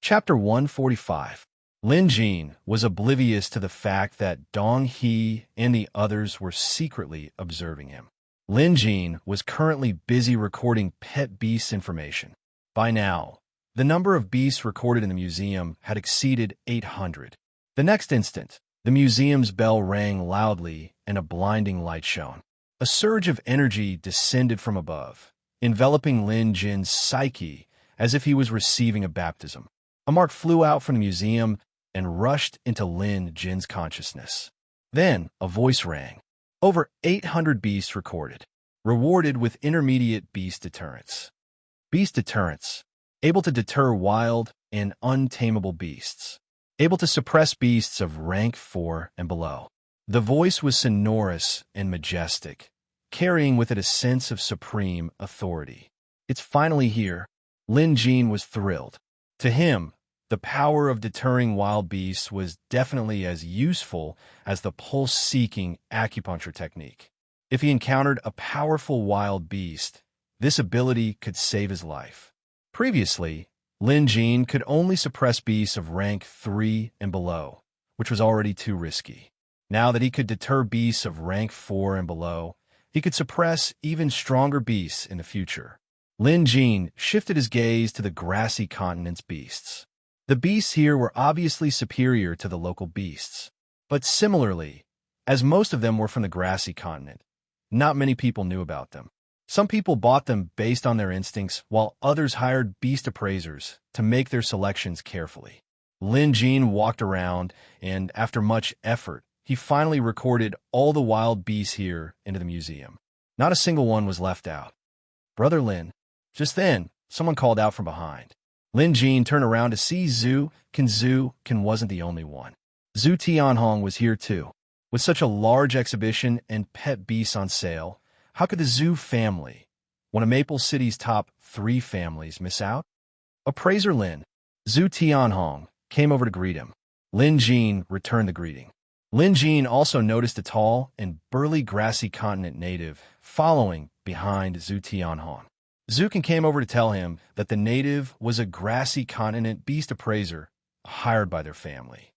Chapter 145. Lin Jin was oblivious to the fact that Dong He and the others were secretly observing him. Lin Jin was currently busy recording pet beasts information. By now, the number of beasts recorded in the museum had exceeded 800. The next instant, the museum's bell rang loudly and a blinding light shone. A surge of energy descended from above, enveloping Lin Jin's psyche as if he was receiving a baptism. A mark flew out from the museum and rushed into Lin Jin's consciousness. Then a voice rang. Over 800 beasts recorded, rewarded with intermediate beast deterrence. Beast deterrence, able to deter wild and untamable beasts, able to suppress beasts of rank 4 and below. The voice was sonorous and majestic, carrying with it a sense of supreme authority. It's finally here. Lin Jin was thrilled. To him, the power of deterring wild beasts was definitely as useful as the pulse-seeking acupuncture technique. If he encountered a powerful wild beast, this ability could save his life. Previously, Lin Jin could only suppress beasts of rank 3 and below, which was already too risky. Now that he could deter beasts of rank 4 and below, he could suppress even stronger beasts in the future. Lin Jin shifted his gaze to the grassy continent's beasts. The beasts here were obviously superior to the local beasts. But similarly, as most of them were from the grassy continent, not many people knew about them. Some people bought them based on their instincts, while others hired beast appraisers to make their selections carefully. Lin Jin walked around, and after much effort, he finally recorded all the wild beasts here into the museum. Not a single one was left out. "Brother Lin." Just then, someone called out from behind. Lin Jin turned around to see Zhu Ken wasn't the only one. Zhu Tianhong was here too. With such a large exhibition and pet beasts on sale, how could the Zhu family, one of Maple City's top 3 families, miss out? Appraiser Lin, Zhu Tianhong, came over to greet him. Lin Jin returned the greeting. Lin Jin also noticed a tall and burly grassy continent native following behind Zhu Tianhong. Zukin came over to tell him that the native was a grassy continent beast appraiser hired by their family.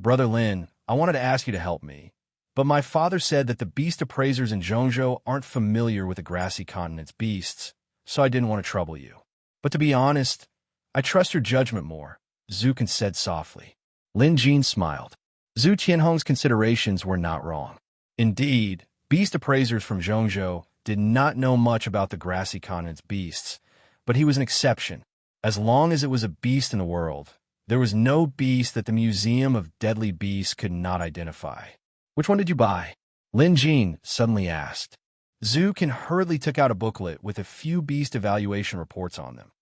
"Brother Lin, I wanted to ask you to help me, but my father said that the beast appraisers in Zhongzhou aren't familiar with the grassy continent's beasts, so I didn't want to trouble you. But to be honest, I trust your judgment more," Zukin said softly. Lin Jin smiled. Zhu Tianhong's considerations were not wrong. Indeed, beast appraisers from Zhongzhou did not know much about the grassy continent's beasts, but he was an exception. As long as it was a beast in the world, there was no beast that the Museum of Deadly Beasts could not identify. "Which one did you buy?" Lin Jin suddenly asked. Zhu Ken hurriedly took out a booklet with a few beast evaluation reports on them.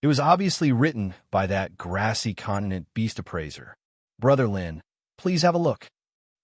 It was obviously written by that grassy continent beast appraiser. "Brother Lin, please have a look,"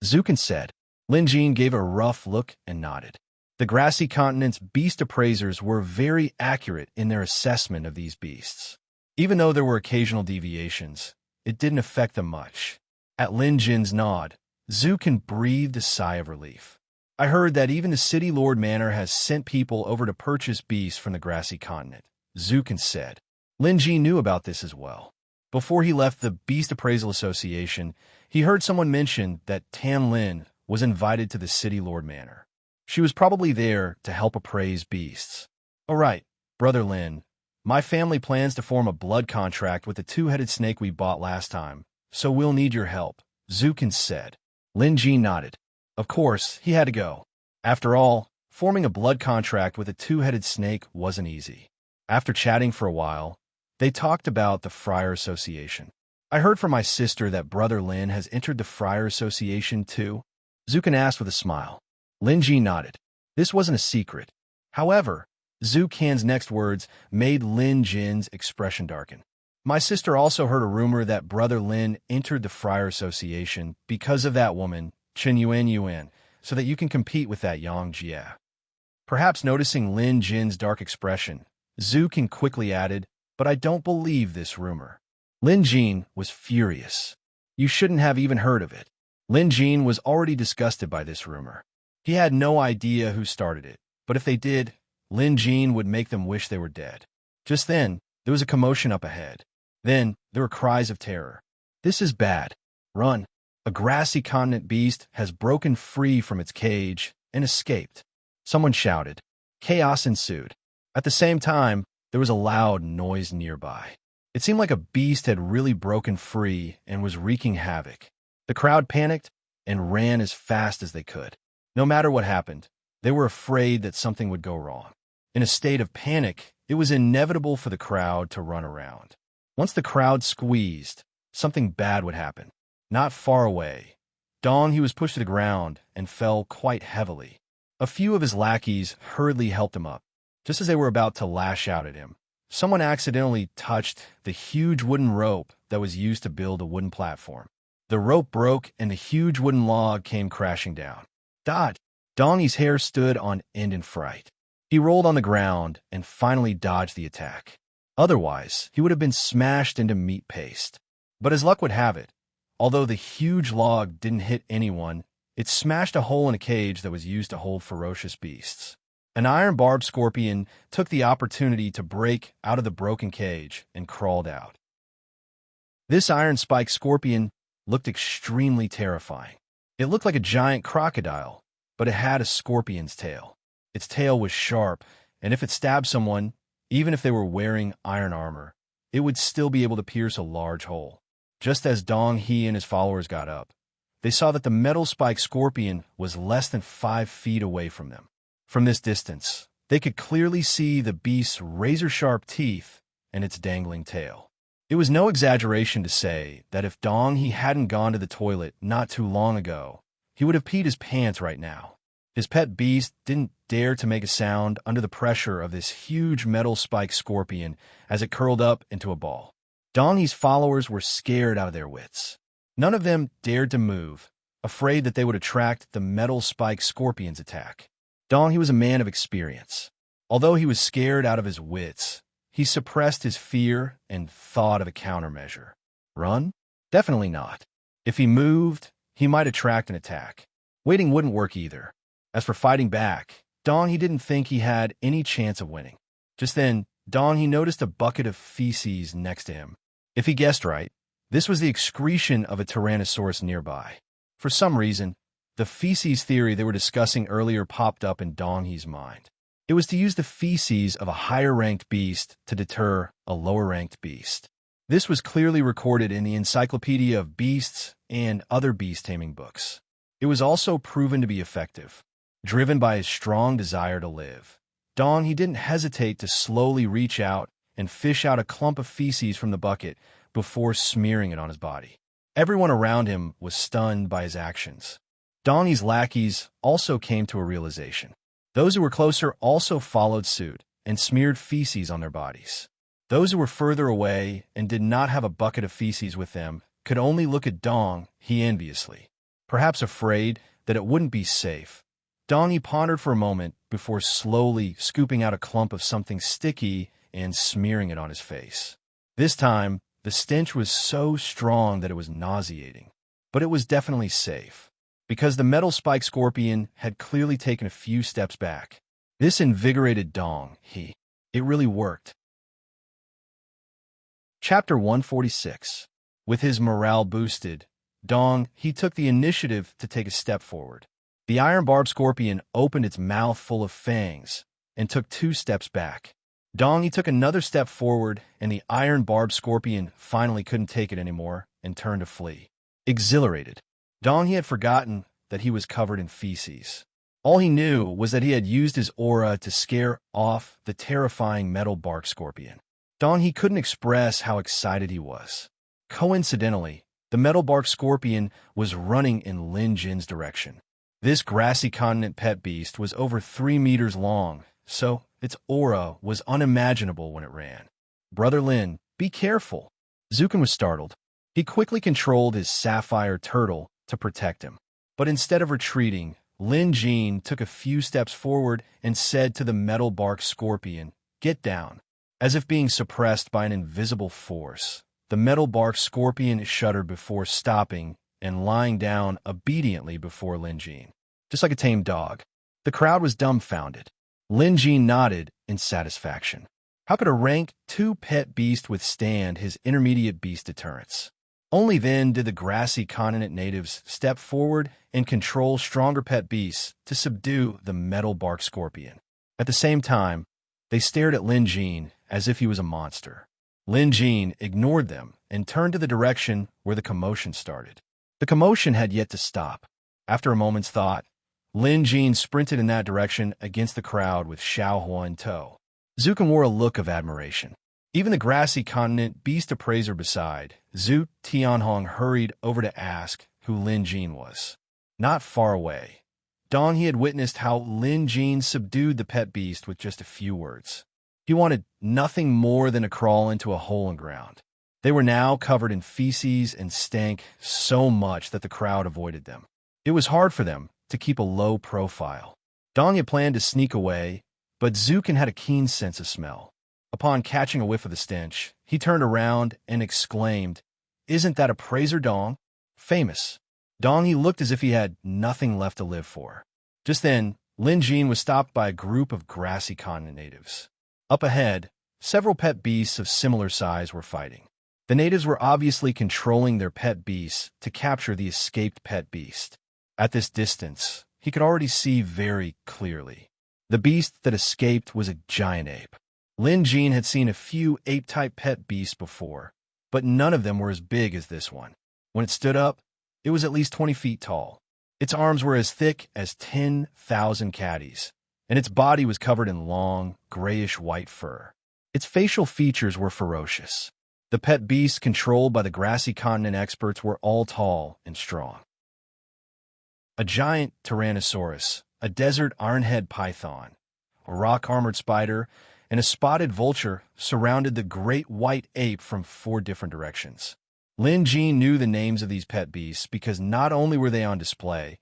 Zhu Ken said. Lin Jin gave a rough look and nodded. The grassy continent's beast appraisers were very accurate in their assessment of these beasts. Even though there were occasional deviations, it didn't affect them much. At Lin Jin's nod, Zhu Ken breathed a sigh of relief. "I heard that even the City Lord Manor has sent people over to purchase beasts from the grassy continent," Zhu Ken said. Lin Jin knew about this as well. Before he left the Beast Appraisal Association, he heard someone mention that Tan Lin was invited to the City Lord Manor. She was probably there to help appraise beasts. "All right, Brother Lin, my family plans to form a blood contract with the 2-headed snake we bought last time, so we'll need your help," Zhu Ken said. Lin Jin nodded. Of course, he had to go. After all, forming a blood contract with a 2-headed snake wasn't easy. After chatting for a while, they talked about the Friar Association. "I heard from my sister that Brother Lin has entered the Friar Association too," Zhu Ken asked with a smile. Lin Jin nodded. This wasn't a secret. However, Zhu Ken's next words made Lin Jin's expression darken. "My sister also heard a rumor that Brother Lin entered the Friar Association because of that woman, Chen Yuan, so that you can compete with that Yang Jie." Perhaps noticing Lin Jin's dark expression, Zhu Ken quickly added, "But I don't believe this rumor." Lin Jin was furious. You shouldn't have even heard of it. Lin Jin was already disgusted by this rumor. He had no idea who started it, but if they did, Lin Jin would make them wish they were dead. Just then, there was a commotion up ahead. Then there were cries of terror. "This is bad. Run. A grassy continent beast has broken free from its cage and escaped." Someone shouted. Chaos ensued. At the same time, there was a loud noise nearby. It seemed like a beast had really broken free and was wreaking havoc. The crowd panicked and ran as fast as they could. No matter what happened, they were afraid that something would go wrong. In a state of panic, it was inevitable for the crowd to run around. Once the crowd squeezed, something bad would happen. Not far away, Dong he was pushed to the ground and fell quite heavily. A few of his lackeys hurriedly helped him up. Just as they were about to lash out at him, someone accidentally touched the huge wooden rope that was used to build a wooden platform. The rope broke and the huge wooden log came crashing down. Dongy's hair stood on end in fright. He rolled on the ground and finally dodged the attack. Otherwise, he would have been smashed into meat paste. But as luck would have it, although the huge log didn't hit anyone, it smashed a hole in a cage that was used to hold ferocious beasts. An iron-barbed scorpion took the opportunity to break out of the broken cage and crawled out. This iron-spiked scorpion looked extremely terrifying. It looked like a giant crocodile, but it had a scorpion's tail. Its tail was sharp, and if it stabbed someone, even if they were wearing iron armor, it would still be able to pierce a large hole. Just as Dong He and his followers got up, they saw that the metal-spiked scorpion was less than 5 feet away from them. From this distance, they could clearly see the beast's razor-sharp teeth and its dangling tail. It was no exaggeration to say that if Dong He hadn't gone to the toilet not too long ago, he would have peed his pants right now. His pet beast didn't dare to make a sound under the pressure of this huge metal-spiked scorpion as it curled up into a ball. Dong He's followers were scared out of their wits. None of them dared to move, afraid that they would attract the metal-spiked scorpion's attack. Dong He was a man of experience. Although he was scared out of his wits, he suppressed his fear and thought of a countermeasure. Run? Definitely not. If he moved, he might attract an attack. Waiting wouldn't work either. As for fighting back, Dong He didn't think he had any chance of winning. Just then, Dong He noticed a bucket of feces next to him. If he guessed right, this was the excretion of a Tyrannosaurus nearby. For some reason, the feces theory they were discussing earlier popped up in Dong He's mind. It was to use the feces of a higher-ranked beast to deter a lower-ranked beast. This was clearly recorded in the Encyclopedia of Beasts and other beast-taming books. It was also proven to be effective. Driven by his strong desire to live, Dong He didn't hesitate to slowly reach out and fish out a clump of feces from the bucket before smearing it on his body. Everyone around him was stunned by his actions. Dong He's lackeys also came to a realization. Those who were closer also followed suit and smeared feces on their bodies. Those who were further away and did not have a bucket of feces with them could only look at Dong He enviously. Perhaps afraid that it wouldn't be safe, Dong He pondered for a moment before slowly scooping out a clump of something sticky and smearing it on his face. This time, the stench was so strong that it was nauseating, but it was definitely safe, because the metal-spiked scorpion had clearly taken a few steps back. This invigorated Dong He. It really worked. Chapter 146. With his morale boosted, Dong He took the initiative to take a step forward. The iron-barbed scorpion opened its mouth full of fangs and took 2 steps back. Dong He took another step forward, and the iron-barbed scorpion finally couldn't take it anymore and turned to flee. Exhilarated, Dong He had forgotten that he was covered in feces. All he knew was that he had used his aura to scare off the terrifying metal-bark scorpion. Dong He couldn't express how excited he was. Coincidentally, the metal-bark scorpion was running in Lin Jin's direction. This grassy continent pet beast was over 3 meters long, so its aura was unimaginable when it ran. "Brother Lin, be careful." Zukin was startled. He quickly controlled his sapphire turtle to protect him. But instead of retreating, Lin Jin took a few steps forward and said to the metal-bark scorpion, "Get down." As if being suppressed by an invisible force, the metal-bark scorpion shuddered before stopping and lying down obediently before Lin Jin, just like a tame dog. The crowd was dumbfounded. Lin Jin nodded in satisfaction. How could a rank 2 pet beast withstand his intermediate beast deterrence? Only then did the grassy continent natives step forward and control stronger pet beasts to subdue the metal bark scorpion. At the same time, they stared at Lin Jin as if he was a monster. Lin Jin ignored them and turned to the direction where the commotion started. The commotion had yet to stop. After a moment's thought, Lin Jin sprinted in that direction against the crowd with Xiao Hua in tow. Zukin wore a look of admiration. Even the grassy continent beast appraiser beside, Zhu Tianhong hurried over to ask who Lin Jin was. Not far away, Dong He had witnessed how Lin Jin subdued the pet beast with just a few words. He wanted nothing more than to crawl into a hole in ground. They were now covered in feces and stank so much that the crowd avoided them. It was hard for them to keep a low profile. Dong had planned to sneak away, but Zukin had a keen sense of smell. Upon catching a whiff of the stench, he turned around and exclaimed, "Isn't that appraiser Dong? Famous." Dong He looked as if he had nothing left to live for. Just then, Lin Jin was stopped by a group of grassy continent natives. Up ahead, several pet beasts of similar size were fighting. The natives were obviously controlling their pet beasts to capture the escaped pet beast. At this distance, he could already see very clearly. The beast that escaped was a giant ape. Lin Jin had seen a few ape-type pet beasts before, but none of them were as big as this one. When it stood up, it was at least 20 feet tall. Its arms were as thick as 10,000 caddies, and its body was covered in long, grayish-white fur. Its facial features were ferocious. The pet beasts controlled by the grassy continent experts were all tall and strong. A giant tyrannosaurus, a desert ironhead python, a rock-armored spider, and a spotted vulture surrounded the great white ape from 4 different directions. Lin Jin knew the names of these pet beasts because not only were they on display,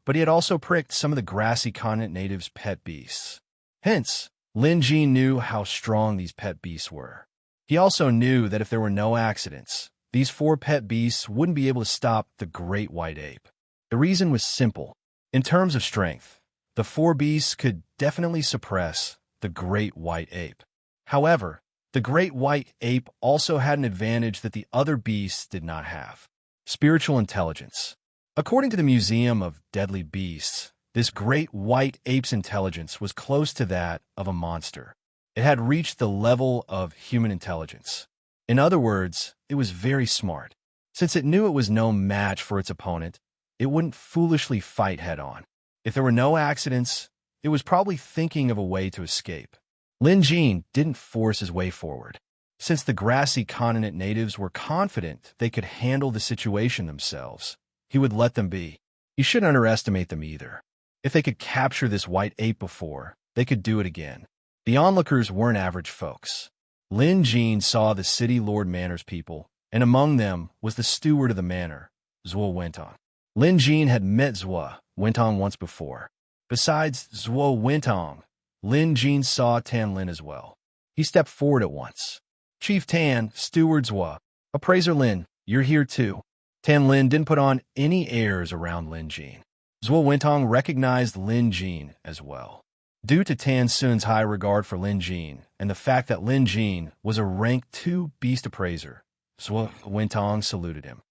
but he had also pricked some of the grassy continent natives' pet beasts. Hence, Lin Jin knew how strong these pet beasts were. He also knew that if there were no accidents, these 4 pet beasts wouldn't be able to stop the great white ape. The reason was simple. In terms of strength, the 4 beasts could definitely suppress the great white ape. However, the great white ape also had an advantage that the other beasts did not have: spiritual intelligence. According to the Museum of Deadly Beasts, this great white ape's intelligence was close to that of a monster. It had reached the level of human intelligence. In other words, it was very smart. Since it knew it was no match for its opponent, it wouldn't foolishly fight head-on. If there were no accidents, it was probably thinking of a way to escape. Lin Jin didn't force his way forward. Since the grassy continent natives were confident they could handle the situation themselves, he would let them be. He shouldn't underestimate them either. If they could capture this white ape before, they could do it again. The onlookers weren't average folks. Lin Jin saw the city lord manor's people, and among them was the steward of the manor, Zhuo Wentong. Lin Jin had met Zhuo Wentong once before. Besides Zhuo Wentong, Lin Jin saw Tan Lin as well. He stepped forward at once. "Chief Tan, Steward Zhuo, Appraiser Lin, you're here too." Tan Lin didn't put on any airs around Lin Jin. Zhuo Wentong recognized Lin Jin as well. Due to Tan Sun's high regard for Lin Jin and the fact that Lin Jin was a rank 2 beast appraiser, Zhuo Wentong saluted him.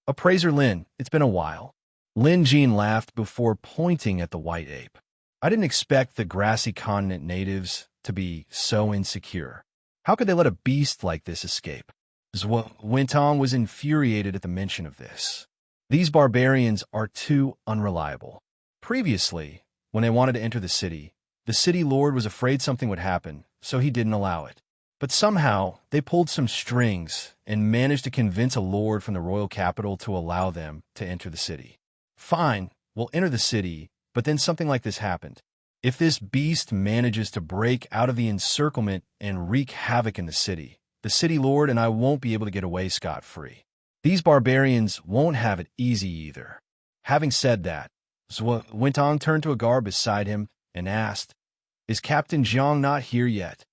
"Appraiser Lin, it's been a while." Lin Jin laughed before pointing at the white ape. "I didn't expect the grassy continent natives to be so insecure. How could they let a beast like this escape?" Zhuo Wentong was infuriated at the mention of this. These barbarians are too unreliable. Previously, when they wanted to enter the city lord was afraid something would happen, so he didn't allow it. But somehow, they pulled some strings and managed to convince a lord from the royal capital to allow them to enter the city. Fine, we'll enter the city, but then something like this happened. If this beast manages to break out of the encirclement and wreak havoc in the city lord and I won't be able to get away scot-free. These barbarians won't have it easy either. Having said that, Zhuo Wentong turned to a guard beside him and asked, "Is Captain Jiang not here yet?"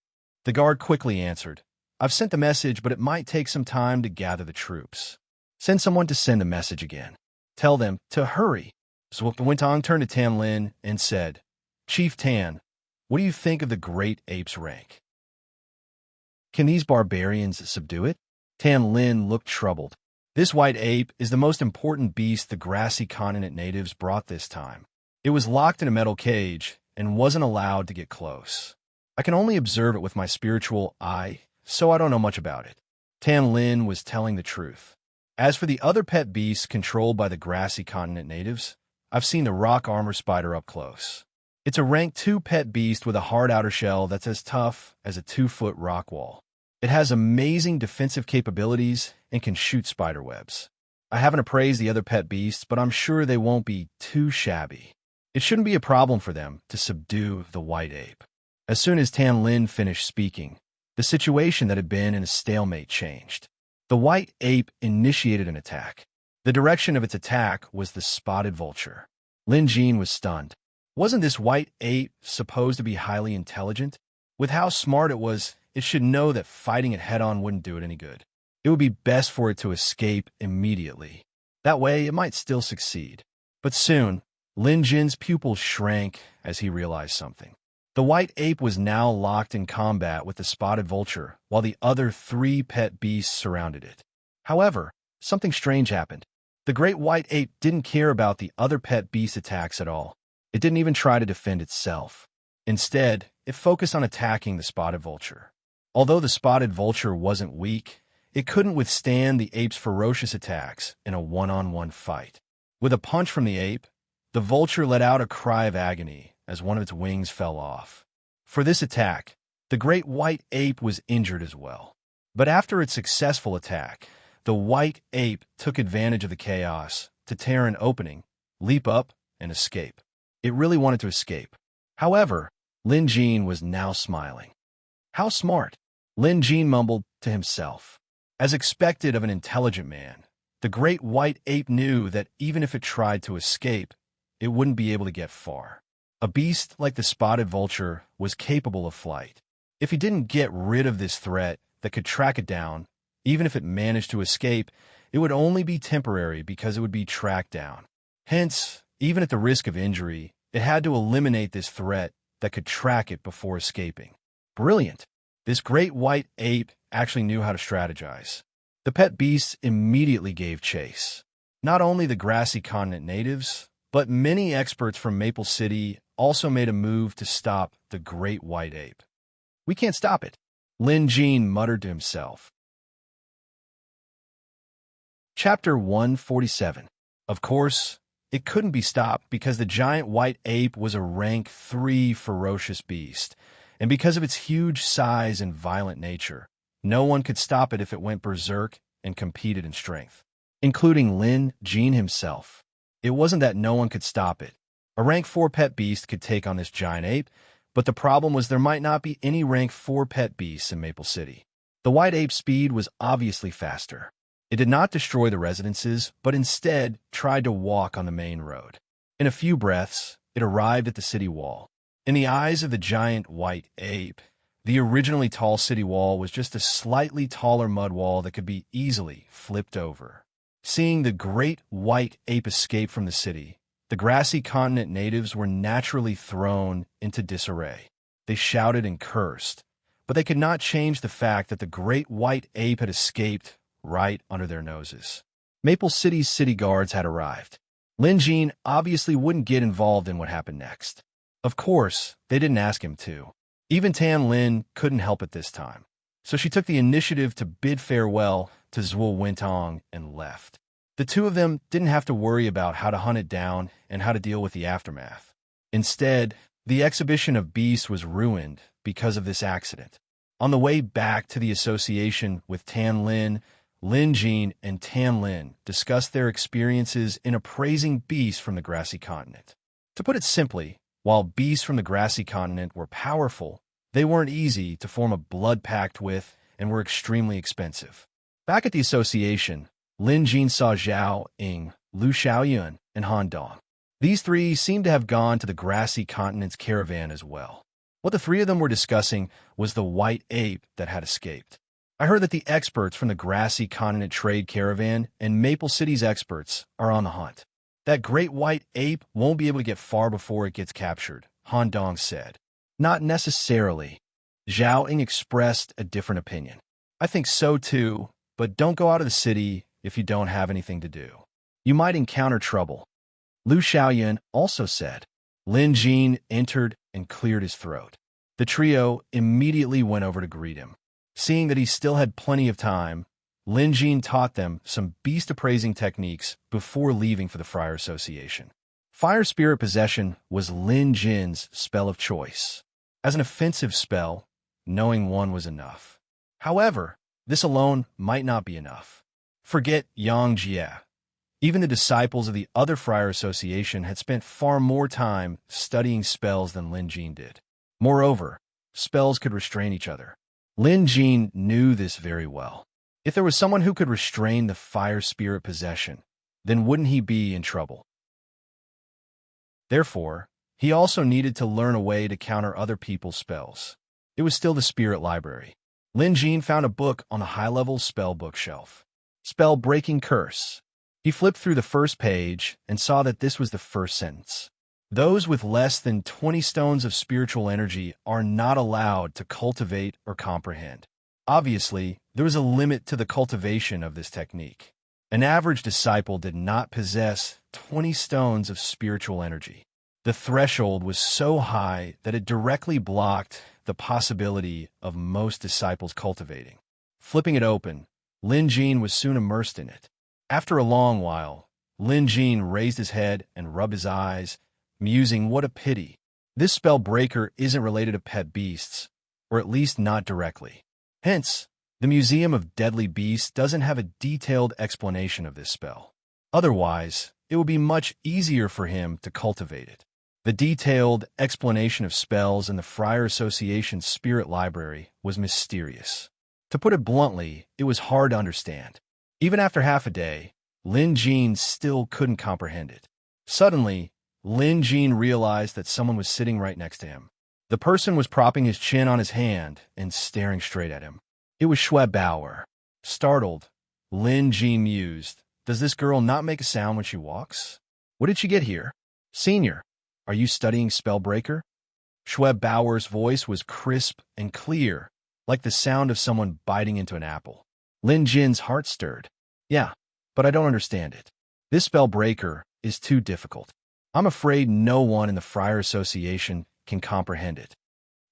The guard quickly answered, "I've sent the message, but it might take some time to gather the troops." "Send someone to send a message again. Tell them to hurry." Zhuo Wentong turned to Tan Lin and said, "Chief Tan, what do you think of the great ape's rank?" Can these barbarians subdue it? Tan Lin looked troubled. This white ape is the most important beast the grassy continent natives brought this time. It was locked in a metal cage and wasn't allowed to get close. I can only observe it with my spiritual eye, so I don't know much about it. Tan Lin was telling the truth. As for the other pet beasts controlled by the grassy continent natives, I've seen the rock armor spider up close. It's a rank 2 pet beast with a hard outer shell that's as tough as a 2-foot rock wall. It has amazing defensive capabilities and can shoot spider webs. I haven't appraised the other pet beasts, but I'm sure they won't be too shabby. It shouldn't be a problem for them to subdue the white ape. As soon as Tan Lin finished speaking, the situation that had been in a stalemate changed. The white ape initiated an attack. The direction of its attack was the spotted vulture. Lin Jin was stunned. Wasn't this white ape supposed to be highly intelligent? With how smart it was, it should know that fighting it head-on wouldn't do it any good. It would be best for it to escape immediately. That way, it might still succeed. But soon, Lin Jin's pupils shrank as he realized something. The white ape was now locked in combat with the spotted vulture, while the other 3 pet beasts surrounded it. However, something strange happened. The great white ape didn't care about the other pet beast attacks at all. It didn't even try to defend itself. Instead, it focused on attacking the spotted vulture. Although the spotted vulture wasn't weak, it couldn't withstand the ape's ferocious attacks in a one-on-one fight. With a punch from the ape, the vulture let out a cry of agony as one of its wings fell off. For this attack, the great white ape was injured as well. But after its successful attack, the white ape took advantage of the chaos to tear an opening, leap up, and escape. It really wanted to escape. However, Lin Jin was now smiling. How smart, Lin Jin mumbled to himself. As expected of an intelligent man, the great white ape knew that even if it tried to escape, it wouldn't be able to get far. A beast like the spotted vulture was capable of flight. If he didn't get rid of this threat that could track it down, even if it managed to escape, it would only be temporary because it would be tracked down. Hence, even at the risk of injury, it had to eliminate this threat that could track it before escaping. Brilliant! This great white ape actually knew how to strategize. The pet beasts immediately gave chase. Not only the grassy continent natives, but many experts from Maple City also made a move to stop the great white ape. We can't stop it, Lin Jin muttered to himself. Chapter 147. Of course, it couldn't be stopped because the giant white ape was a rank 3 ferocious beast, and because of its huge size and violent nature, no one could stop it if it went berserk and competed in strength, including Lin Jin himself. It wasn't that no one could stop it. A rank 4 pet beast could take on this giant ape, but the problem was there might not be any rank 4 pet beasts in Maple City. The white ape's speed was obviously faster. It did not destroy the residences, but instead tried to walk on the main road. In a few breaths, it arrived at the city wall. In the eyes of the giant white ape, the originally tall city wall was just a slightly taller mud wall that could be easily flipped over. Seeing the great white ape escape from the city, the grassy continent natives were naturally thrown into disarray. They shouted and cursed, but they could not change the fact that the great white ape had escaped right under their noses. Maple City's city guards had arrived. Lin Jin obviously wouldn't get involved in what happened next. Of course, they didn't ask him to. Even Tan Lin couldn't help it this time. So she took the initiative to bid farewell to Zhuo Wentong and left. The two of them didn't have to worry about how to hunt it down and how to deal with the aftermath. Instead, the exhibition of beasts was ruined because of this accident. On the way back to the association with Tan Lin, Lin Jin and Tan Lin discussed their experiences in appraising beasts from the grassy continent. To put it simply, while beasts from the grassy continent were powerful, they weren't easy to form a blood pact with and were extremely expensive. Back at the association, Lin Jin saw Zhao Ying, Lu Xiaoyun, and Han Dong. These 3 seemed to have gone to the grassy continent's caravan as well. What the 3 of them were discussing was the white ape that had escaped. I heard that the experts from the grassy continent trade caravan and Maple City's experts are on the hunt. That great white ape won't be able to get far before it gets captured, Han Dong said. Not necessarily. Zhao Ying expressed a different opinion. I think so too, but don't go out of the city if you don't have anything to do. You might encounter trouble. Lu Xiaoyan also said. Lin Jin entered and cleared his throat. The trio immediately went over to greet him. Seeing that he still had plenty of time, Lin Jin taught them some beast-appraising techniques before leaving for the Friar Association. Fire Spirit Possession was Lin Jin's spell of choice. As an offensive spell, knowing one was enough. However, this alone might not be enough. Forget Yang Jie. Even the disciples of the other Friar Association had spent far more time studying spells than Lin Jin did. Moreover, spells could restrain each other. Lin Jin knew this very well. If there was someone who could restrain the Fire Spirit Possession, then wouldn't he be in trouble? Therefore, he also needed to learn a way to counter other people's spells. It was still the Spirit Library. Lin Jin found a book on a high-level spell bookshelf. Spell Breaking Curse. He flipped through the first page and saw that this was the first sentence. Those with less than 20 stones of spiritual energy are not allowed to cultivate or comprehend. Obviously, there was a limit to the cultivation of this technique. An average disciple did not possess 20 stones of spiritual energy. The threshold was so high that it directly blocked the possibility of most disciples cultivating. Flipping it open, Lin Jin was soon immersed in it. After a long while, Lin Jin raised his head and rubbed his eyes, musing, what a pity. This spell breaker isn't related to pet beasts, or at least not directly. Hence, the Museum of Deadly Beasts doesn't have a detailed explanation of this spell. Otherwise, it would be much easier for him to cultivate it. The detailed explanation of spells in the Friar Association's Spirit Library was mysterious. To put it bluntly, it was hard to understand. Even after half a day, Lin Jin still couldn't comprehend it. Suddenly, Lin Jin realized that someone was sitting right next to him. The person was propping his chin on his hand and staring straight at him. It was Xue Bauer. Startled, Lin Jin mused, does this girl not make a sound when she walks? What did she get here? Senior, are you studying Spellbreaker? Xue Bauer's voice was crisp and clear, like the sound of someone biting into an apple. Lin Jin's heart stirred. Yeah, but I don't understand it. This Spellbreaker is too difficult. I'm afraid no one in the Friar Association can comprehend it.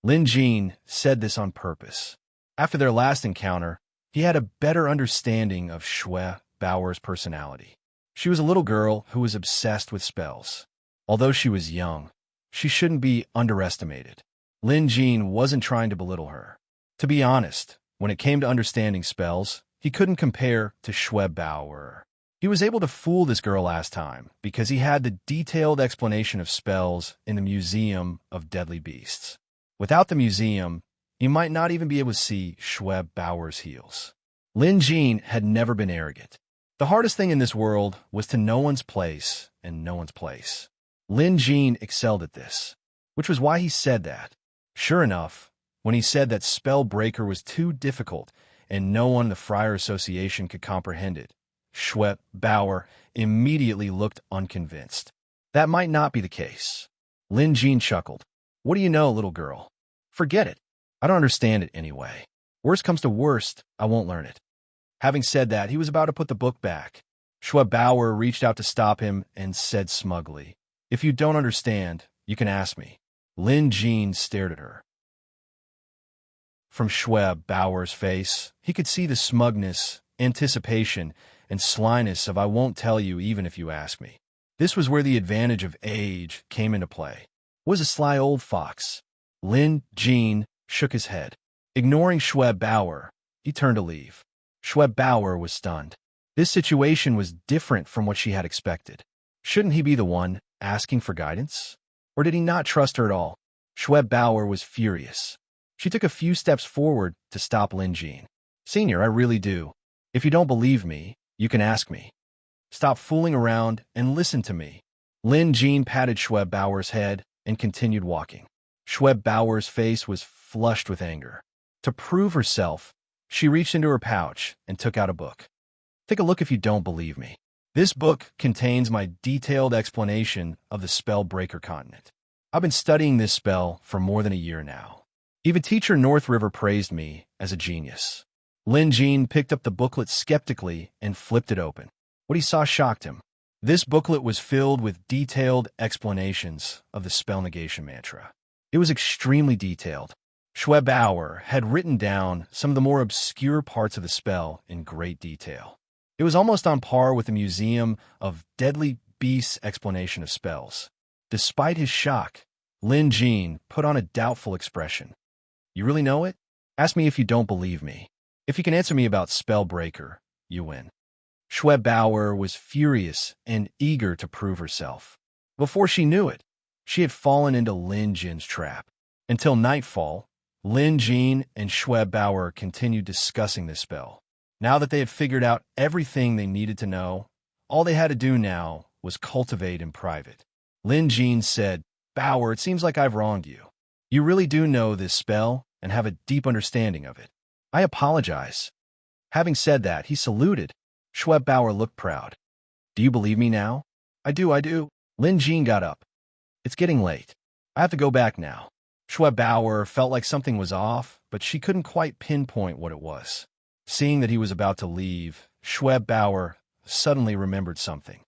Lin Jin said this on purpose. After their last encounter, he had a better understanding of Xue Bauer's personality. She was a little girl who was obsessed with spells. Although she was young, she shouldn't be underestimated. Lin Jin wasn't trying to belittle her. To be honest, when it came to understanding spells, he couldn't compare to Xue Bauer. He was able to fool this girl last time because he had the detailed explanation of spells in the Museum of Deadly Beasts. Without the museum, he might not even be able to see Xue Bauer's heels. Lin Jin had never been arrogant. The hardest thing in this world was to know one's place and know one's place. Lin Jin excelled at this, which was why he said that. Sure enough, when he said that Spellbreaker was too difficult and no one in the Friar Association could comprehend it, Xue Bauer immediately looked unconvinced. That might not be the case. Lin Jin chuckled. What do you know, little girl? Forget it. I don't understand it anyway. Worst comes to worst, I won't learn it. Having said that, he was about to put the book back. Xue Bauer reached out to stop him and said smugly, if you don't understand, you can ask me. Lin Jin stared at her. From Xue Bauer's face, he could see the smugness, anticipation, and slyness of I won't tell you even if you ask me. This was where the advantage of age came into play. Was a sly old fox. Lin Jin shook his head. Ignoring Xue Bauer, he turned to leave. Xue Bauer was stunned. This situation was different from what she had expected. Shouldn't he be the one asking for guidance? Or did he not trust her at all? Xue Bauer was furious. She took a few steps forward to stop Lin Jin. Senior, I really do. If you don't believe me, you can ask me. Stop fooling around and listen to me. Lin Jin patted Xue Bauer's head and continued walking. Xue Bauer's face was flushed with anger. To prove herself, she reached into her pouch and took out a book. Take a look if you don't believe me. This book contains my detailed explanation of the Spellbreaker continent. I've been studying this spell for more than a year now. Even teacher North River praised me as a genius. Lin Jean picked up the booklet skeptically and flipped it open. What he saw shocked him. This booklet was filled with detailed explanations of the spell negation mantra. It was extremely detailed. Schwebauer had written down some of the more obscure parts of the spell in great detail. It was almost on par with the Museum of Deadly Beasts' explanation of spells. Despite his shock, Lin Jean put on a doubtful expression. You really know it? Ask me if you don't believe me. If you can answer me about Spellbreaker, you win. Schwebauer was furious and eager to prove herself. Before she knew it, she had fallen into Lin Jin's trap. Until nightfall, Lin Jean and Schwebauer continued discussing this spell. Now that they had figured out everything they needed to know, all they had to do now was cultivate in private. Lin Jean said, Bauer, it seems like I've wronged you. You really do know this spell and have a deep understanding of it. I apologize. Having said that, he saluted. Schwebauer looked proud. Do you believe me now? I do. Lin Jean got up. It's getting late. I have to go back now. Schwebauer felt like something was off, but she couldn't quite pinpoint what it was. Seeing that he was about to leave, Schwebauer suddenly remembered something.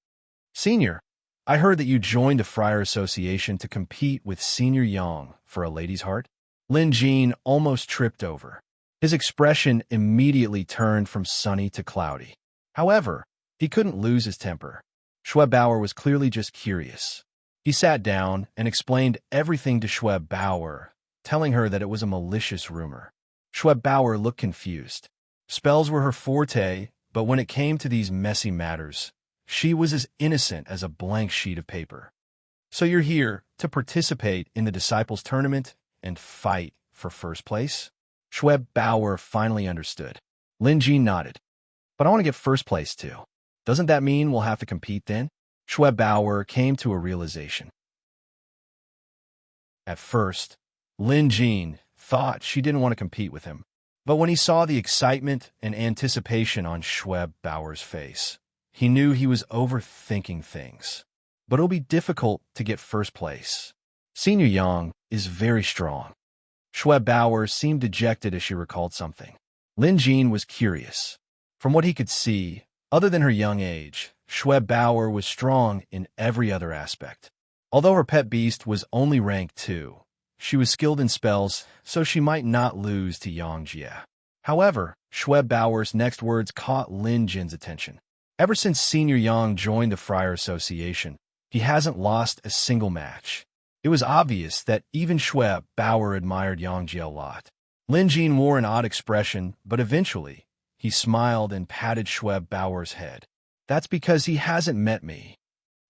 Senior, I heard that you joined the Friar Association to compete with Senior Yang for a lady's heart. Lin Jean almost tripped over. His expression immediately turned from sunny to cloudy. However, he couldn't lose his temper. Schwebauer was clearly just curious. He sat down and explained everything to Schwebauer, telling her that it was a malicious rumor. Schwebauer looked confused. Spells were her forte, but when it came to these messy matters, she was as innocent as a blank sheet of paper. So you're here to participate in the Disciples Tournament and fight for first place? Schwebauer finally understood. Lin Jean nodded. But I want to get first place too. Doesn't that mean we'll have to compete then? Schwebauer came to a realization. At first, Lin Jean thought she didn't want to compete with him. But when he saw the excitement and anticipation on Schwebauer's face, he knew he was overthinking things. But it'll be difficult to get first place. Senior Yang is very strong. Schwebauer seemed dejected as she recalled something. Lin Jean was curious. From what he could see, other than her young age, Schwebauer was strong in every other aspect. Although her pet beast was only rank 2, she was skilled in spells, so she might not lose to Yang Jie. However, Schwebauer's next words caught Lin Jin's attention. Ever since Senior Yang joined the Friar Association, he hasn't lost a single match. It was obvious that even Schwebauer admired Yang Jie a lot. Lin Jin wore an odd expression, but eventually, he smiled and patted Schwebauer's head. That's because he hasn't met me.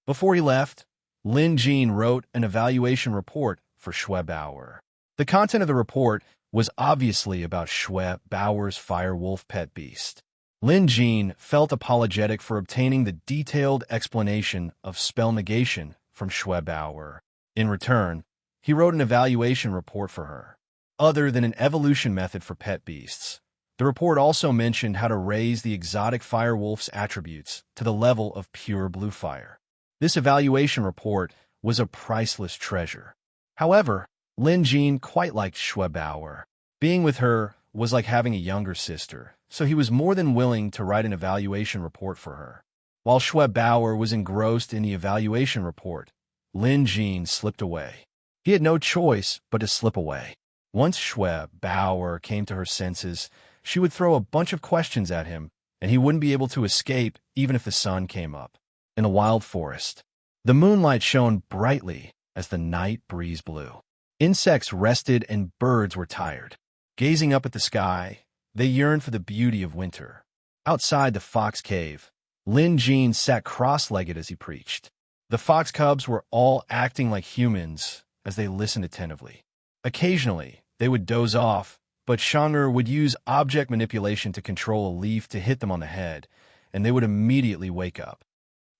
Before he left, Lin Jean wrote an evaluation report for Schwebauer. The content of the report was obviously about Schwebauer's firewolf pet beast. Lin Jean felt apologetic for obtaining the detailed explanation of spell negation from Schwebauer. In return, he wrote an evaluation report for her. Other than an evolution method for pet beasts, the report also mentioned how to raise the exotic firewolf's attributes to the level of pure blue fire. This evaluation report was a priceless treasure. However, Lin Jean quite liked Schwebauer. Being with her was like having a younger sister, so he was more than willing to write an evaluation report for her. While Schwebauer was engrossed in the evaluation report, Lin Jean slipped away. He had no choice but to slip away. Once Schwebauer came to her senses, she would throw a bunch of questions at him, and he wouldn't be able to escape even if the sun came up. In a wild forest, the moonlight shone brightly as the night breeze blew. Insects rested and birds were tired. Gazing up at the sky, they yearned for the beauty of winter. Outside the fox cave, Lin Jean sat cross-legged as he preached. The fox cubs were all acting like humans as they listened attentively. Occasionally, they would doze off, but Shanger would use object manipulation to control a leaf to hit them on the head, and they would immediately wake up.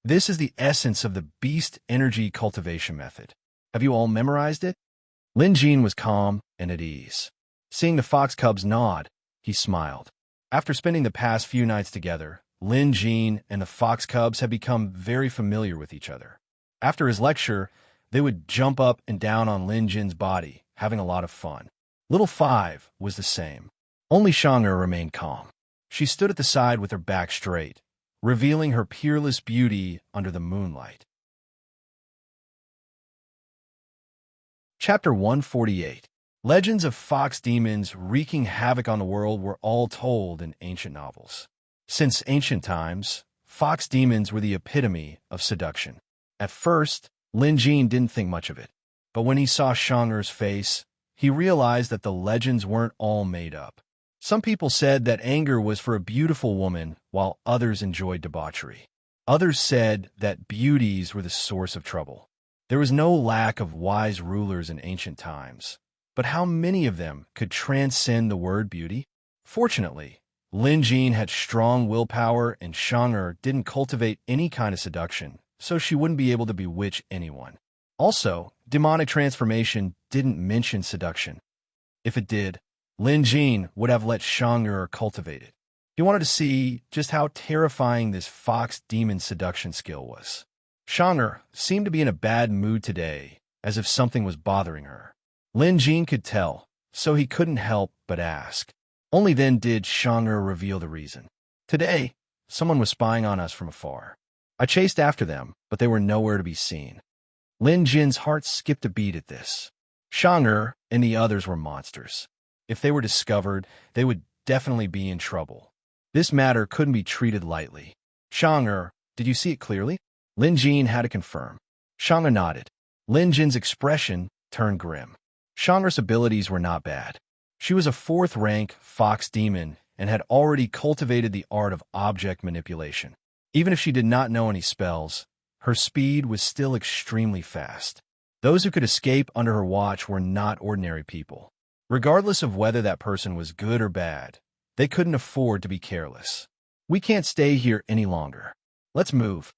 This is the essence of the beast energy cultivation method. Have you all memorized it? Lin Jean was calm and at ease. Seeing the fox cubs nod, he smiled. After spending the past few nights together, Lin Jean and the fox cubs had become very familiar with each other. After his lecture, they would jump up and down on Lin Jin's body, having a lot of fun. Little 5 was the same. Only Shang'er remained calm. She stood at the side with her back straight, revealing her peerless beauty under the moonlight. Chapter 148. Legends of fox demons wreaking havoc on the world were all told in ancient novels. Since ancient times, fox demons were the epitome of seduction. At first, Lin Jin didn't think much of it, but when he saw Shang'er's face, he realized that the legends weren't all made up. Some people said that anger was for a beautiful woman, while others enjoyed debauchery. Others said that beauties were the source of trouble. There was no lack of wise rulers in ancient times, but how many of them could transcend the word beauty? Fortunately, Lin Jin had strong willpower and Shang'er didn't cultivate any kind of seduction, so she wouldn't be able to bewitch anyone. Also, demonic transformation didn't mention seduction. If it did, Lin Jin would have let Shang'er cultivate it. He wanted to see just how terrifying this fox demon seduction skill was. Shang'er seemed to be in a bad mood today, as if something was bothering her. Lin Jin could tell, so he couldn't help but ask. Only then did Shang'er reveal the reason. Today, someone was spying on us from afar. I chased after them, but they were nowhere to be seen. Lin Jin's heart skipped a beat at this. Shang'er and the others were monsters. If they were discovered, they would definitely be in trouble. This matter couldn't be treated lightly. Shang'er, did you see it clearly? Lin Jin had to confirm. Shang'er nodded. Lin Jin's expression turned grim. Shang'er's abilities were not bad. She was a 4th-rank fox demon and had already cultivated the art of object manipulation. Even if she did not know any spells, her speed was still extremely fast. Those who could escape under her watch were not ordinary people. Regardless of whether that person was good or bad, they couldn't afford to be careless. We can't stay here any longer. Let's move.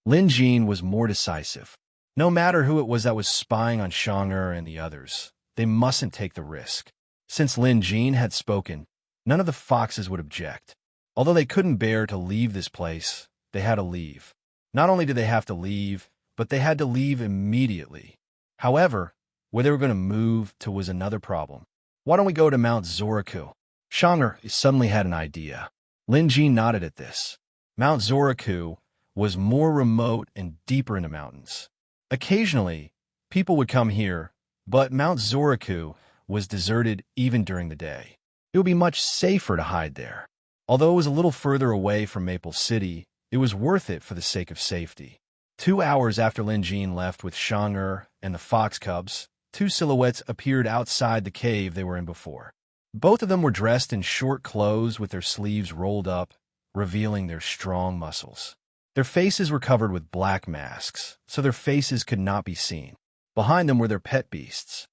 Lin Jin was more decisive. No matter who it was that was spying on Shang'er and the others, they mustn't take the risk. Since Lin Jin had spoken, none of the foxes would object. Although they couldn't bear to leave this place, they had to leave. Not only did they have to leave, but they had to leave immediately. However, where they were going to move to was another problem. Why don't we go to Mount Zoraku? Shang'er suddenly had an idea. Lin Jin nodded at this. Mount Zoraku was more remote and deeper in the mountains. Occasionally, people would come here, but Mount Zoraku was deserted even during the day. It would be much safer to hide there. Although it was a little further away from Maple City, it was worth it for the sake of safety. 2 hours after Lin Jin left with Shang'er and the fox cubs, 2 silhouettes appeared outside the cave they were in before. Both of them were dressed in short clothes with their sleeves rolled up, revealing their strong muscles. Their faces were covered with black masks, so their faces could not be seen. Behind them were their pet beasts.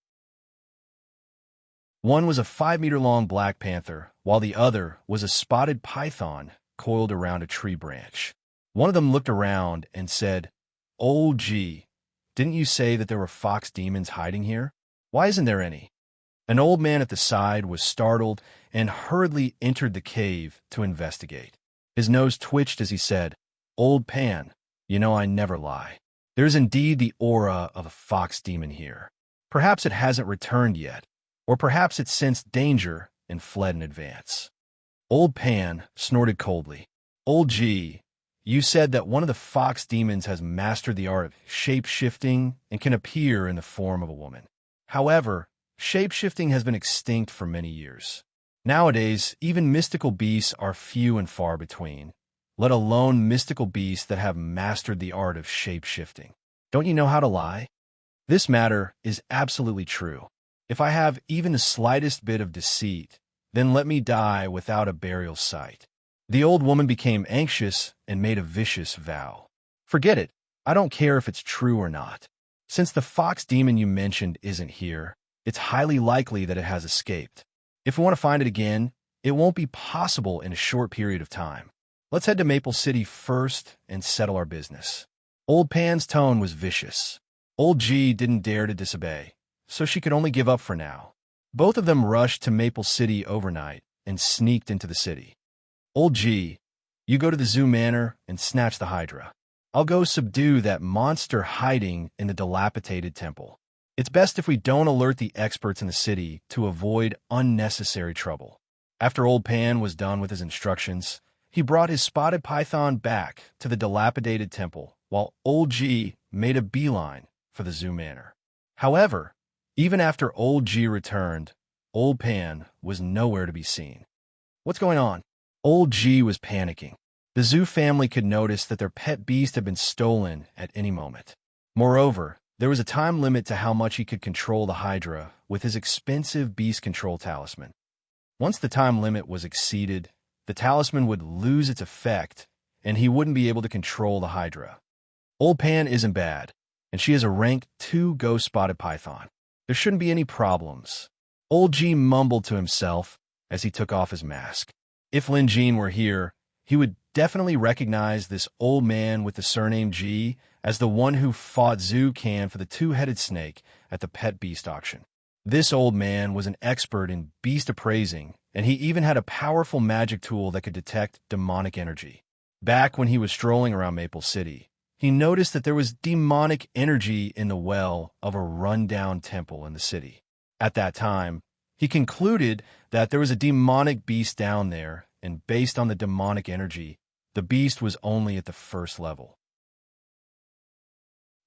One was a 5-meter-long black panther, while the other was a spotted python coiled around a tree branch. One of them looked around and said, "Old G, didn't you say that there were fox demons hiding here? Why isn't there any?" An old man at the side was startled and hurriedly entered the cave to investigate. His nose twitched as he said, "Old Pan, you know I never lie. There's indeed the aura of a fox demon here. Perhaps it hasn't returned yet, or perhaps it sensed danger and fled in advance." Old Pan snorted coldly. "Old G, you said that one of the fox demons has mastered the art of shape-shifting and can appear in the form of a woman. However, shape-shifting has been extinct for many years. Nowadays, even mystical beasts are few and far between, let alone mystical beasts that have mastered the art of shape-shifting. Don't you know how to lie? This matter is absolutely true. If I have even the slightest bit of deceit, then let me die without a burial site." The old woman became anxious and made a vicious vow. "Forget it. I don't care if it's true or not. Since the fox demon you mentioned isn't here, it's highly likely that it has escaped. If we want to find it again, it won't be possible in a short period of time. Let's head to Maple City first and settle our business." Old Pan's tone was vicious. Old G didn't dare to disobey, so she could only give up for now. Both of them rushed to Maple City overnight and sneaked into the city. "Old G, you go to the Zoo Manor and snatch the Hydra. I'll go subdue that monster hiding in the dilapidated temple." It's best if we don't alert the experts in the city to avoid unnecessary trouble. After Old Pan was done with his instructions, he brought his spotted python back to the dilapidated temple, while Old G made a beeline for the zoo manor. However, even after Old G returned, Old Pan was nowhere to be seen. What's going on? Old G was panicking. The zoo family could notice that their pet beast had been stolen at any moment. Moreover, there was a time limit to how much he could control the Hydra with his expensive beast control talisman. Once the time limit was exceeded, the talisman would lose its effect, and he wouldn't be able to control the Hydra. Old Pan isn't bad, and she is a rank 2 ghost spotted python. There shouldn't be any problems. Old G mumbled to himself as he took off his mask. If Lin Jean were here, he would definitely recognize this old man with the surname G as the one who fought Zhu Can for the two-headed snake at the pet beast auction. This old man was an expert in beast appraising, and he even had a powerful magic tool that could detect demonic energy. Back when he was strolling around Maple City, he noticed that there was demonic energy in the well of a run-down temple in the city. At that time, he concluded that there was a demonic beast down there, and based on the demonic energy, the beast was only at the first level.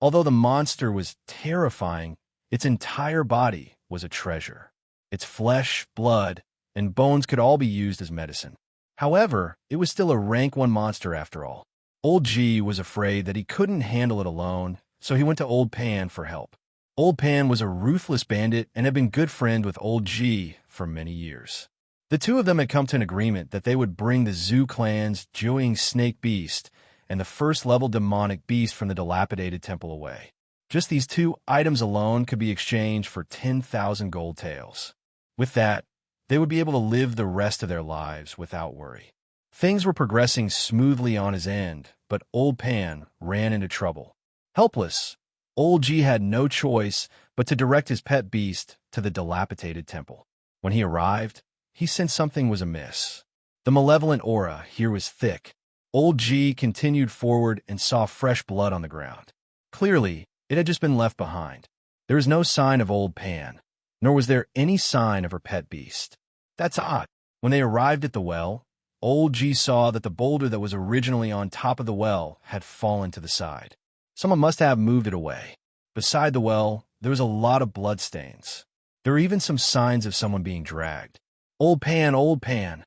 Although the monster was terrifying, its entire body was a treasure. Its flesh, blood, and bones could all be used as medicine. However, it was still a rank 1 monster after all. Old G was afraid that he couldn't handle it alone, so he went to Old Pan for help. Old Pan was a ruthless bandit and had been good friend with Old G for many years. The two of them had come to an agreement that they would bring the Zoo clan's Joeying Snake Beast and the first-level demonic beast from the dilapidated temple away. Just these 2 items alone could be exchanged for 10,000 gold taels. With that, they would be able to live the rest of their lives without worry. Things were progressing smoothly on his end, but Old Pan ran into trouble. Helpless, Old G had no choice but to direct his pet beast to the dilapidated temple. When he arrived, he sensed something was amiss. The malevolent aura here was thick. Old G continued forward and saw fresh blood on the ground. Clearly, it had just been left behind. There was no sign of Old Pan, nor was there any sign of her pet beast. That's odd. When they arrived at the well, Old G saw that the boulder that was originally on top of the well had fallen to the side. Someone must have moved it away. Beside the well, there was a lot of bloodstains. There were even some signs of someone being dragged. Old Pan, Old Pan.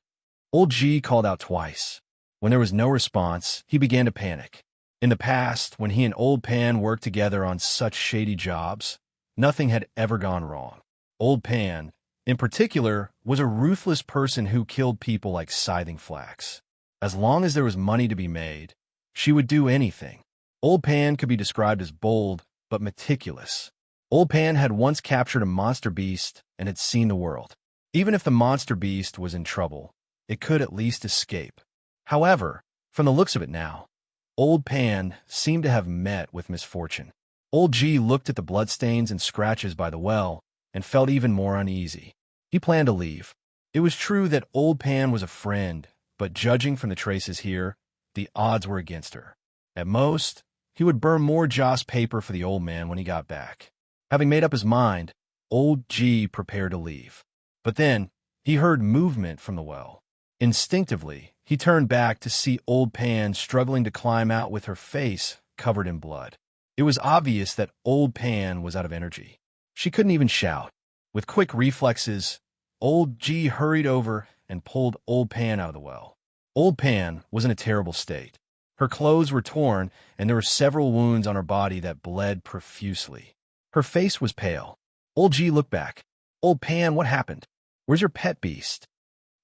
Old G called out twice. When there was no response, he began to panic. In the past, when he and Old Pan worked together on such shady jobs, nothing had ever gone wrong. Old Pan, in particular, was a ruthless person who killed people like scything flax. As long as there was money to be made, she would do anything. Old Pan could be described as bold, but meticulous. Old Pan had once captured a monster beast and had seen the world. Even if the monster beast was in trouble, it could at least escape. However, from the looks of it now, Old Pan seemed to have met with misfortune. Old G looked at the bloodstains and scratches by the well and felt even more uneasy. He planned to leave. It was true that Old Pan was a friend, but judging from the traces here, the odds were against her. At most, he would burn more joss paper for the old man when he got back. Having made up his mind, Old G prepared to leave. But then, he heard movement from the well. Instinctively, he turned back to see Old Pan struggling to climb out with her face covered in blood. It was obvious that Old Pan was out of energy. She couldn't even shout. With quick reflexes, Old G hurried over and pulled Old Pan out of the well. Old Pan was in a terrible state. Her clothes were torn, and there were several wounds on her body that bled profusely. Her face was pale. Old G looked back. Old Pan, what happened? Where's your pet beast?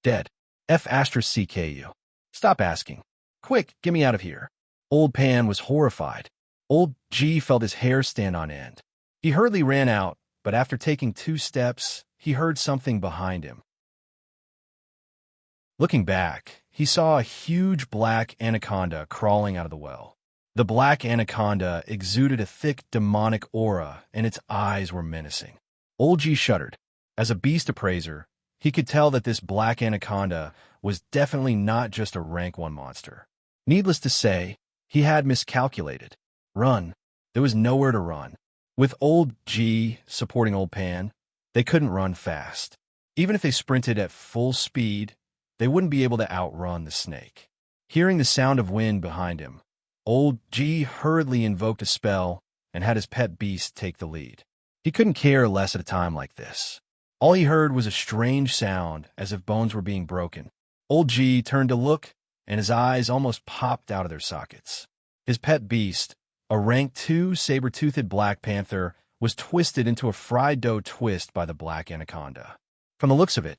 Dead. F***CKU. Stop asking. Quick, get me out of here. Old Pan was horrified. Old G felt his hair stand on end. He hurriedly ran out, but after taking 2 steps, he heard something behind him. Looking back, he saw a huge black anaconda crawling out of the well. The black anaconda exuded a thick demonic aura, and its eyes were menacing. Old G shuddered. As a beast appraiser, he could tell that this black anaconda was definitely not just a rank 1 monster. Needless to say, he had miscalculated. Run. There was nowhere to run. With old G supporting old Pan, they couldn't run fast. Even if they sprinted at full speed, they wouldn't be able to outrun the snake. Hearing the sound of wind behind him, old G hurriedly invoked a spell and had his pet beast take the lead. He couldn't care less at a time like this. All he heard was a strange sound, as if bones were being broken. Old G turned to look, and his eyes almost popped out of their sockets. His pet beast, a rank 2 saber-toothed black panther, was twisted into a fried dough twist by the black anaconda. From the looks of it,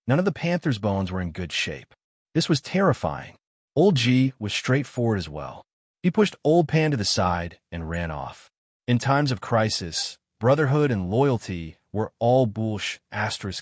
none of the panther's bones were in good shape. This was terrifying. Old G was straightforward as well. He pushed Old Pan to the side and ran off. In times of crisis, brotherhood and loyalty were all bullsh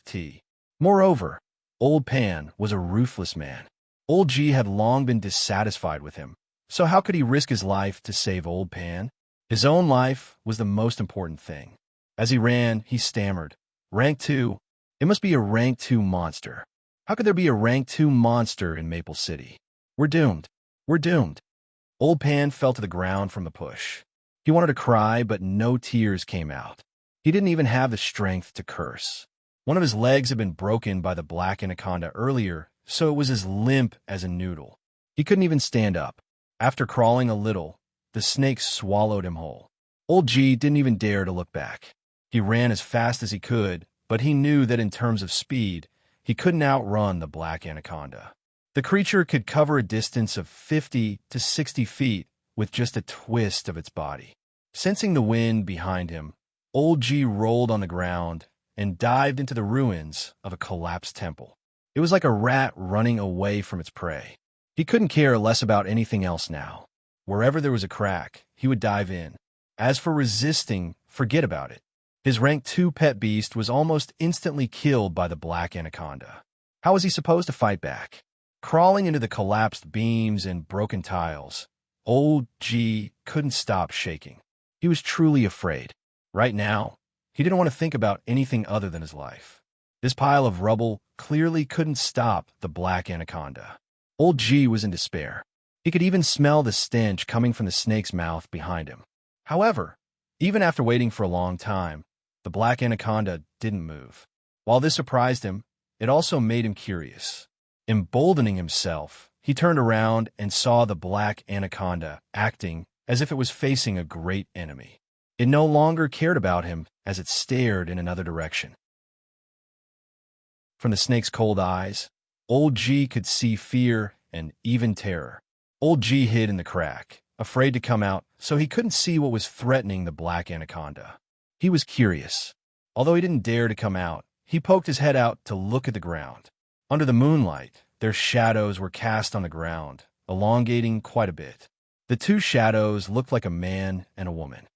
*T. Moreover, Old Pan was a ruthless man. Old G had long been dissatisfied with him, so how could he risk his life to save Old Pan? His own life was the most important thing. As he ran, he stammered, "Rank 2? It must be a rank 2 monster. How could there be a rank 2 monster in Maple City? We're doomed. We're doomed." Old Pan fell to the ground from the push. He wanted to cry, but no tears came out. He didn't even have the strength to curse. One of his legs had been broken by the black anaconda earlier, so it was as limp as a noodle. He couldn't even stand up. After crawling a little, the snake swallowed him whole. Old G didn't even dare to look back. He ran as fast as he could, but he knew that in terms of speed, he couldn't outrun the black anaconda. The creature could cover a distance of 50 to 60 feet with just a twist of its body. Sensing the wind behind him, Old G rolled on the ground and dived into the ruins of a collapsed temple. It was like a rat running away from its prey. He couldn't care less about anything else now. Wherever there was a crack, he would dive in. As for resisting, forget about it. His rank 2 pet beast was almost instantly killed by the black anaconda. How was he supposed to fight back? Crawling into the collapsed beams and broken tiles, Old G couldn't stop shaking. He was truly afraid. Right now, he didn't want to think about anything other than his life. This pile of rubble clearly couldn't stop the black anaconda. Old G was in despair. He could even smell the stench coming from the snake's mouth behind him. However, even after waiting for a long time, the black anaconda didn't move. While this surprised him, it also made him curious. Emboldening himself, he turned around and saw the black anaconda acting as if it was facing a great enemy. It no longer cared about him as it stared in another direction. From the snake's cold eyes, Old G could see fear and even terror. Old G hid in the crack, afraid to come out, so he couldn't see what was threatening the black anaconda. He was curious. Although he didn't dare to come out, he poked his head out to look at the ground. Under the moonlight, their shadows were cast on the ground, elongating quite a bit. The two shadows looked like a man and a woman.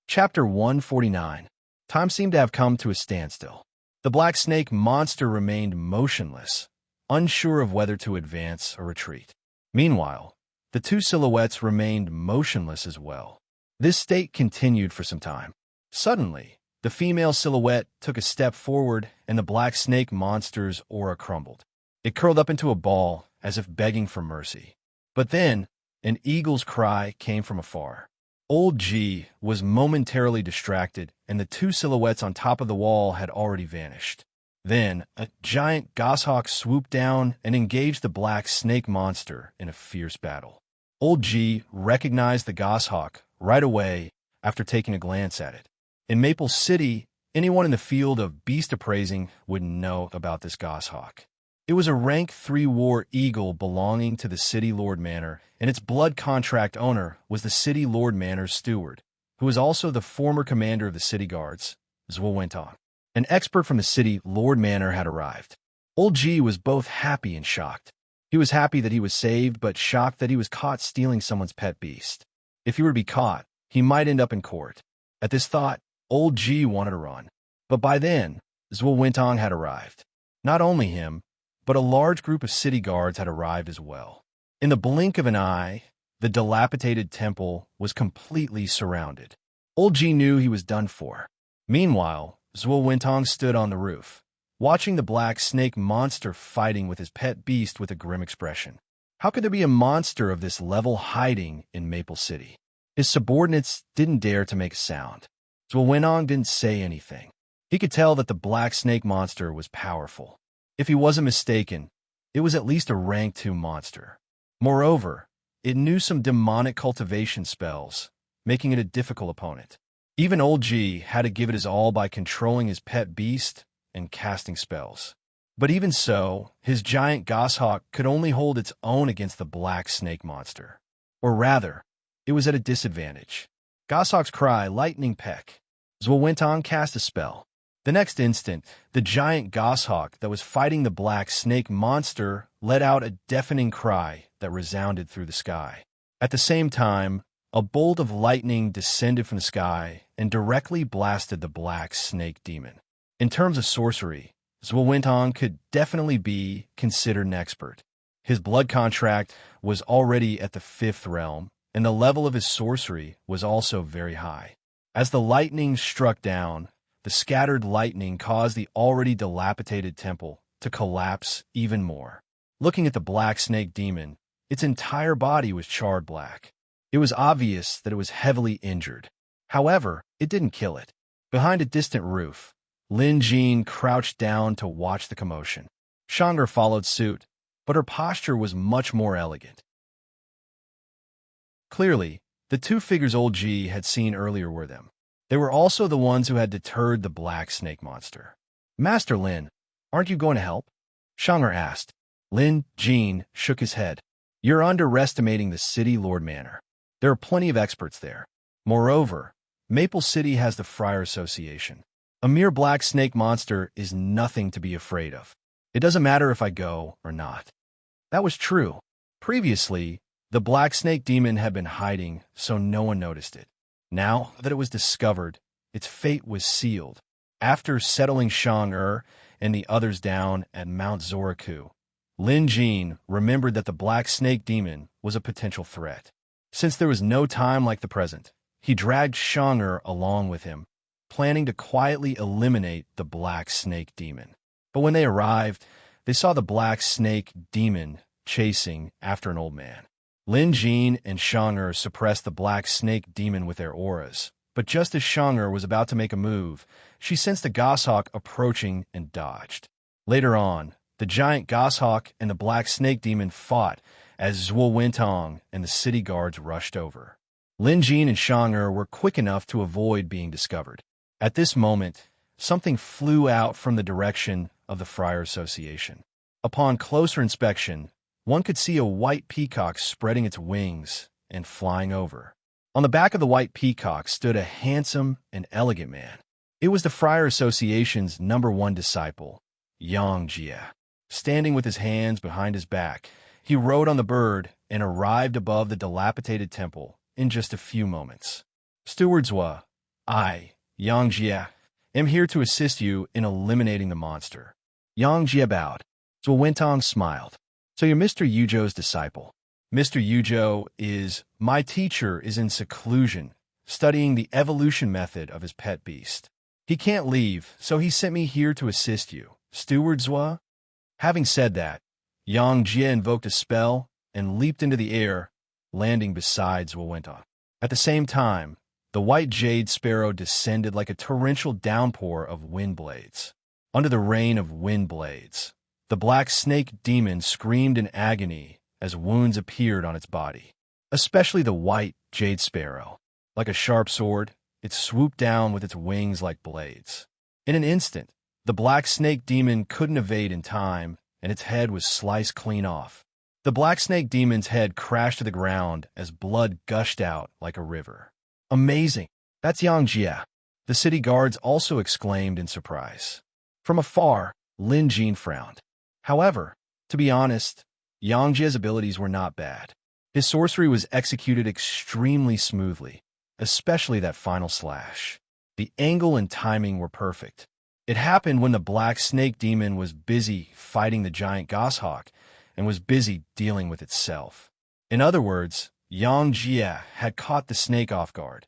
Chapter 149. Time seemed to have come to a standstill. The black snake monster remained motionless, unsure of whether to advance or retreat. Meanwhile, the two silhouettes remained motionless as well. This state continued for some time. Suddenly, the female silhouette took a step forward and the black snake monster's aura crumbled. It curled up into a ball as if begging for mercy. But then, an eagle's cry came from afar. Old G was momentarily distracted, and the two silhouettes on top of the wall had already vanished. Then, a giant goshawk swooped down and engaged the black snake monster in a fierce battle. Old G recognized the goshawk right away after taking a glance at it. In Maple City, anyone in the field of beast appraising would know about this goshawk. It was a rank 3 war eagle belonging to the City Lord Manor, and its blood contract owner was the City Lord Manor's steward, who was also the former commander of the city guards, Zwil went on. An expert from the City Lord Manor had arrived. Old G was both happy and shocked. He was happy that he was saved, but shocked that he was caught stealing someone's pet beast. If he were to be caught, he might end up in court. At this thought, Old G wanted to run. But by then, Zwil Wintong had arrived. Not only him, but a large group of city guards had arrived as well. In the blink of an eye, the dilapidated temple was completely surrounded. Old G knew he was done for. Meanwhile, Zwil Wintong stood on the roof, watching the black snake monster fighting with his pet beast with a grim expression. How could there be a monster of this level hiding in Maple City? His subordinates didn't dare to make a sound. Zhuo didn't say anything. He could tell that the black snake monster was powerful. If he wasn't mistaken, it was at least a rank 2 monster. Moreover, it knew some demonic cultivation spells, making it a difficult opponent. Even Old G had to give it his all by controlling his pet beast and casting spells. But even so, his giant goshawk could only hold its own against the black snake monster. Or rather, it was at a disadvantage. Goshawk's cry, lightning peck. Zhuo cast a spell. The next instant, the giant goshawk that was fighting the black snake monster let out a deafening cry that resounded through the sky. At the same time, a bolt of lightning descended from the sky and directly blasted the black snake demon. In terms of sorcery, Zhuo could definitely be considered an expert. His blood contract was already at the 5th realm, and the level of his sorcery was also very high. As the lightning struck down, the scattered lightning caused the already dilapidated temple to collapse even more. Looking at the black snake demon, its entire body was charred black. It was obvious that it was heavily injured. However, it didn't kill it. Behind a distant roof, Lin Jin crouched down to watch the commotion. Shang'er followed suit, but her posture was much more elegant. Clearly, the 2 figures Old G had seen earlier were them. They were also the ones who had deterred the black snake monster. Master Lin, aren't you going to help? Shang'er asked. Lin Jin shook his head. You're underestimating the city lord manor. There are plenty of experts there. Moreover, Maple City has the Friar Association. A mere black snake monster is nothing to be afraid of. It doesn't matter if I go or not. That was true. Previously, the black snake demon had been hiding, so no one noticed it. Now that it was discovered, its fate was sealed. After settling Shang'er and the others down at Mount Zoraku, Lin Jin remembered that the black snake demon was a potential threat. Since there was no time like the present, he dragged Shang'er along with him, planning to quietly eliminate the black snake demon. But when they arrived, they saw the black snake demon chasing after an old man. Lin Jin and Shang'er suppressed the black snake demon with their auras, but just as Shang'er was about to make a move, she sensed the goshawk approaching and dodged. Later on, the giant goshawk and the black snake demon fought as Zhuo and the city guards rushed over. Lin Jin and Shang'er were quick enough to avoid being discovered. At this moment, something flew out from the direction of the Friar Association. Upon closer inspection, one could see a white peacock spreading its wings and flying over. On the back of the white peacock stood a handsome and elegant man. It was the Friar Association's #1 disciple, Yang Jie. Standing with his hands behind his back, he rode on the bird and arrived above the dilapidated temple in just a few moments. Steward Zhua, I, Yang Jie, am here to assist you in eliminating the monster. Yang Jie bowed. Zhuo smiled. So you're Mr. Yuzhou's disciple. Mr. Yuzhou is, my teacher is in seclusion, studying the evolution method of his pet beast. He can't leave, so he sent me here to assist you. Steward Zhua? Having said that, Yang Jie invoked a spell and leaped into the air, landing beside Zhuo. At the same time, the white jade sparrow descended like a torrential downpour of wind blades. Under the rain of wind blades, the black snake demon screamed in agony as wounds appeared on its body. Especially the white jade sparrow. Like a sharp sword, it swooped down with its wings like blades. In an instant, the black snake demon couldn't evade in time, and its head was sliced clean off. The black snake demon's head crashed to the ground as blood gushed out like a river. Amazing! That's Yang Jie. The city guards also exclaimed in surprise. From afar, Lin Jin frowned. However, to be honest, Yang Jie's abilities were not bad. His sorcery was executed extremely smoothly, especially that final slash. The angle and timing were perfect. It happened when the black snake demon was busy fighting the giant goshawk and was busy dealing with itself. In other words, Yang Jie had caught the snake off guard.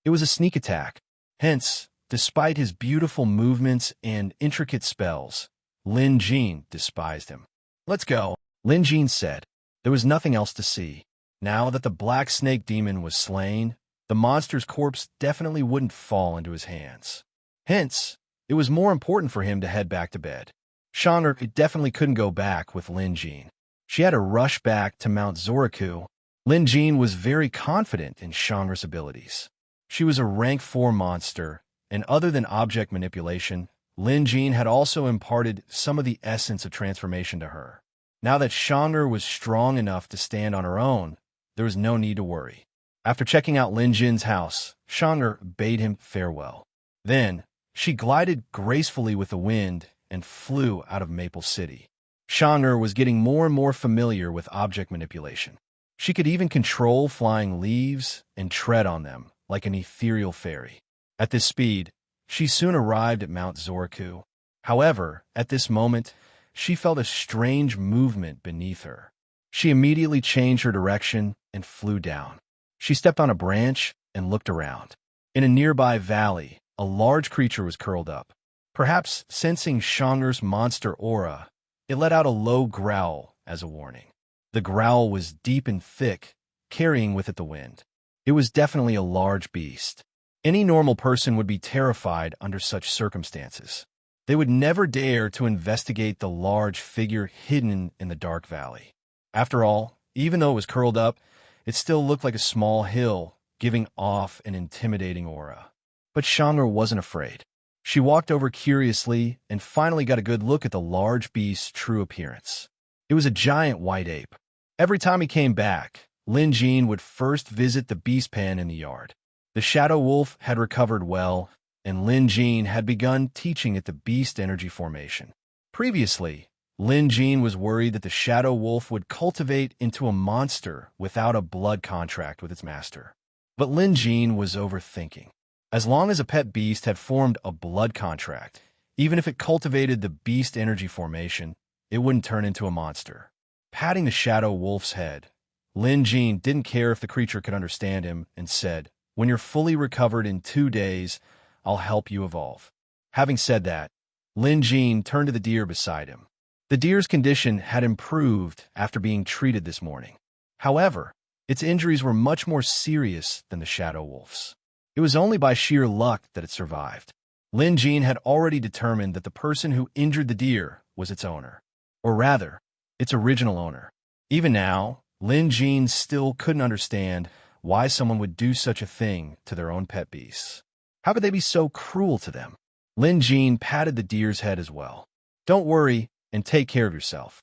It was a sneak attack. Hence, despite his beautiful movements and intricate spells, Lin Jin despised him. Let's go. Lin Jin said. There was nothing else to see. Now that the black snake demon was slain, the monster's corpse definitely wouldn't fall into his hands. Hence, it was more important for him to head back to bed. Chandra definitely couldn't go back with Lin Jin. She had to rush back to Mount Zoraku. Lin Jin was very confident in Chandra's abilities. She was a rank 4 monster, and other than object manipulation, Lin Jin had also imparted some of the essence of transformation to her. Now that Chandra was strong enough to stand on her own, there was no need to worry. After checking out Lin Jin's house, Chandra bade him farewell. Then, she glided gracefully with the wind and flew out of Maple City. Chandra was getting more and more familiar with object manipulation. She could even control flying leaves and tread on them like an ethereal fairy. At this speed, she soon arrived at Mount Zoraku. However, at this moment, she felt a strange movement beneath her. She immediately changed her direction and flew down. She stepped on a branch and looked around. In a nearby valley, a large creature was curled up. Perhaps sensing Chandra's monster aura, it let out a low growl as a warning. The growl was deep and thick, carrying with it the wind. It was definitely a large beast. Any normal person would be terrified under such circumstances. They would never dare to investigate the large figure hidden in the dark valley. After all, even though it was curled up, it still looked like a small hill, giving off an intimidating aura. But Chandra wasn't afraid. She walked over curiously and finally got a good look at the large beast's true appearance. It was a giant white ape. Every time he came back, Lin Jin would first visit the beast pen in the yard. The shadow wolf had recovered well, and Lin Jin had begun teaching it the beast energy formation. Previously, Lin Jin was worried that the shadow wolf would cultivate into a monster without a blood contract with its master. But Lin Jin was overthinking. As long as a pet beast had formed a blood contract, even if it cultivated the beast energy formation, it wouldn't turn into a monster. Patting the shadow wolf's head, Lin Jin didn't care if the creature could understand him and said, "When you're fully recovered in 2 days, I'll help you evolve." Having said that, Lin Jin turned to the deer beside him. The deer's condition had improved after being treated this morning. However, its injuries were much more serious than the shadow wolf's. It was only by sheer luck that it survived. Lin Jin had already determined that the person who injured the deer was its owner. Or rather, its original owner. Even now, Lin Jin still couldn't understand why someone would do such a thing to their own pet beasts. How could they be so cruel to them? Lin Jin patted the deer's head as well. "Don't worry and take care of yourself.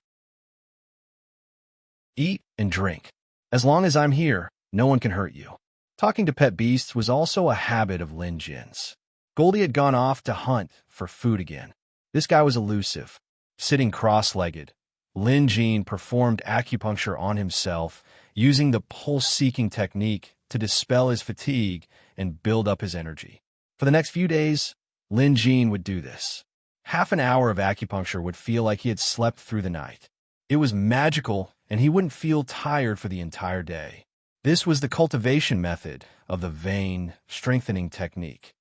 Eat and drink. As long as I'm here, no one can hurt you." Talking to pet beasts was also a habit of Lin Jin's. Goldie had gone off to hunt for food again. This guy was elusive. Sitting cross-legged, Lin Jin performed acupuncture on himself, using the pulse-seeking technique to dispel his fatigue and build up his energy. For the next few days, Lin Jin would do this. Half an hour of acupuncture would feel like he had slept through the night. It was magical, and he wouldn't feel tired for the entire day. This was the cultivation method of the vein strengthening technique.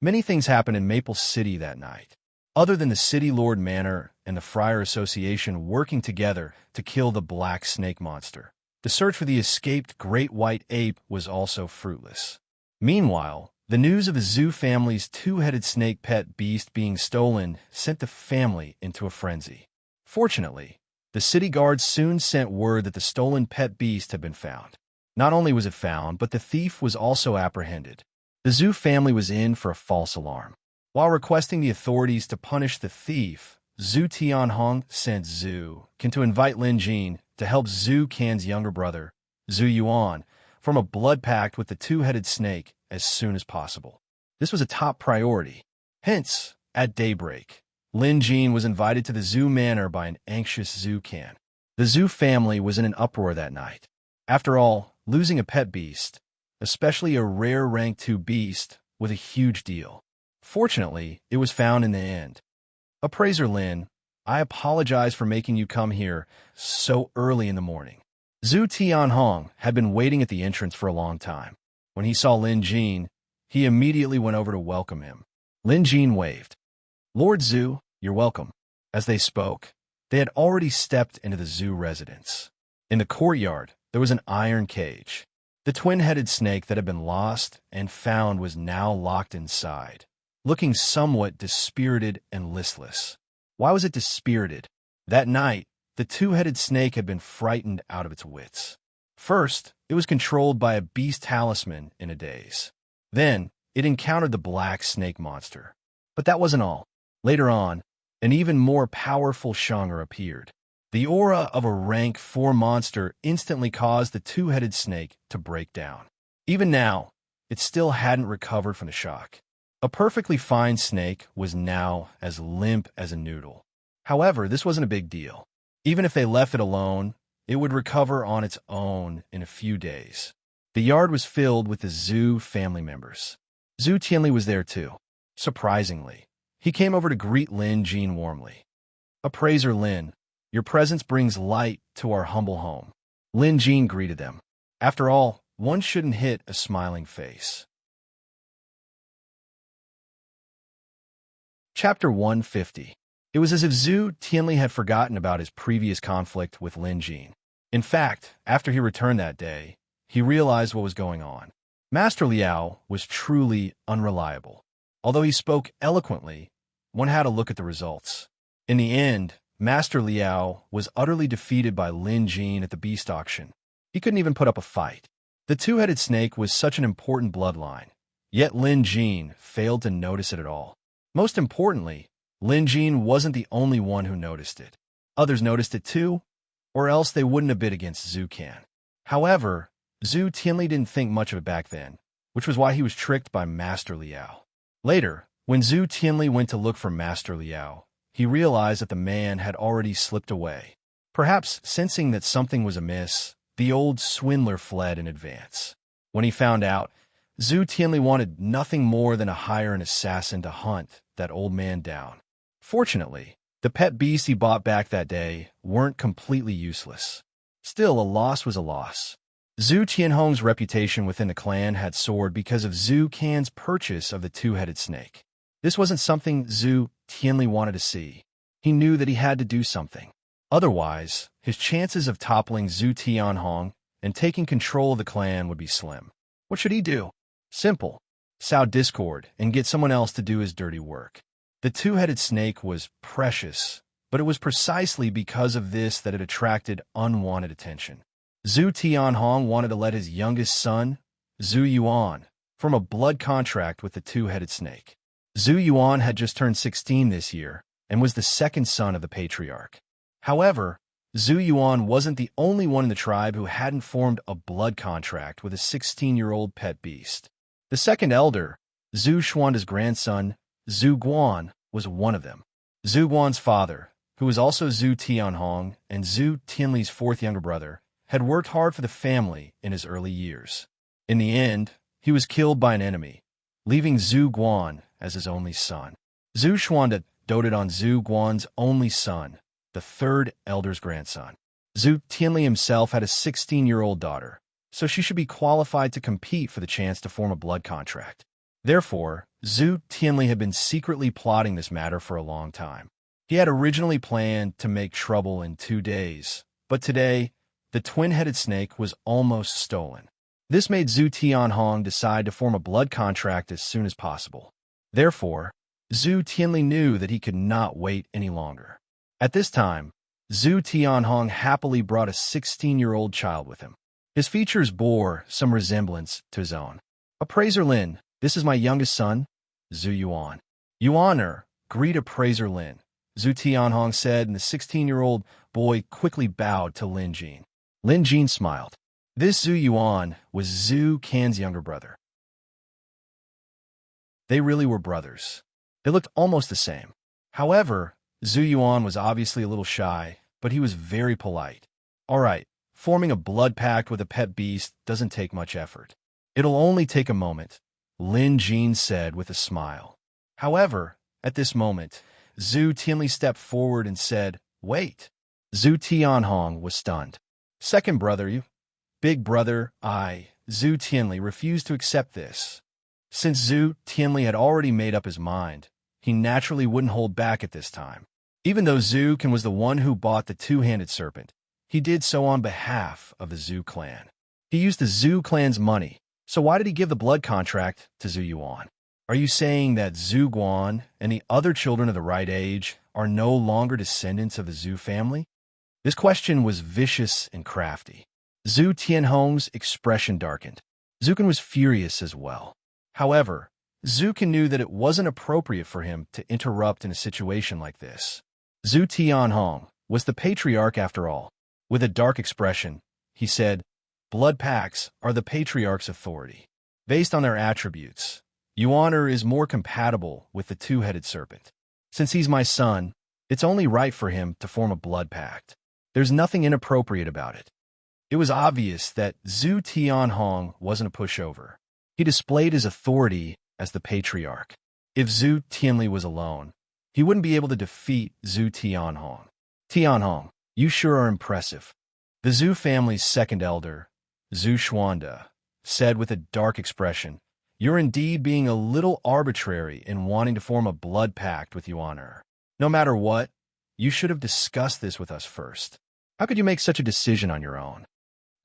Many things happened in Maple City that night. Other than the City Lord Manor and the Friar Association working together to kill the Black Snake Monster, the search for the escaped Great White Ape was also fruitless. Meanwhile, the news of the Zhu family's 2-headed snake pet beast being stolen sent the family into a frenzy. Fortunately, the city guards soon sent word that the stolen pet beast had been found. Not only was it found, but the thief was also apprehended. The Zhu family was in for a false alarm. While requesting the authorities to punish the thief, Zhu Tianhong sent Zhu Can to invite Lin Jin to help Zhu Can's younger brother, Zhu Yuan, form a blood pact with the 2-headed snake as soon as possible. This was a top priority. Hence, at daybreak, Lin Jin was invited to the Zhu Manor by an anxious Zhu Can. The Zhu family was in an uproar that night. After all, losing a pet beast, especially a rare rank 2 beast, was a huge deal. Fortunately, it was found in the end. "Appraiser Lin, I apologize for making you come here so early in the morning." Zhu Tianhong had been waiting at the entrance for a long time. When he saw Lin Jin, he immediately went over to welcome him. Lin Jin waved. "Lord Zhu, you're welcome." As they spoke, They had already stepped into the zoo residence. In the courtyard, there was an iron cage. The twin-headed snake that had been lost and found was now locked inside, looking somewhat dispirited and listless. Why was it dispirited? That night, the two-headed snake had been frightened out of its wits. First, it was controlled by a beast talisman in a daze. Then, it encountered the black snake monster. But that wasn't all. Later on, an even more powerful Shanger appeared. The aura of a rank 4 monster instantly caused the two-headed snake to break down. Even now, it still hadn't recovered from the shock. A perfectly fine snake was now as limp as a noodle. However, this wasn't a big deal. Even if they left it alone, it would recover on its own in a few days. The yard was filled with the zoo family members. Zhu Tianli was there too. Surprisingly, he came over to greet Lin Jin warmly. "Appraiser Lin, your presence brings light to our humble home." Lin Jin greeted them. After all, one shouldn't hit a smiling face. Chapter 150. It was as if Zhu Tianli had forgotten about his previous conflict with Lin Jin. In fact, after he returned that day, he realized what was going on. Master Liao was truly unreliable. Although he spoke eloquently, one had to look at the results. In the end, Master Liao was utterly defeated by Lin Jin at the beast auction. He couldn't even put up a fight. The two-headed snake was such an important bloodline, yet Lin Jin failed to notice it at all. Most importantly, Lin Jin wasn't the only one who noticed it. Others noticed it too, or else they wouldn't have bid against Zhu Can. However, Zhu Tianli didn't think much of it back then, which was why he was tricked by Master Liao. Later, when Zhu Tianli went to look for Master Liao, he realized that the man had already slipped away. Perhaps sensing that something was amiss, the old swindler fled in advance. When he found out, Zhu Tianli wanted nothing more than to hire an assassin to hunt that old man down. Fortunately, the pet beasts he bought back that day weren't completely useless. Still, a loss was a loss. Zhu Tianhong's reputation within the clan had soared because of Zhu Can's purchase of the two-headed snake. This wasn't something Zhu Tianli wanted to see. He knew that he had to do something. Otherwise, his chances of toppling Zhu Tianhong and taking control of the clan would be slim. What should he do? Simple. Sow discord and get someone else to do his dirty work. The two-headed snake was precious, but it was precisely because of this that it attracted unwanted attention. Zhu Tianhong wanted to let his youngest son, Zhu Yuan, form a blood contract with the two-headed snake. Zhu Yuan had just turned 16 this year and was the second son of the patriarch. However, Zhu Yuan wasn't the only one in the tribe who hadn't formed a blood contract with a 16-year-old pet beast. The second elder, Zhu Xuanda's grandson, Zhu Guan, was one of them. Zhu Guan's father, who was also Zhu Tianhong and Zhu Tianli's fourth younger brother, had worked hard for the family in his early years. In the end, he was killed by an enemy, leaving Zhu Guan as his only son. Zhu Xuanda doted on Zhu Guan's only son, the third elder's grandson. Zhu Tianli himself had a 16-year-old daughter, so she should be qualified to compete for the chance to form a blood contract. Therefore, Zhu Tianli had been secretly plotting this matter for a long time. He had originally planned to make trouble in 2 days, but today, the twin-headed snake was almost stolen. This made Zhu Tianhong decide to form a blood contract as soon as possible. Therefore, Zhu Tianli knew that he could not wait any longer. At this time, Zhu Tianhong happily brought a 16-year-old child with him. His features bore some resemblance to his own. "Appraiser Lin, this is my youngest son, Zhu Yuan." "Yuaner, greet Appraiser Lin," Zhu Tianhong said, and the 16-year-old boy quickly bowed to Lin Jin. Lin Jin smiled. This Zhu Yuan was Zhu Can's younger brother. They really were brothers. They looked almost the same. However, Zhu Yuan was obviously a little shy, but he was very polite. "All right, forming a blood pact with a pet beast doesn't take much effort. It'll only take a moment," Lin Jin said with a smile. However, at this moment, Zhu Tianli stepped forward and said, "Wait." Zhu Tianhong was stunned. "Second brother, you? Big brother, I, Zhu Tianli, refused to accept this." Since Zhu Tianli had already made up his mind, he naturally wouldn't hold back at this time. Even though Zhu Can was the one who bought the two-handed serpent, he did so on behalf of the Zhu clan. He used the Zhu clan's money, so why did he give the blood contract to Zhu Yuan? Are you saying that Zhu Guan and the other children of the right age are no longer descendants of the Zhu family? This question was vicious and crafty. Zhu Tianhong's expression darkened. Zukin was furious as well. However, Zukin knew that it wasn't appropriate for him to interrupt in a situation like this. Zhu Tianhong was the patriarch after all. With a dark expression, he said, "Blood pacts are the patriarch's authority. Based on their attributes, Yuaner is more compatible with the two-headed serpent. Since he's my son, it's only right for him to form a blood pact. There's nothing inappropriate about it." It was obvious that Zhu Tianhong wasn't a pushover. He displayed his authority as the patriarch. If Zhu Tianli was alone, he wouldn't be able to defeat Zhu Tianhong. "Tianhong, you sure are impressive." The Zhu family's second elder, Zhu Xuanda, said with a dark expression, "You're indeed being a little arbitrary in wanting to form a blood pact with Yuaner. No matter what, you should have discussed this with us first. How could you make such a decision on your own?"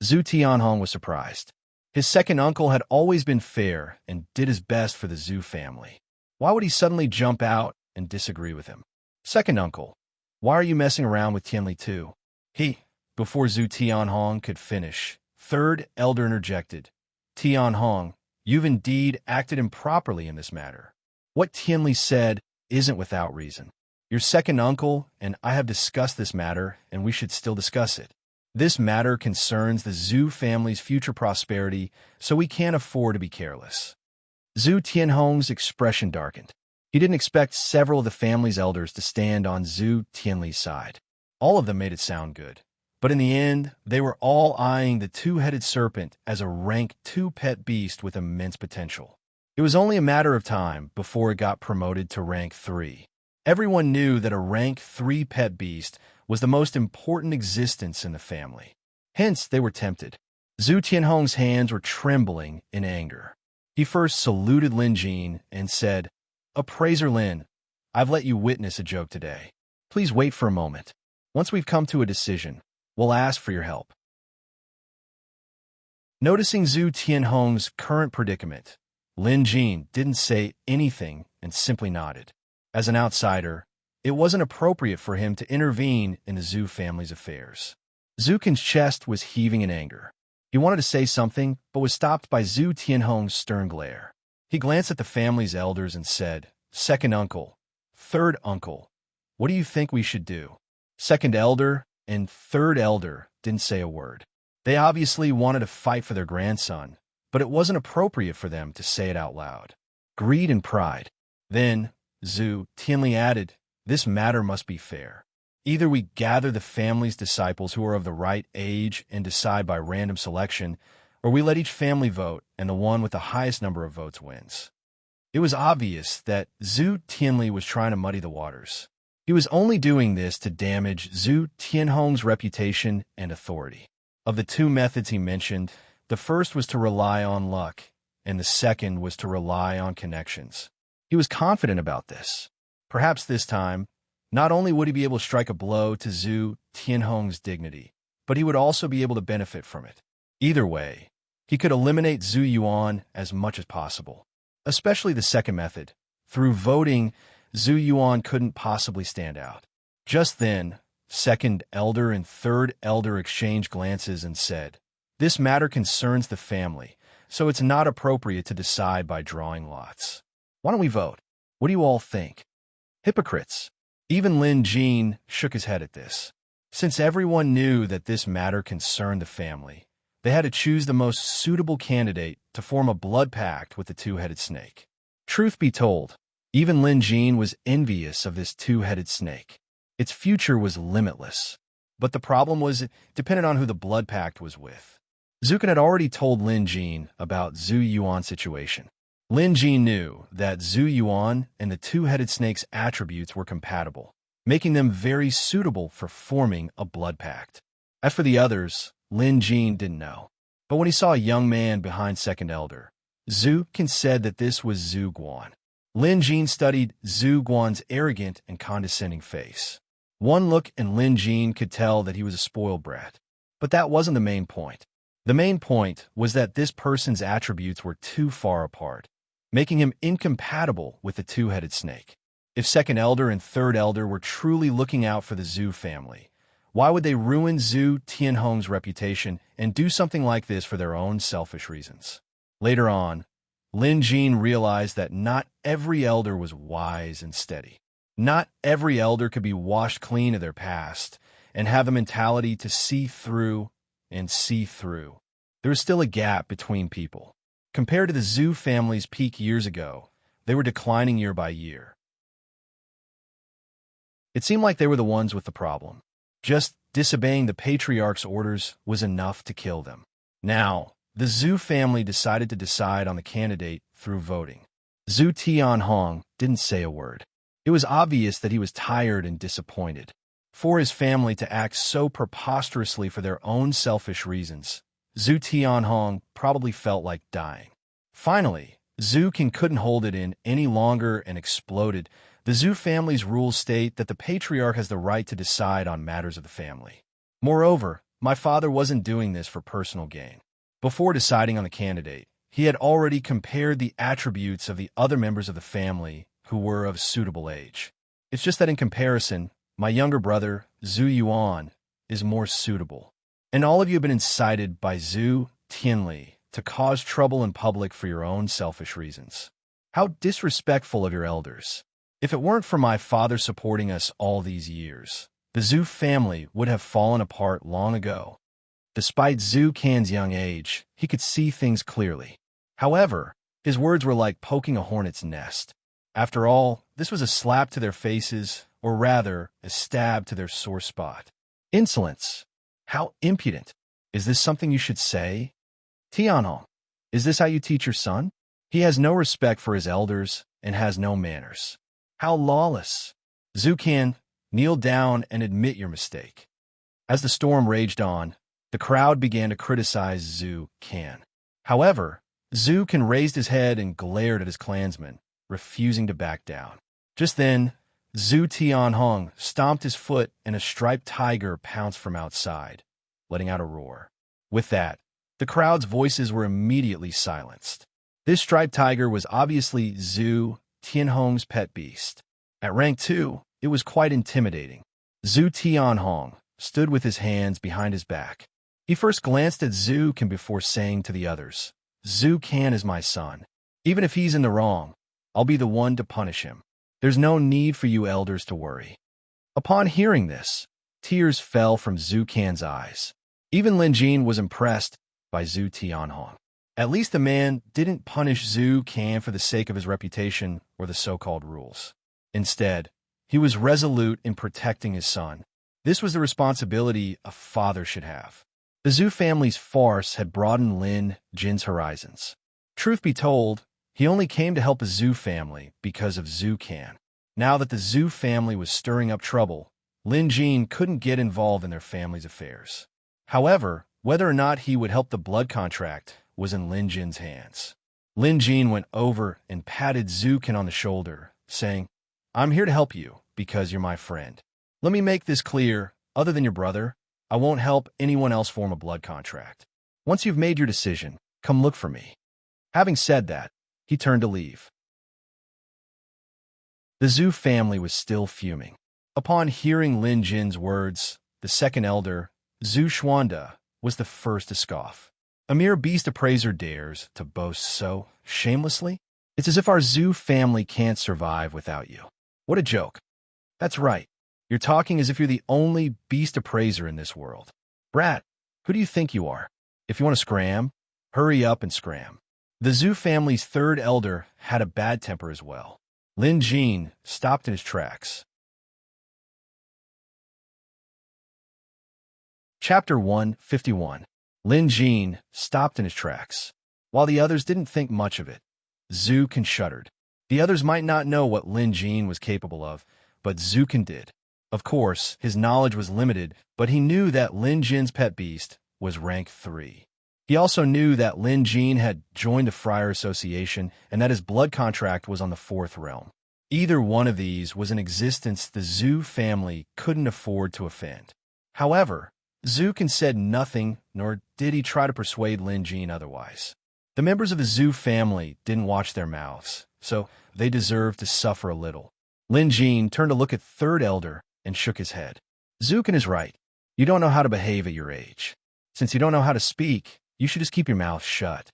Zhu Tianhong was surprised. His second uncle had always been fair and did his best for the Zhu family. Why would he suddenly jump out and disagree with him? "Second uncle, why are you messing around with Tianli too?" Before Zhu Tianhong could finish, third elder interjected, "Tianhong, you've indeed acted improperly in this matter. What Tianli said isn't without reason. Your second uncle and I have discussed this matter, and we should still discuss it. This matter concerns the Zhu family's future prosperity, so we can't afford to be careless." Zhu Tianhong's expression darkened. He didn't expect several of the family's elders to stand on Zhu Tianli's side. All of them made it sound good. But in the end, they were all eyeing the two-headed serpent as a rank 2 pet beast with immense potential. It was only a matter of time before it got promoted to rank 3. Everyone knew that a rank 3 pet beast was the most important existence in the family. Hence, they were tempted. Zhu Tianhong's hands were trembling in anger. He first saluted Lin Jin and said, "Appraiser Lin, I've let you witness a joke today. Please wait for a moment. Once we've come to a decision, we'll ask for your help." Noticing Zhu Tianhong's current predicament, Lin Jin didn't say anything and simply nodded. As an outsider, it wasn't appropriate for him to intervene in the Zhu family's affairs. Zukin's chest was heaving in anger. He wanted to say something, but was stopped by Zhu Tianhong's stern glare. He glanced at the family's elders and said, "Second uncle, third uncle, what do you think we should do?" Second elder and third elder didn't say a word. They obviously wanted to fight for their grandson, but it wasn't appropriate for them to say it out loud. Greed and pride. Then, Zhu Tianli added, "This matter must be fair. Either we gather the family's disciples who are of the right age and decide by random selection, or we let each family vote and the one with the highest number of votes wins." It was obvious that Zhu Tianli was trying to muddy the waters. He was only doing this to damage Zhu Tianhong's reputation and authority. Of the two methods he mentioned, the first was to rely on luck, and the second was to rely on connections. He was confident about this. Perhaps this time, not only would he be able to strike a blow to Zhu Tianhong's dignity, but he would also be able to benefit from it. Either way, he could eliminate Zhu Yuan as much as possible. Especially the second method. Through voting, Zhu Yuan couldn't possibly stand out. Just then, second elder and third elder exchanged glances and said, "This matter concerns the family, so it's not appropriate to decide by drawing lots. Why don't we vote? What do you all think?" Hypocrites. Even Lin Jin shook his head at this. Since everyone knew that this matter concerned the family, they had to choose the most suitable candidate to form a blood pact with the two-headed snake. Truth be told, even Lin Jin was envious of this two-headed snake. Its future was limitless. But the problem was it depended on who the blood pact was with. Zukin had already told Lin Jin about Zhu Yuan's situation. Lin Jin knew that Zhu Yuan and the two-headed snake's attributes were compatible, making them very suitable for forming a blood pact. As for the others, Lin Jin didn't know. But when he saw a young man behind second elder, Zukin said that this was Zhu Guan. Lin Jin studied Zhu Guan's arrogant and condescending face. One look and Lin Jin could tell that he was a spoiled brat. But that wasn't the main point. The main point was that this person's attributes were too far apart, making him incompatible with the two-headed snake. If second elder and third elder were truly looking out for the Zhu family, why would they ruin Zhu Tianhong's reputation and do something like this for their own selfish reasons? Later on, Lin Jin realized that not every elder was wise and steady. Not every elder could be washed clean of their past and have the mentality to see through and see through. There was still a gap between people. Compared to the Zhu family's peak years ago, they were declining year by year. It seemed like they were the ones with the problem. Just disobeying the patriarch's orders was enough to kill them. Now, the Zhu family decided to decide on the candidate through voting. Zhu Tianhong didn't say a word. It was obvious that he was tired and disappointed. For his family to act so preposterously for their own selfish reasons, Zhu Tianhong probably felt like dying. Finally, Zhu King couldn't hold it in any longer and exploded. The Zhu family's rules state that the patriarch has the right to decide on matters of the family. Moreover, my father wasn't doing this for personal gain. Before deciding on the candidate, he had already compared the attributes of the other members of the family who were of suitable age. It's just that in comparison, my younger brother, Zhu Yuan, is more suitable. And all of you have been incited by Zhu Tianli to cause trouble in public for your own selfish reasons. How disrespectful of your elders. If it weren't for my father supporting us all these years, the Zhu family would have fallen apart long ago. Despite Zhu Kan's young age, he could see things clearly. However, his words were like poking a hornet's nest. After all, this was a slap to their faces, or rather, a stab to their sore spot. Insolence. How impudent. Is this something you should say? Tianhong, is this how you teach your son? He has no respect for his elders and has no manners. How lawless. Zhu Kan, kneel down and admit your mistake. As the storm raged on, the crowd began to criticize Zhu Kan. However, Zhu Kan raised his head and glared at his clansmen, refusing to back down. Just then, Zhu Tianhong stomped his foot and a striped tiger pounced from outside, letting out a roar. With that, the crowd's voices were immediately silenced. This striped tiger was obviously Zhu Tianhong's pet beast. At rank 2, it was quite intimidating. Zhu Tianhong stood with his hands behind his back. He first glanced at Zhu Kan before saying to the others, Zhu Kan is my son. Even if he's in the wrong, I'll be the one to punish him. There's no need for you elders to worry. Upon hearing this, tears fell from Zhu Kan's eyes. Even Lin Jin was impressed by Zhu Tianhong. At least the man didn't punish Zhu Kan for the sake of his reputation or the so-called rules. Instead, he was resolute in protecting his son. This was the responsibility a father should have. The Zhu family's farce had broadened Lin Jin's horizons. Truth be told, he only came to help the Zhu family because of Zhu Kan. Now that the Zhu family was stirring up trouble, Lin Jin couldn't get involved in their family's affairs. However, whether or not he would help the blood contract was in Lin Jin's hands. Lin Jin went over and patted Zhu Kan on the shoulder, saying, I'm here to help you because you're my friend. Let me make this clear, other than your brother, I won't help anyone else form a blood contract. Once you've made your decision, come look for me. Having said that, he turned to leave. The Zhu family was still fuming. Upon hearing Lin Jin's words, the second elder, Zhu Xuanda, was the first to scoff. A mere beast appraiser dares to boast so shamelessly? It's as if our Zhu family can't survive without you. What a joke. That's right. You're talking as if you're the only beast appraiser in this world. Brat, who do you think you are? If you want to scram, hurry up and scram. The Zhu family's third elder had a bad temper as well. Lin Jin stopped in his tracks. Chapter 151. Lin Jin stopped in his tracks. While the others didn't think much of it, Zhu Kan shuddered. The others might not know what Lin Jin was capable of, but Zhu Kan did. Of course, his knowledge was limited, but he knew that Lin Jin's pet beast was rank 3. He also knew that Lin Jin had joined the Friar Association and that his blood contract was on the 4th realm. Either one of these was an existence the Zhu family couldn't afford to offend. However, Zukin said nothing, nor did he try to persuade Lin Jin otherwise. The members of the Zhu family didn't watch their mouths, so they deserved to suffer a little. Lin Jin turned to look at Third Elder and shook his head. Zukin is right. You don't know how to behave at your age. Since you don't know how to speak, you should just keep your mouth shut.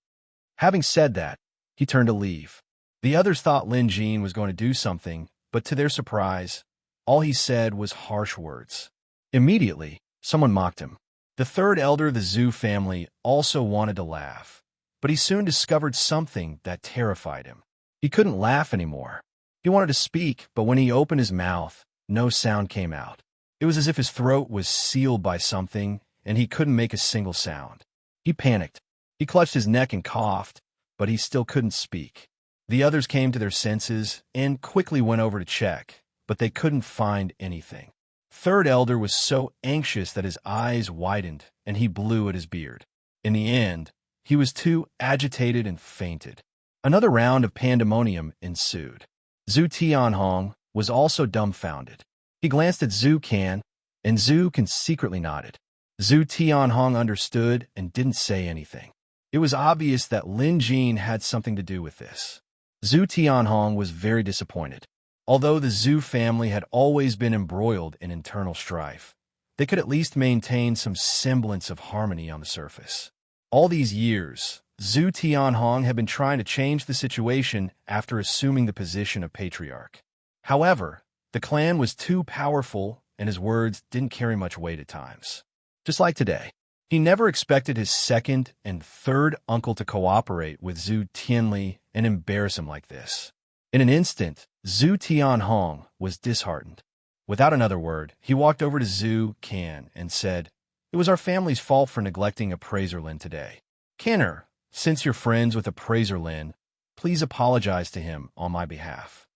Having said that, he turned to leave. The others thought Lin Jin was going to do something, but to their surprise, all he said was harsh words. Immediately, someone mocked him. The Third Elder of the Zhu family also wanted to laugh, but he soon discovered something that terrified him. He couldn't laugh anymore. He wanted to speak, but when he opened his mouth, no sound came out. It was as if his throat was sealed by something, and he couldn't make a single sound. He panicked. He clutched his neck and coughed, but he still couldn't speak. The others came to their senses and quickly went over to check, but they couldn't find anything. Third Elder was so anxious that his eyes widened and he blew at his beard. In the end, he was too agitated and fainted. Another round of pandemonium ensued. Zhu Tianhong was also dumbfounded. He glanced at Zhu Kan, and Zhu Kan secretly nodded. Zhu Tianhong understood and didn't say anything. It was obvious that Lin Jin had something to do with this. Zhu Tianhong was very disappointed. Although the Zhu family had always been embroiled in internal strife, they could at least maintain some semblance of harmony on the surface. All these years, Zhu Tianhong had been trying to change the situation after assuming the position of patriarch. However, the clan was too powerful and his words didn't carry much weight at times. Just like today, he never expected his second and third uncle to cooperate with Zhu Tianli and embarrass him like this. In an instant, Zhu Tianhong was disheartened. Without another word, he walked over to Zhu Kan and said, "It was our family's fault for neglecting Appraiser Lin today. Kenner, since you're friends with Appraiser Lin, please apologize to him on my behalf."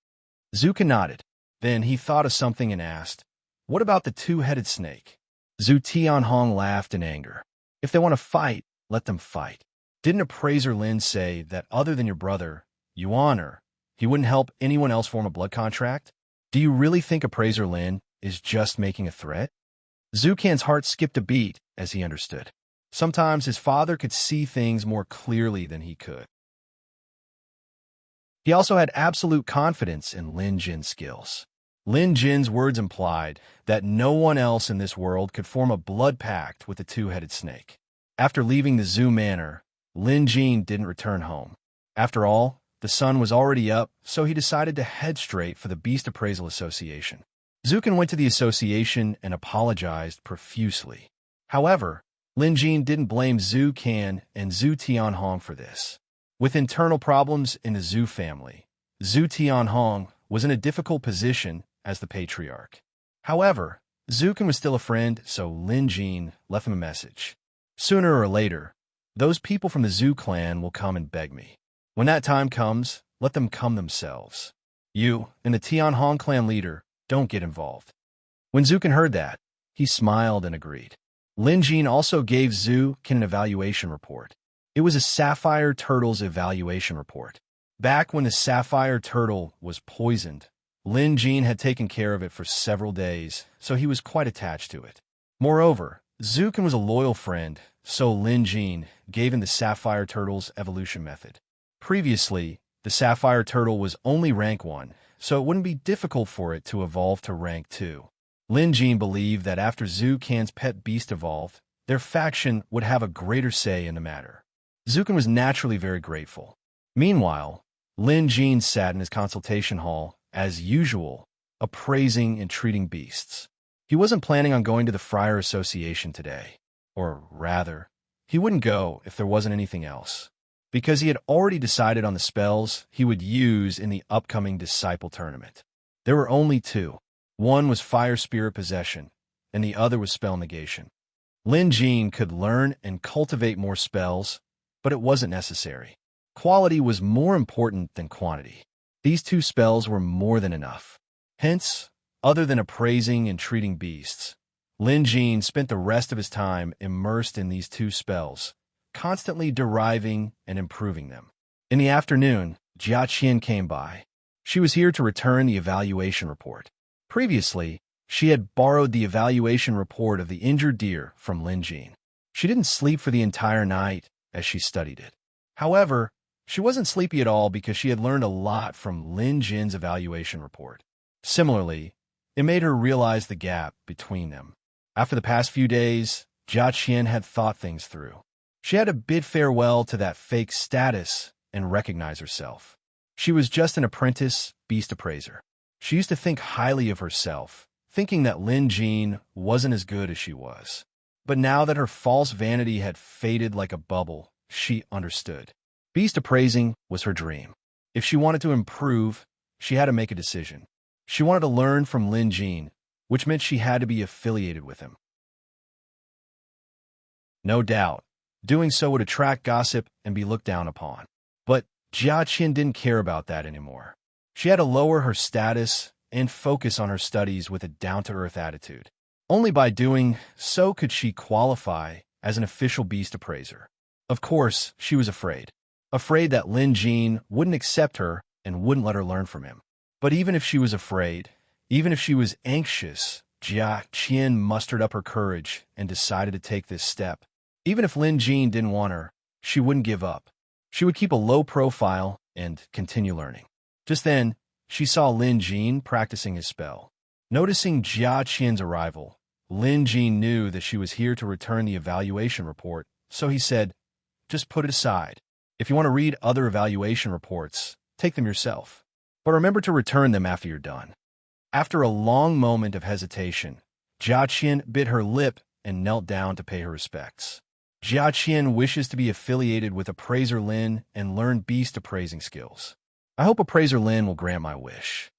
Zhu Kan nodded. Then he thought of something and asked, "What about the two-headed snake?" Zhu Tianhong laughed in anger. "If they want to fight, let them fight. Didn't Appraiser Lin say that other than your brother, Yuan, he wouldn't help anyone else form a blood contract? Do you really think Appraiser Lin is just making a threat?" Zhu Kan's heart skipped a beat as he understood. Sometimes his father could see things more clearly than he could. He also had absolute confidence in Lin Jin's skills. Lin Jin's words implied that no one else in this world could form a blood pact with the two-headed snake. After leaving the Zhu manor, Lin Jin didn't return home. After all, the sun was already up, so he decided to head straight for the Beast Appraisal Association. Zukin went to the association and apologized profusely. However, Lin Jin didn't blame Zhu Kan and Zhu Tianhong for this. With internal problems in the Zhu family, Zhu Tianhong was in a difficult position as the patriarch. However, Zukin was still a friend, so Lin Jin left him a message. "Sooner or later, those people from the Zhu clan will come and beg me. When that time comes, let them come themselves. You and the Tianhong clan leader don't get involved." When Zukin heard that, he smiled and agreed. Lin Jin also gave Zhu Kan an evaluation report. It was a sapphire turtle's evaluation report. Back when the sapphire turtle was poisoned, Lin Jin had taken care of it for several days, so he was quite attached to it. Moreover, Zhu Kan was a loyal friend, so Lin Jin gave him the sapphire turtle's evolution method. Previously, the sapphire turtle was only rank 1, so it wouldn't be difficult for it to evolve to rank 2. Lin Jin believed that after Zhu Kan's pet beast evolved, their faction would have a greater say in the matter. Zhu Kan was naturally very grateful. Meanwhile, Lin Jin sat in his consultation hall, as usual, appraising and treating beasts. He wasn't planning on going to the Friar Association today. Or rather, he wouldn't go if there wasn't anything else, because he had already decided on the spells he would use in the upcoming Disciple Tournament. There were only 2. One was Fire Spirit Possession, and the other was Spell Negation. Lin Jin could learn and cultivate more spells, but it wasn't necessary. Quality was more important than quantity. These 2 spells were more than enough. Hence, other than appraising and treating beasts, Lin Jin spent the rest of his time immersed in these 2 spells, constantly deriving and improving them. In the afternoon, Jia Qian came by. She was here to return the evaluation report. Previously, she had borrowed the evaluation report of the injured deer from Lin Jin. She didn't sleep for the entire night as she studied it. However, she wasn't sleepy at all because she had learned a lot from Lin Jin's evaluation report. Similarly, it made her realize the gap between them. After the past few days, Jia Qian had thought things through. She had to bid farewell to that fake status and recognize herself. She was just an apprentice beast appraiser. She used to think highly of herself, thinking that Lin Jin wasn't as good as she was. But now that her false vanity had faded like a bubble, she understood. Beast appraising was her dream. If she wanted to improve, she had to make a decision. She wanted to learn from Lin Jin, which meant she had to be affiliated with him. No doubt, doing so would attract gossip and be looked down upon. But Jia Qian didn't care about that anymore. She had to lower her status and focus on her studies with a down-to-earth attitude. Only by doing so could she qualify as an official beast appraiser. Of course, she was afraid. Afraid that Lin Jin wouldn't accept her and wouldn't let her learn from him. But even if she was afraid, even if she was anxious, Jia Qian mustered up her courage and decided to take this step. Even if Lin Jin didn't want her, she wouldn't give up. She would keep a low profile and continue learning. Just then, she saw Lin Jin practicing his spell. Noticing Jia Qian's arrival, Lin Jin knew that she was here to return the evaluation report, so he said, "Just put it aside. If you want to read other evaluation reports, take them yourself. But remember to return them after you're done." After a long moment of hesitation, Jia Qian bit her lip and knelt down to pay her respects. Jia Qian wishes to be affiliated with Appraiser Lin and learn beast appraising skills. I hope Appraiser Lin will grant my wish.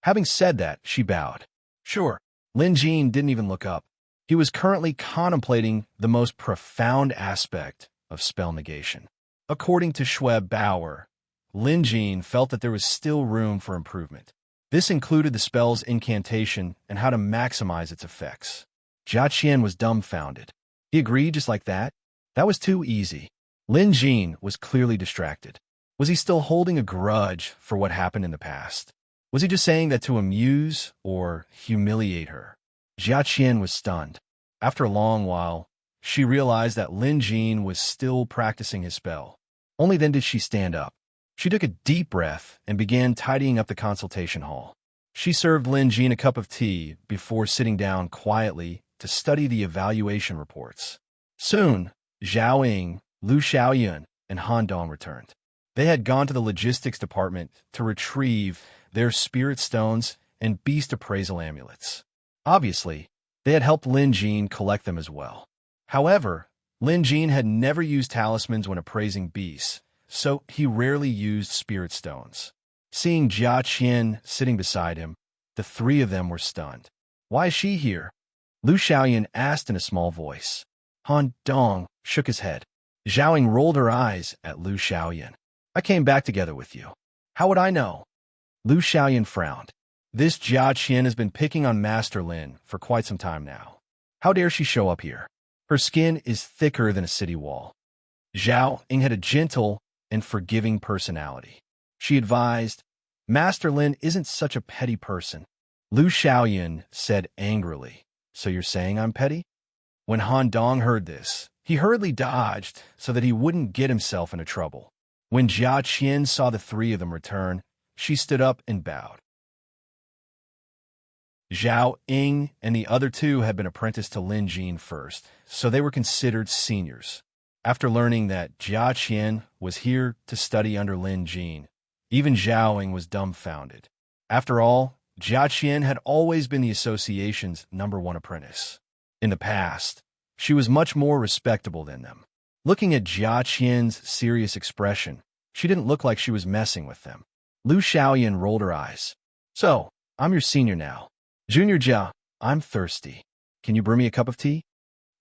Having said that, she bowed. Sure. Lin Jin didn't even look up. He was currently contemplating the most profound aspect of spell negation. According to Schweb Bauer, Lin Jin felt that there was still room for improvement. This included the spell's incantation and how to maximize its effects. Jia Qian was dumbfounded. He agreed just like that? That was too easy. Lin Jin was clearly distracted. Was he still holding a grudge for what happened in the past? Was he just saying that to amuse or humiliate her? Jia Qian was stunned. After a long while, she realized that Lin Jin was still practicing his spell. Only then did she stand up. She took a deep breath and began tidying up the consultation hall. She served Lin Jin a cup of tea before sitting down quietly to study the evaluation reports. Soon, Zhao Ying, Lu Xiaoyun, and Han Dong returned. They had gone to the logistics department to retrieve their spirit stones and beast appraisal amulets. Obviously, they had helped Lin Jin collect them as well. However, Lin Jin had never used talismans when appraising beasts, so he rarely used spirit stones. Seeing Jia Qian sitting beside him, the three of them were stunned. "Why is she here?" Lu Xiaoyan asked in a small voice. Han Dong shook his head. Zhao Ying rolled her eyes at Lu Xiaoyan. "I came back together with you. How would I know?" Lu Xiaoyan frowned. This Jia Qian has been picking on Master Lin for quite some time now. How dare she show up here? Her skin is thicker than a city wall. Zhao Ying had a gentle and forgiving personality. She advised, "Master Lin isn't such a petty person." Lu Xiaoyan said angrily, "So you're saying I'm petty?" When Han Dong heard this, he hurriedly dodged so that he wouldn't get himself into trouble. When Jia Qian saw the three of them return, she stood up and bowed. Zhao Ying and the other two had been apprenticed to Lin Jin first, so they were considered seniors. After learning that Jia Qian was here to study under Lin Jin, even Zhao Ying was dumbfounded. After all, Jia Qian had always been the association's #1 apprentice. In the past, she was much more respectable than them. Looking at Jia Qian's serious expression, she didn't look like she was messing with them. Lu Xiaoyan rolled her eyes. "So, I'm your senior now. Junior Jia, I'm thirsty. Can you brew me a cup of tea?"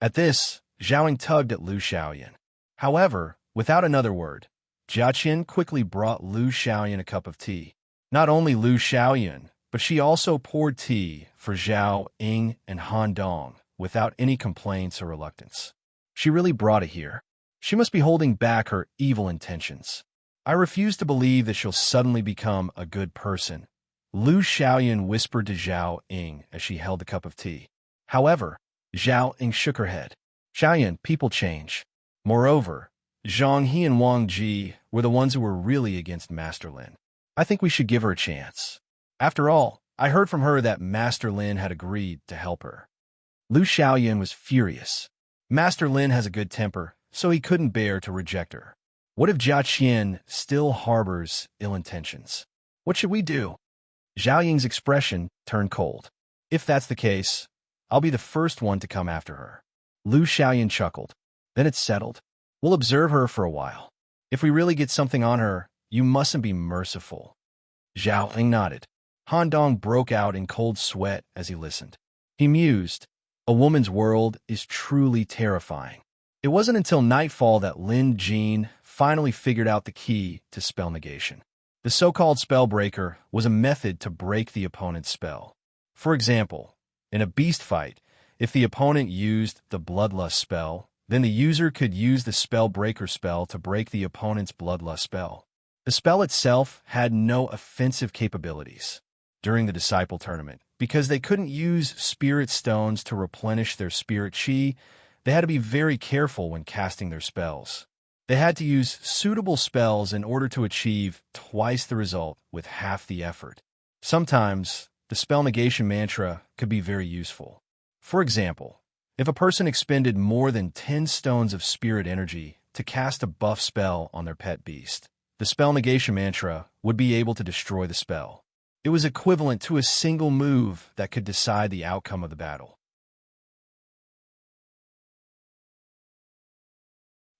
At this, Zhao Ying tugged at Lu Xiaoyan. However, without another word, Jia Qian quickly brought Lu Xiaoyan a cup of tea. Not only Lu Xiaoyan, but she also poured tea for Zhao Ying and Han Dong without any complaints or reluctance. She really brought it here. She must be holding back her evil intentions. I refuse to believe that she'll suddenly become a good person, Lu Xiaoyan whispered to Zhao Ying as she held the cup of tea. However, Zhao Ying shook her head. Xiaoyan, people change. Moreover, Zhang He and Wang Ji were the ones who were really against Master Lin. I think we should give her a chance. After all, I heard from her that Master Lin had agreed to help her. Lu Xiaoyan was furious. Master Lin has a good temper, so he couldn't bear to reject her. What if Jia Qian still harbors ill intentions? What should we do? Zhao Ying's expression turned cold. If that's the case, I'll be the first one to come after her. Lu Xiaoyan chuckled. Then it's settled. We'll observe her for a while. If we really get something on her, you mustn't be merciful. Zhao Ying nodded. Han Dong broke out in cold sweat as he listened. He mused, a woman's world is truly terrifying. It wasn't until nightfall that Lin Jin finally figured out the key to spell negation. The so-called spell breaker was a method to break the opponent's spell. For example, in a beast fight, if the opponent used the bloodlust spell, then the user could use the spell breaker spell to break the opponent's bloodlust spell. The spell itself had no offensive capabilities. During the Disciple Tournament, because they couldn't use spirit stones to replenish their spirit chi, they had to be very careful when casting their spells. They had to use suitable spells in order to achieve twice the result with half the effort. Sometimes, the spell negation mantra could be very useful. For example, if a person expended more than 10 stones of spirit energy to cast a buff spell on their pet beast, the spell negation mantra would be able to destroy the spell. It was equivalent to a single move that could decide the outcome of the battle.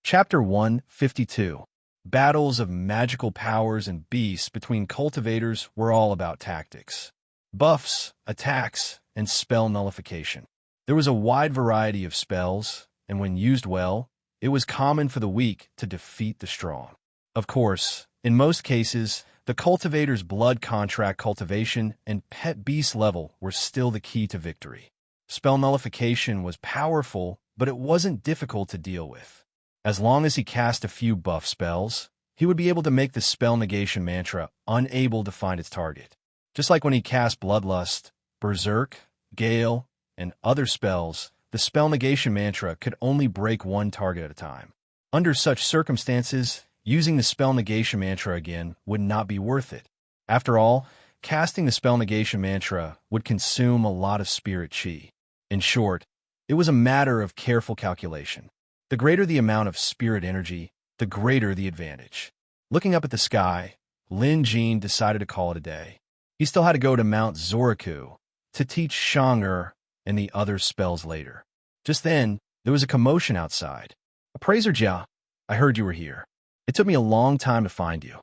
Chapter 152. Battles of magical powers and beasts between cultivators were all about tactics. Buffs, attacks, and spell nullification. There was a wide variety of spells, and when used well, it was common for the weak to defeat the strong. Of course, in most cases, the cultivator's blood contract cultivation and pet beast level were still the key to victory. Spell nullification was powerful, but it wasn't difficult to deal with. As long as he cast a few buff spells, he would be able to make the spell negation mantra unable to find its target. Just like when he cast Bloodlust, Berserk, Gale, and other spells, the spell negation mantra could only break one target at a time. Under such circumstances, using the spell negation mantra again would not be worth it. After all, casting the spell negation mantra would consume a lot of spirit chi. In short, it was a matter of careful calculation. The greater the amount of spirit energy, the greater the advantage. Looking up at the sky, Lin Jin decided to call it a day. He still had to go to Mount Zoraku to teach Shang-Er and the other spells later. Just then, there was a commotion outside. "Appraiser Jia, I heard you were here. It took me a long time to find you."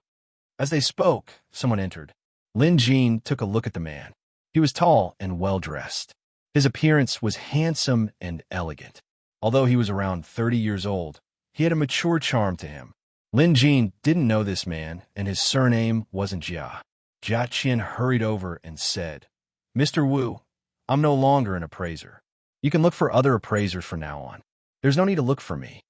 As they spoke, someone entered. Lin Jin took a look at the man. He was tall and well-dressed. His appearance was handsome and elegant. Although he was around 30 years old, he had a mature charm to him. Lin Jin didn't know this man, and his surname wasn't Jia. Jia Qian hurried over and said, "Mr. Wu, I'm no longer an appraiser. You can look for other appraisers from now on. There's no need to look for me."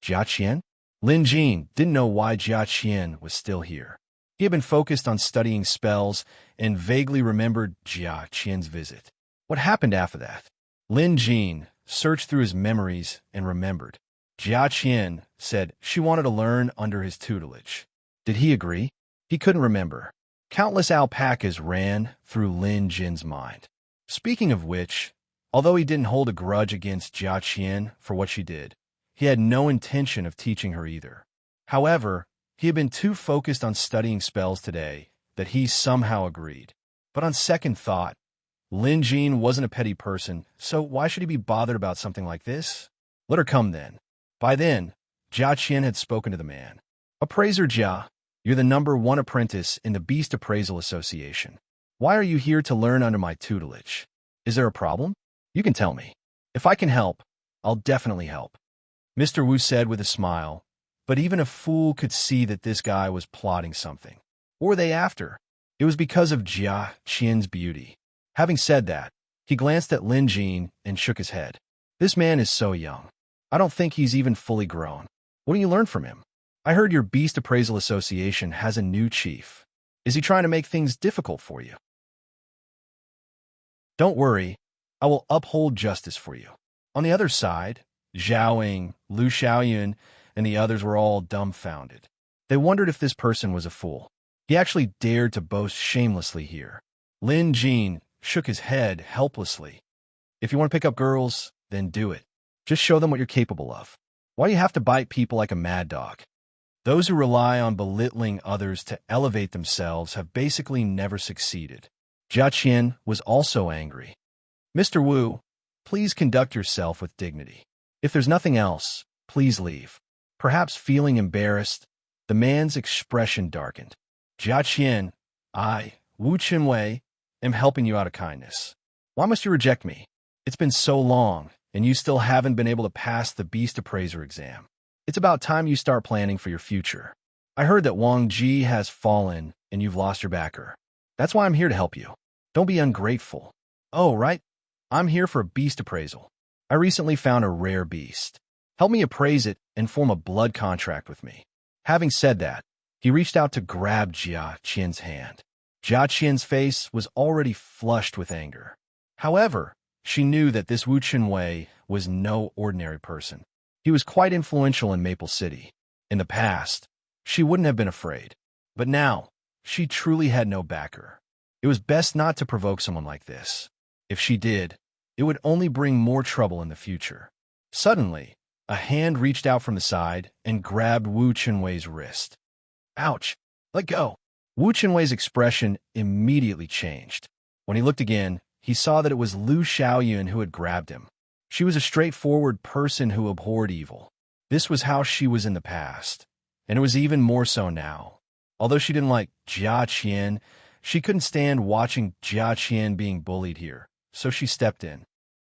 Jia Qian? Lin Jin didn't know why Jia Qian was still here. He had been focused on studying spells and vaguely remembered Jia Qian's visit. What happened after that? Lin Jin searched through his memories and remembered. Jia Qian said she wanted to learn under his tutelage. Did he agree? He couldn't remember. Countless alpacas ran through Lin Jin's mind. Speaking of which, although he didn't hold a grudge against Jia Qian for what she did, he had no intention of teaching her either. However, he had been too focused on studying spells today that he somehow agreed. But on second thought, Lin Jin wasn't a petty person, so why should he be bothered about something like this? Let her come then. By then, Jia Qian had spoken to the man. "Appraiser Jia, you're the #1 apprentice in the Beast Appraisal Association. Why are you here to learn under my tutelage? Is there a problem? You can tell me. If I can help, I'll definitely help." Mr. Wu said with a smile, but even a fool could see that this guy was plotting something. What were they after? It was because of Jia Qian's beauty. Having said that, he glanced at Lin Jin and shook his head. "This man is so young. I don't think he's even fully grown. What do you learn from him?" I heard your Beast Appraisal Association has a new chief. Is he trying to make things difficult for you? Don't worry, I will uphold justice for you. On the other side, Zhao, Lu Xiaoyun, and the others were all dumbfounded. They wondered if this person was a fool. He actually dared to boast shamelessly here. Lin Jin shook his head helplessly. If you want to pick up girls, then do it. Just show them what you're capable of. Why do you have to bite people like a mad dog? Those who rely on belittling others to elevate themselves have basically never succeeded. Jia Qian was also angry. Mr. Wu, please conduct yourself with dignity. If there's nothing else, please leave. Perhaps feeling embarrassed, the man's expression darkened. Jia Qian, I, Wu Qinwei, am helping you out of kindness. Why must you reject me? It's been so long, and you still haven't been able to pass the Beast Appraiser exam. It's about time you start planning for your future. I heard that Wang Ji has fallen, and you've lost your backer. That's why I'm here to help you. Don't be ungrateful. Oh, right. I'm here for a beast appraisal. I recently found a rare beast. Help me appraise it and form a blood contract with me. Having said that, he reached out to grab Jia Qian's hand. Jia Qian's face was already flushed with anger. However, she knew that this Wu Qinwei was no ordinary person. He was quite influential in Maple City. In the past, she wouldn't have been afraid. But now, she truly had no backer. It was best not to provoke someone like this. If she did, it would only bring more trouble in the future. Suddenly, a hand reached out from the side and grabbed Wu Qinwei's wrist. Ouch! Let go! Wu Qinwei's expression immediately changed. When he looked again, he saw that it was Lu Xiaoyun who had grabbed him. She was a straightforward person who abhorred evil. This was how she was in the past, and it was even more so now. Although she didn't like Jia Qian, she couldn't stand watching Jia Qian being bullied here, so she stepped in.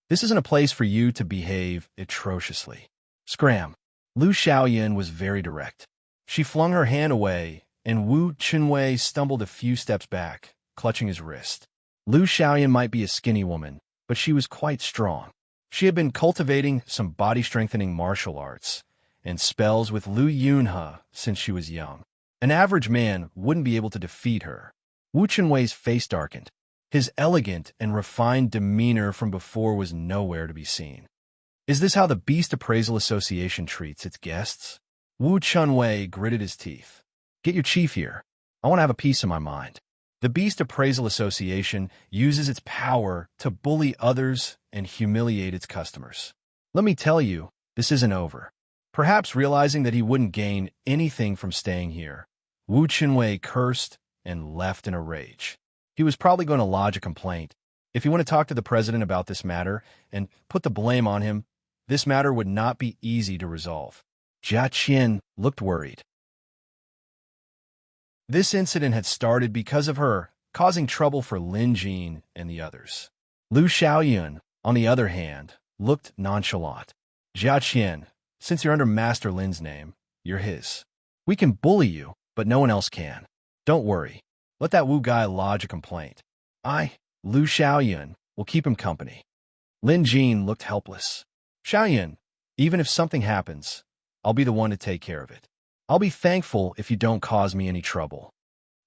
This isn't a place for you to behave atrociously. Scram. Lu Xiaoyun was very direct. She flung her hand away, and Wu Qinwei stumbled a few steps back, clutching his wrist. Lu Xiaoyun might be a skinny woman, but she was quite strong. She had been cultivating some body-strengthening martial arts and spells with Lu Yunhe since she was young. An average man wouldn't be able to defeat her. Wu Qinwei's face darkened. His elegant and refined demeanor from before was nowhere to be seen. Is this how the Beast Appraisal Association treats its guests? Wu Qinwei gritted his teeth. Get your chief here. I want to have a piece of my mind. The Beast Appraisal Association uses its power to bully others and humiliate its customers. Let me tell you, this isn't over. Perhaps realizing that he wouldn't gain anything from staying here, Wu Qinwei cursed and left in a rage. He was probably going to lodge a complaint. If you want to talk to the president about this matter and put the blame on him, this matter would not be easy to resolve. Jia Qian looked worried. This incident had started because of her, causing trouble for Lin Jin and the others. Lu Xiaoyun, on the other hand, looked nonchalant. Jia Qian, since you're under Master Lin's name, you're his. We can bully you, but no one else can. Don't worry. Let that Wu guy lodge a complaint. I, Lu Xiaoyun, will keep him company. Lin Jin looked helpless. Xiaoyun, even if something happens, I'll be the one to take care of it. I'll be thankful if you don't cause me any trouble.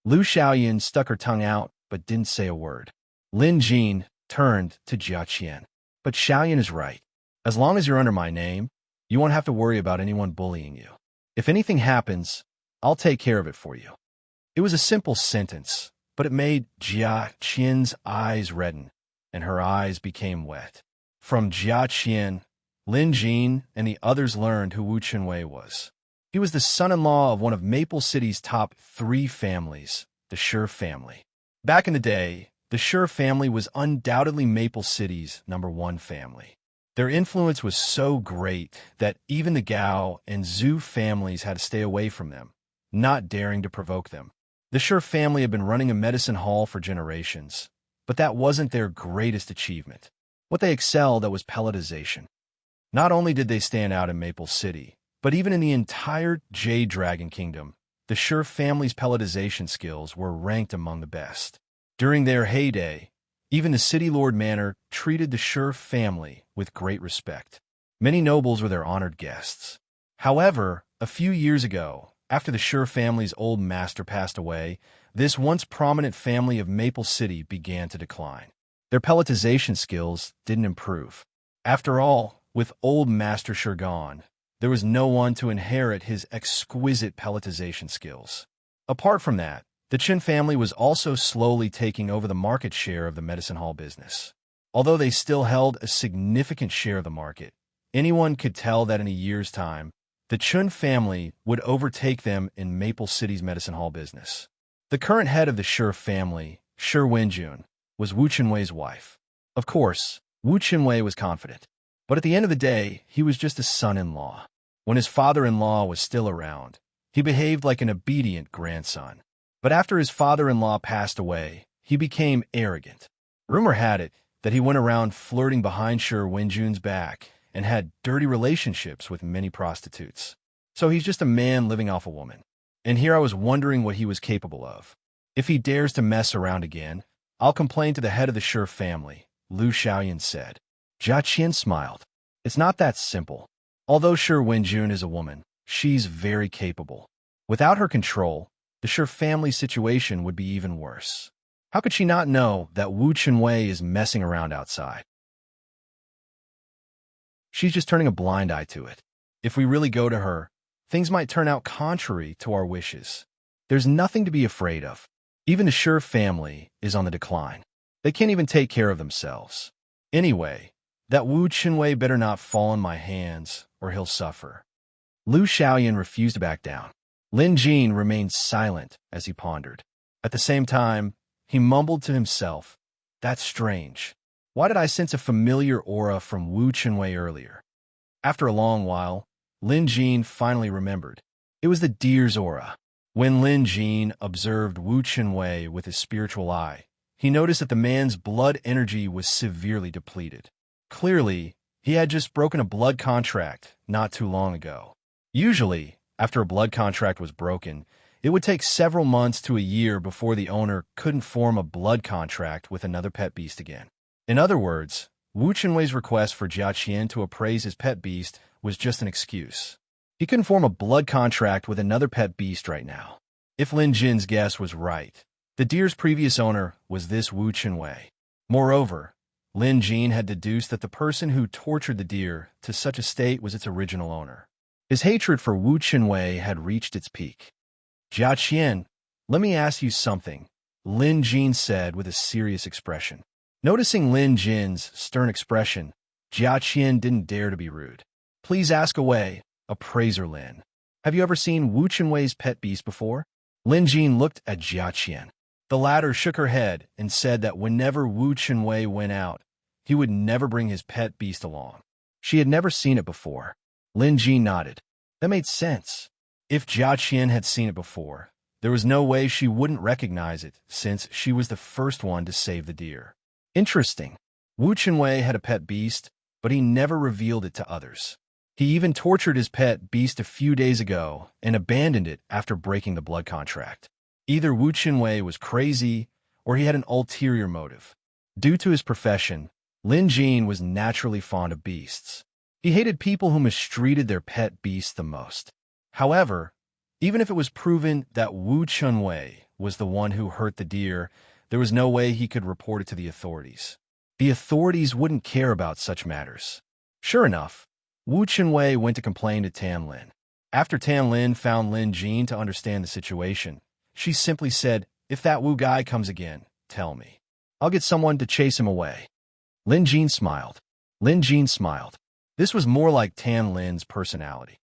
Lu Xiaoyun stuck her tongue out, but didn't say a word. Lin Jin turned to Jia Qian. But Xiaoyun is right. As long as you're under my name, you won't have to worry about anyone bullying you. If anything happens, I'll take care of it for you. It was a simple sentence, but it made Jia Qian's eyes redden, and her eyes became wet. From Jia Qian, Lin Jin and the others learned who Wu Qinwei was. He was the son-in-law of one of Maple City's top 3 families, the Shi family. Back in the day, the Shi family was undoubtedly Maple City's #1 family. Their influence was so great that even the Gao and Zhu families had to stay away from them, not daring to provoke them. The Shi family had been running a medicine hall for generations, but that wasn't their greatest achievement. What they excelled at was pelletization. Not only did they stand out in Maple City, but even in the entire Jade Dragon Kingdom, the Shi family's pelletization skills were ranked among the best. During their heyday, even the City Lord Manor treated the Shi family with great respect. Many nobles were their honored guests. However, a few years ago, after the Sher family's old master passed away, this once prominent family of Maple City began to decline. Their pelletization skills didn't improve. After all, with old Master Sher gone, there was no one to inherit his exquisite pelletization skills. Apart from that, the Chen family was also slowly taking over the market share of the medicine hall business. Although they still held a significant share of the market, anyone could tell that in a year's time, the Chun family would overtake them in Maple City's medicine hall business. The current head of the Sher family, Sher Wenjun, was Wu Chenwei's wife. Of course, Wu Chenwei was confident. But at the end of the day, he was just a son-in-law. When his father-in-law was still around, he behaved like an obedient grandson. But after his father-in-law passed away, he became arrogant. Rumor had it that he went around flirting behind Sher Wenjun's back and had dirty relationships with many prostitutes. So he's just a man living off a woman. And here I was wondering what he was capable of. If he dares to mess around again, I'll complain to the head of the Sher family, Lu Xiaoyan said. Jia Qian smiled. It's not that simple. Although Sher Wenjun is a woman, she's very capable. Without her control, the Sher family situation would be even worse. How could she not know that Wu Chenwei is messing around outside? She's just turning a blind eye to it. If we really go to her, things might turn out contrary to our wishes. There's nothing to be afraid of. Even the Sher family is on the decline. They can't even take care of themselves. Anyway, that Wu Chenwei better not fall in my hands, or he'll suffer. Lu Xiaoyan refused to back down. Lin Jin remained silent as he pondered. At the same time, he mumbled to himself, "That's strange. Why did I sense a familiar aura from Wu Chenwei earlier?" After a long while, Lin Jin finally remembered. It was the deer's aura. When Lin Jin observed Wu Chenwei with his spiritual eye, he noticed that the man's blood energy was severely depleted. Clearly, he had just broken a blood contract not too long ago. Usually, after a blood contract was broken, it would take several months to a year before the owner couldn't form a blood contract with another pet beast again. In other words, Wu Chenwei's request for Jia Qian to appraise his pet beast was just an excuse. He couldn't form a blood contract with another pet beast right now. If Lin Jin's guess was right, the deer's previous owner was this Wu Chenwei. Moreover, Lin Jin had deduced that the person who tortured the deer to such a state was its original owner. His hatred for Wu Chenwei had reached its peak. "Jia Qian, let me ask you something," Lin Jin said with a serious expression. Noticing Lin Jin's stern expression, Jia Qian didn't dare to be rude. "Please ask away, appraiser Lin. Have you ever seen Wu Chenwei's pet beast before?" Lin Jin looked at Jia Qian. The latter shook her head and said that whenever Wu Chenwei went out, he would never bring his pet beast along. She had never seen it before. Lin Jin nodded. That made sense. If Jia Qian had seen it before, there was no way she wouldn't recognize it, since she was the first one to save the deer. Interesting. Wu Chenwei had a pet beast, but he never revealed it to others. He even tortured his pet beast a few days ago and abandoned it after breaking the blood contract. Either Wu Chenwei was crazy, or he had an ulterior motive. Due to his profession, Lin Jin was naturally fond of beasts. He hated people who mistreated their pet beasts the most. However, even if it was proven that Wu Chenwei was the one who hurt the deer, there was no way he could report it to the authorities. The authorities wouldn't care about such matters. Sure enough, Wu Chenwei went to complain to Tan Lin. After Tan Lin found Lin Jin to understand the situation, she simply said, "If that Wu guy comes again, tell me. I'll get someone to chase him away." Lin Jin smiled. Lin Jin smiled. This was more like Tan Lin's personality.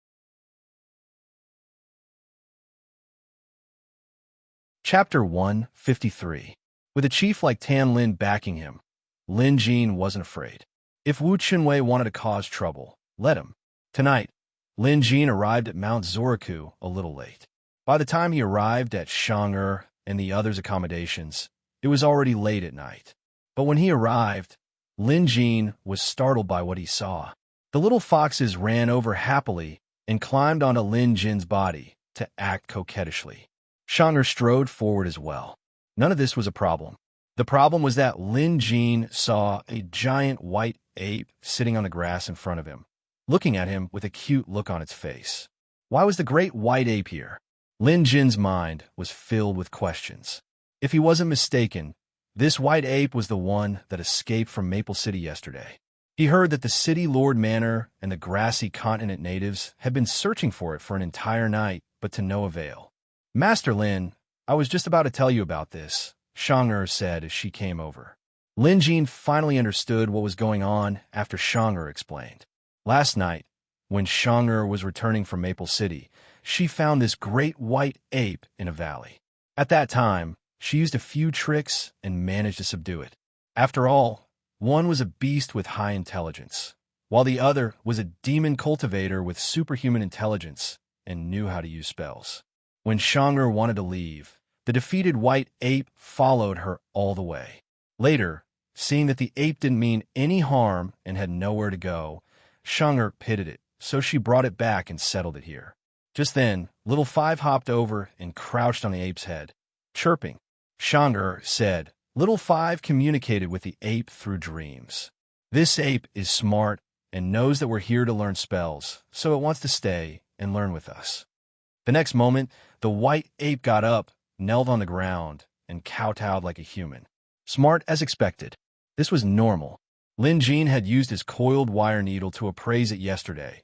Chapter 153. With a chief like Tan Lin backing him, Lin Jin wasn't afraid. If Wu Chenwei wanted to cause trouble, let him. Tonight, Lin Jin arrived at Mount Zoraku a little late. By the time he arrived at Shang'er and the others' accommodations, it was already late at night. But when he arrived, Lin Jin was startled by what he saw. The little foxes ran over happily and climbed onto Lin Jin's body to act coquettishly. Shang'er strode forward as well. None of this was a problem. The problem was that Lin Jin saw a giant white ape sitting on the grass in front of him, looking at him with a cute look on its face. Why was the great white ape here? Lin Jin's mind was filled with questions. If he wasn't mistaken, this white ape was the one that escaped from Maple City yesterday. He heard that the city lord manor and the grassy continent natives had been searching for it for an entire night, but to no avail. Master Lin, I was just about to tell you about this, Shang-Er said as she came over. Lin Jin finally understood what was going on after Shang-Er explained. Last night, when Shang-Er was returning from Maple City, she found this great white ape in a valley. At that time, she used a few tricks and managed to subdue it. After all, one was a beast with high intelligence, while the other was a demon cultivator with superhuman intelligence and knew how to use spells. When Shang-Er wanted to leave, the defeated white ape followed her all the way. Later, seeing that the ape didn't mean any harm and had nowhere to go, Shang-Er pitied it, so she brought it back and settled it here. Just then, Little Five hopped over and crouched on the ape's head, chirping. Shang-Er said, Little Five communicated with the ape through dreams. This ape is smart and knows that we're here to learn spells, so it wants to stay and learn with us. The next moment, the white ape got up, knelt on the ground, and kowtowed like a human. Smart as expected. This was normal. Lin Jin had used his coiled wire needle to appraise it yesterday,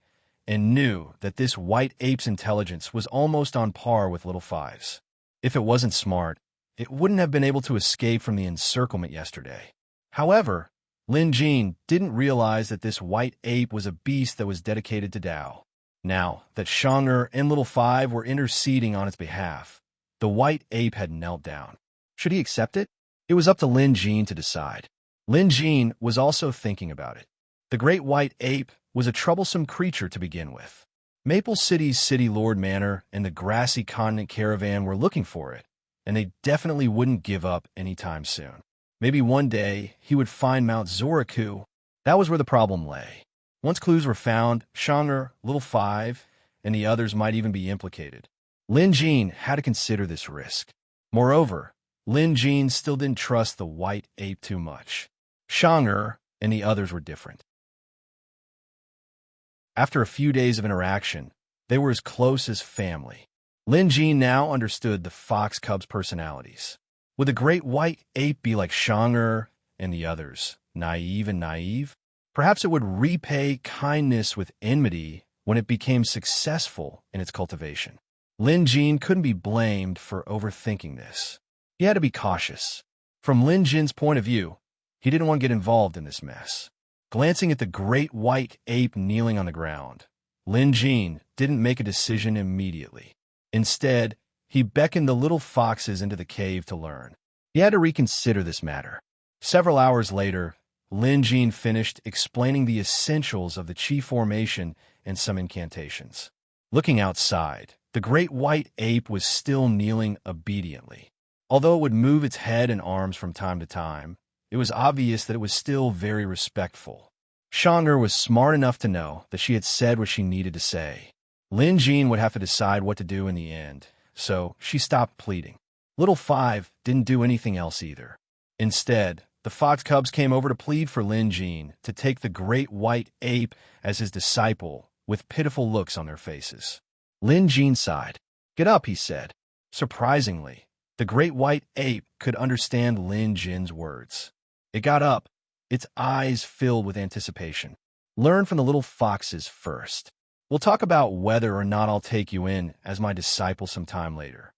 and knew that this white ape's intelligence was almost on par with Little Five's. If it wasn't smart, it wouldn't have been able to escape from the encirclement yesterday. However, Lin Jin didn't realize that this white ape was a beast that was dedicated to Tao. Now that Shang-Er and Little Five were interceding on its behalf, the white ape had knelt down. Should he accept it? It was up to Lin Jin to decide. Lin Jin was also thinking about it. The great white ape was a troublesome creature to begin with. Maple City's city lord manor and the grassy continent caravan were looking for it, and they definitely wouldn't give up anytime soon. Maybe one day he would find Mount Zoraku. That was where the problem lay. Once clues were found, Shang-Er, Little Five, and the others might even be implicated. Lin Jin had to consider this risk. Moreover, Lin Jin still didn't trust the white ape too much. Shang-Er and the others were different. After a few days of interaction, they were as close as family. Lin Jin now understood the fox cub's personalities. Would the great white ape be like Shang-Er and the others, naive and naive? Perhaps it would repay kindness with enmity when it became successful in its cultivation. Lin Jin couldn't be blamed for overthinking this. He had to be cautious. From Lin Jin's point of view, he didn't want to get involved in this mess. Glancing at the great white ape kneeling on the ground, Lin Jin didn't make a decision immediately. Instead, he beckoned the little foxes into the cave to learn. He had to reconsider this matter. Several hours later, Lin Jin finished explaining the essentials of the chi formation and some incantations. Looking outside, the great white ape was still kneeling obediently. Although it would move its head and arms from time to time, it was obvious that it was still very respectful. Shang-Er was smart enough to know that she had said what she needed to say. Lin Jin would have to decide what to do in the end, so she stopped pleading. Little Five didn't do anything else either. Instead, the fox cubs came over to plead for Lin Jin to take the great white ape as his disciple, with pitiful looks on their faces. Lin Jin sighed. "Get up," he said. Surprisingly, the great white ape could understand Lin Jin's words. It got up, its eyes filled with anticipation. "Learn from the little foxes first. We'll talk about whether or not I'll take you in as my disciple sometime later."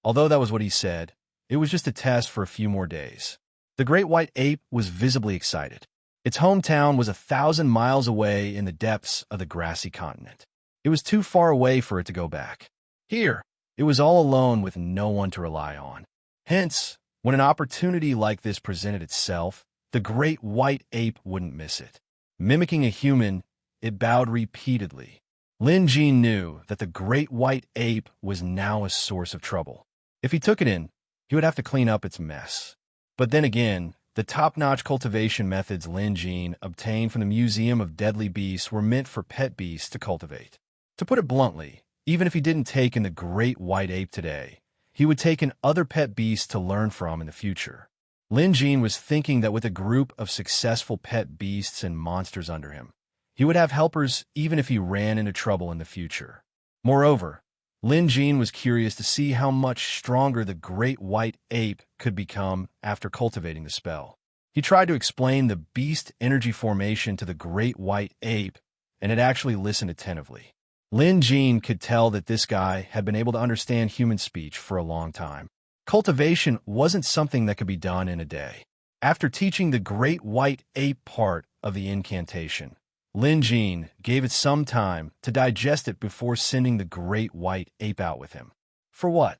Although that was what he said, it was just a test for a few more days. The great white ape was visibly excited. Its hometown was 1,000 miles away in the depths of the grassy continent. It was too far away for it to go back. Here, it was all alone with no one to rely on. Hence, when an opportunity like this presented itself, the great white ape wouldn't miss it. Mimicking a human, it bowed repeatedly. Lin Jin knew that the great white ape was now a source of trouble. If he took it in, he would have to clean up its mess. But then again, the top-notch cultivation methods Lin Jin obtained from the Museum of Deadly Beasts were meant for pet beasts to cultivate. To put it bluntly, even if he didn't take in the great white ape today, he would take in other pet beasts to learn from in the future. Lin Jin was thinking that with a group of successful pet beasts and monsters under him, he would have helpers even if he ran into trouble in the future. Moreover, Lin Jin was curious to see how much stronger the great white ape could become after cultivating the spell. He tried to explain the beast energy formation to the great white ape, and it actually listened attentively. Lin Jin could tell that this guy had been able to understand human speech for a long time. Cultivation wasn't something that could be done in a day. After teaching the great white ape part of the incantation, Lin Jin gave it some time to digest it before sending the great white ape out with him. For what?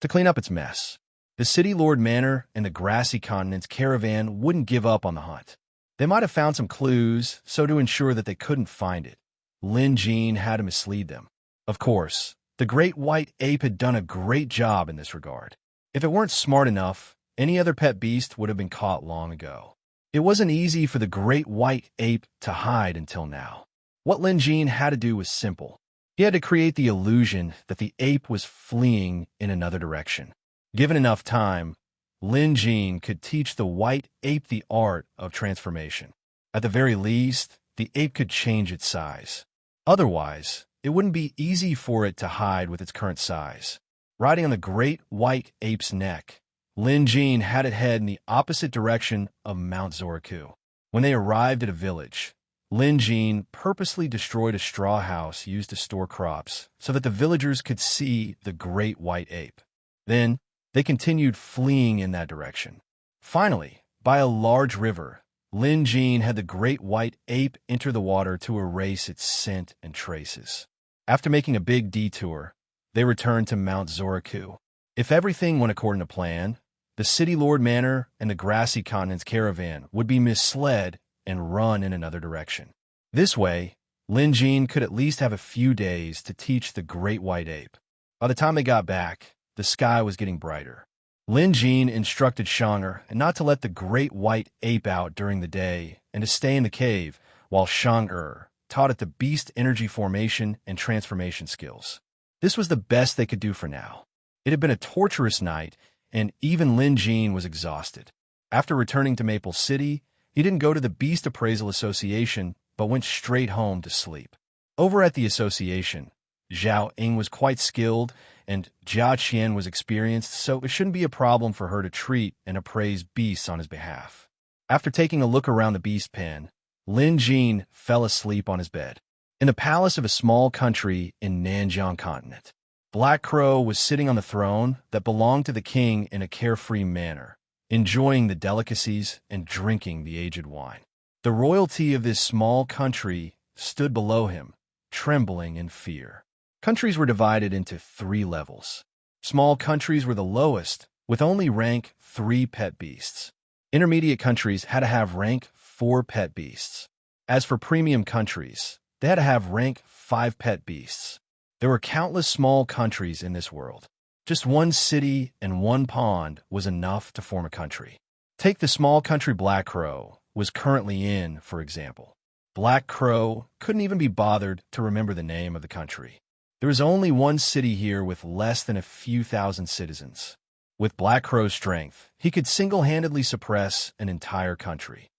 To clean up its mess. The City Lord Manor and the Grassy Continent's caravan wouldn't give up on the hunt. They might have found some clues, so to ensure that they couldn't find it, Lin Jin had to mislead them. Of course, the great white ape had done a great job in this regard. If it weren't smart enough, any other pet beast would have been caught long ago. It wasn't easy for the great white ape to hide until now. What Lin Jin had to do was simple. He had to create the illusion that the ape was fleeing in another direction. Given enough time, Lin Jin could teach the white ape the art of transformation. At the very least, the ape could change its size. Otherwise, it wouldn't be easy for it to hide with its current size. Riding on the great white ape's neck, Lin Jin had it head in the opposite direction of Mount Zoraku. When they arrived at a village, Lin Jin purposely destroyed a straw house used to store crops so that the villagers could see the great white ape. Then, they continued fleeing in that direction. Finally, by a large river, Lin Jin had the great white ape enter the water to erase its scent and traces. After making a big detour, they returned to Mount Zoraku. If everything went according to plan, the City Lord Manor and the Grassy Continent's caravan would be misled and run in another direction. This way, Lin Jin could at least have a few days to teach the great white ape. By the time they got back, the sky was getting brighter. Lin Jin instructed Shang'er not to let the great white ape out during the day and to stay in the cave, while Shang'er taught it the beast energy formation and transformation skills. This was the best they could do for now. It had been a torturous night, and even Lin Jin was exhausted. After returning to Maple City, he didn't go to the Beast Appraisal Association, but went straight home to sleep. Over at the association, Zhao Ying was quite skilled, and Jia Qian was experienced, so it shouldn't be a problem for her to treat and appraise beasts on his behalf. After taking a look around the beast pen, Lin Jin fell asleep on his bed. In the palace of a small country in Nanjiang Continent, Black Crow was sitting on the throne that belonged to the king in a carefree manner, enjoying the delicacies and drinking the aged wine. The royalty of this small country stood below him, trembling in fear. Countries were divided into 3 levels. Small countries were the lowest, with only rank 3 pet beasts. Intermediate countries had to have rank 4 pet beasts. As for premium countries, they had to have rank 5 pet beasts. There were countless small countries in this world. Just 1 city and 1 pond was enough to form a country. Take the small country Black Crow was currently in, for example. Black Crow couldn't even be bothered to remember the name of the country. There is only 1 city here with less than a few thousand citizens. With Black Crow's strength, he could single-handedly suppress an entire country.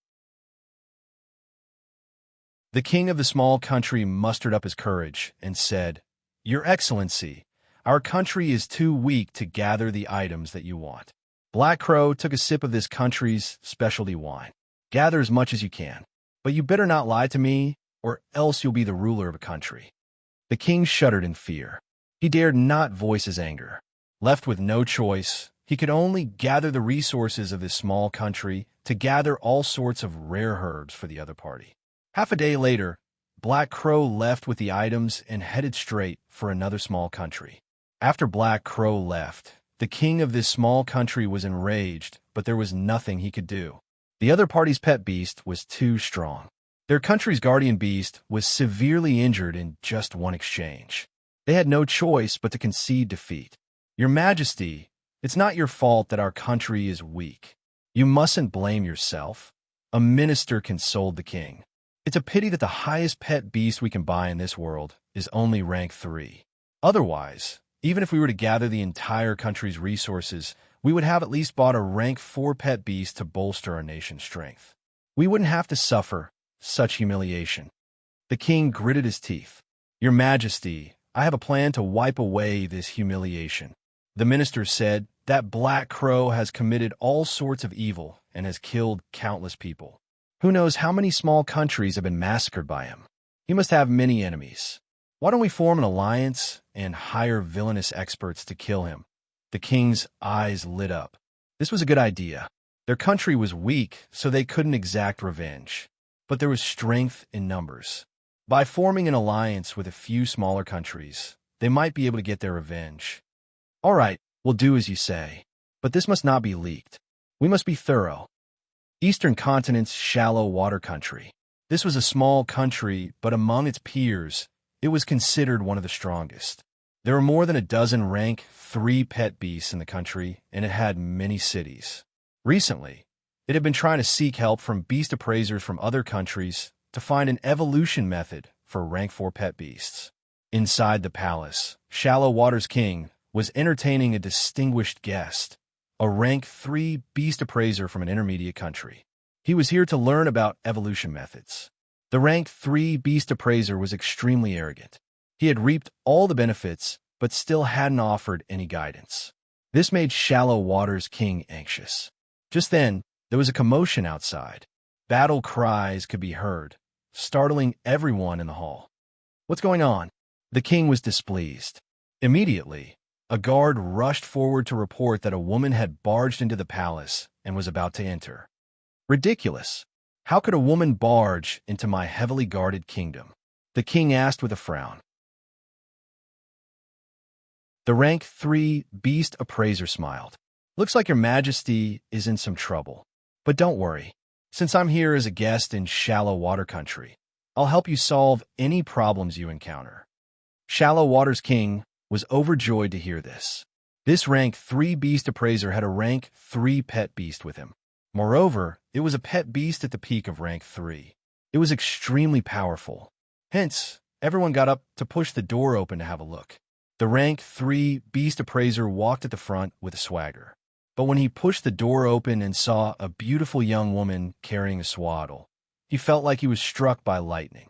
The king of the small country mustered up his courage and said, "Your Excellency, our country is too weak to gather the items that you want." Black Crow took a sip of this country's specialty wine. "Gather as much as you can, but you better not lie to me, or else you'll be the ruler of a country." The king shuddered in fear. He dared not voice his anger. Left with no choice, he could only gather the resources of this small country to gather all sorts of rare herbs for the other party. Half a day later, Black Crow left with the items and headed straight for another small country. After Black Crow left, the king of this small country was enraged, but there was nothing he could do. The other party's pet beast was too strong. Their country's guardian beast was severely injured in just 1 exchange. They had no choice but to concede defeat. "Your Majesty, it's not your fault that our country is weak. You mustn't blame yourself," a minister consoled the king. "It's a pity that the highest pet beast we can buy in this world is only rank 3. Otherwise, even if we were to gather the entire country's resources, we would have at least bought a rank 4 pet beast to bolster our nation's strength. We wouldn't have to suffer such humiliation." The king gritted his teeth. "Your Majesty, I have a plan to wipe away this humiliation." The minister said, "That black crow has committed all sorts of evil and has killed countless people. Who knows how many small countries have been massacred by him? He must have many enemies. Why don't we form an alliance and hire villainous experts to kill him?" The king's eyes lit up. This was a good idea. Their country was weak, so they couldn't exact revenge. But there was strength in numbers. By forming an alliance with a few smaller countries, they might be able to get their revenge. "All right, we'll do as you say. But this must not be leaked. We must be thorough." Eastern Continent's shallow water country. This was a small country, but among its peers, it was considered one of the strongest. There were more than a dozen rank 3 pet beasts in the country, and it had many cities. Recently, it had been trying to seek help from beast appraisers from other countries to find an evolution method for rank 4 pet beasts. Inside the palace, Shallow Water's king was entertaining a distinguished guest, a rank 3 beast appraiser from an intermediate country. He was here to learn about evolution methods. The rank 3 beast appraiser was extremely arrogant. He had reaped all the benefits, but still hadn't offered any guidance. This made Shallow Water's king anxious. Just then, there was a commotion outside. Battle cries could be heard, startling everyone in the hall. "What's going on?" The king was displeased. Immediately, a guard rushed forward to report that a woman had barged into the palace and was about to enter. "Ridiculous! How could a woman barge into my heavily guarded kingdom?" the king asked with a frown. The rank 3 beast appraiser smiled. "Looks like your Majesty is in some trouble. But don't worry. Since I'm here as a guest in Shallow Water Country, I'll help you solve any problems you encounter." Shallow Water's king was overjoyed to hear this. This rank 3 beast appraiser had a rank 3 pet beast with him. Moreover, it was a pet beast at the peak of rank 3. It was extremely powerful. Hence, everyone got up to push the door open to have a look. The rank 3 beast appraiser walked at the front with a swagger. But when he pushed the door open and saw a beautiful young woman carrying a swaddle, he felt like he was struck by lightning.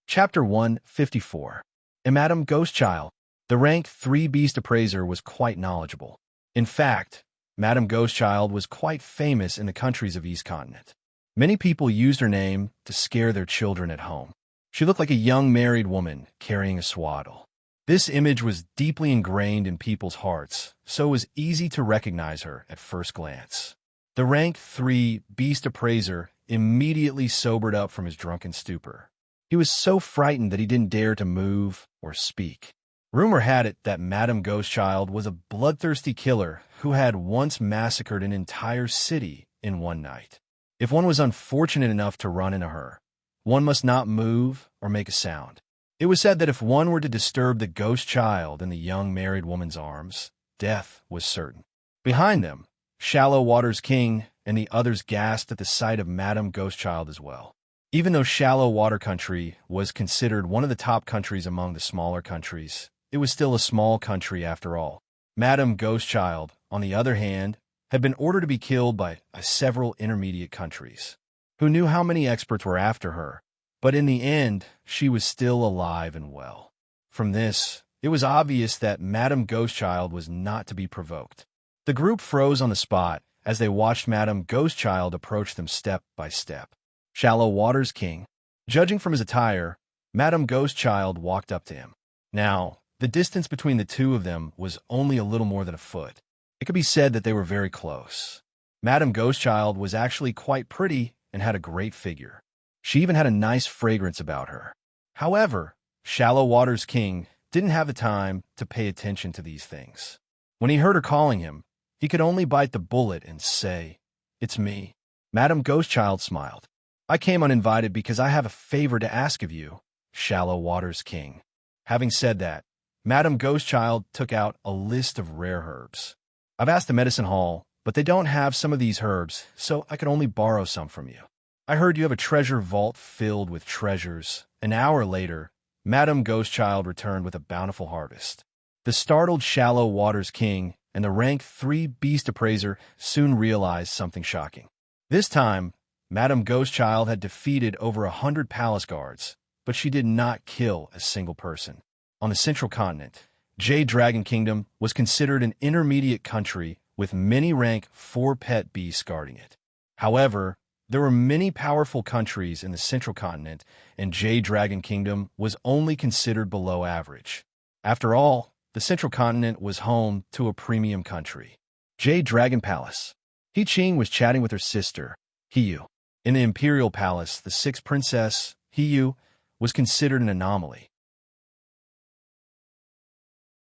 Chapter 154. Madam Ghostchild. The rank 3 beast appraiser was quite knowledgeable. In fact, Madam Ghostchild was quite famous in the countries of East Continent. Many people used her name to scare their children at home. She looked like a young married woman carrying a swaddle. This image was deeply ingrained in people's hearts, so it was easy to recognize her at first glance. The rank 3 beast appraiser immediately sobered up from his drunken stupor. He was so frightened that he didn't dare to move or speak. Rumor had it that Madam Ghostchild was a bloodthirsty killer who had once massacred an entire city in one night. If one was unfortunate enough to run into her, one must not move or make a sound. It was said that if one were to disturb the ghost child in the young married woman's arms, death was certain. Behind them, Shallow Water's king and the others gasped at the sight of Madam Ghostchild as well. Even though Shallow Water Country was considered one of the top countries among the smaller countries, it was still a small country after all. Madam Ghostchild, on the other hand, had been ordered to be killed by several intermediate countries, who knew how many experts were after her. But in the end, she was still alive and well. From this, it was obvious that Madam Ghostchild was not to be provoked. The group froze on the spot as they watched Madam Ghostchild approach them step by step. Shallow Water's king. Judging from his attire, Madam Ghostchild walked up to him. Now, the distance between the two of them was only a little more than a foot. It could be said that they were very close. Madam Ghostchild was actually quite pretty and had a great figure. She even had a nice fragrance about her. However, Shallow Water's king didn't have the time to pay attention to these things. When he heard her calling him, he could only bite the bullet and say, "It's me." Madam Ghostchild smiled. "I came uninvited because I have a favor to ask of you, Shallow Water's king." Having said that, Madam Ghostchild took out a list of rare herbs. "I've asked the medicine hall, but they don't have some of these herbs, so I could only borrow some from you. I heard you have a treasure vault filled with treasures." An hour later, Madam Ghostchild returned with a bountiful harvest. The startled Shallow Water's king and the rank 3 beast appraiser soon realized something shocking. This time, Madame Ghostchild had defeated over 100 palace guards, but she did not kill a single person. On the central continent, Jade Dragon Kingdom was considered an intermediate country with many rank 4 pet beasts guarding it. However, there were many powerful countries in the central continent, and Jade Dragon Kingdom was only considered below average. After all, the central continent was home to a premium country. Jade Dragon Palace. He Qing was chatting with her sister, Hiyu. In the imperial palace, the sixth princess, Hiyu, was considered an anomaly.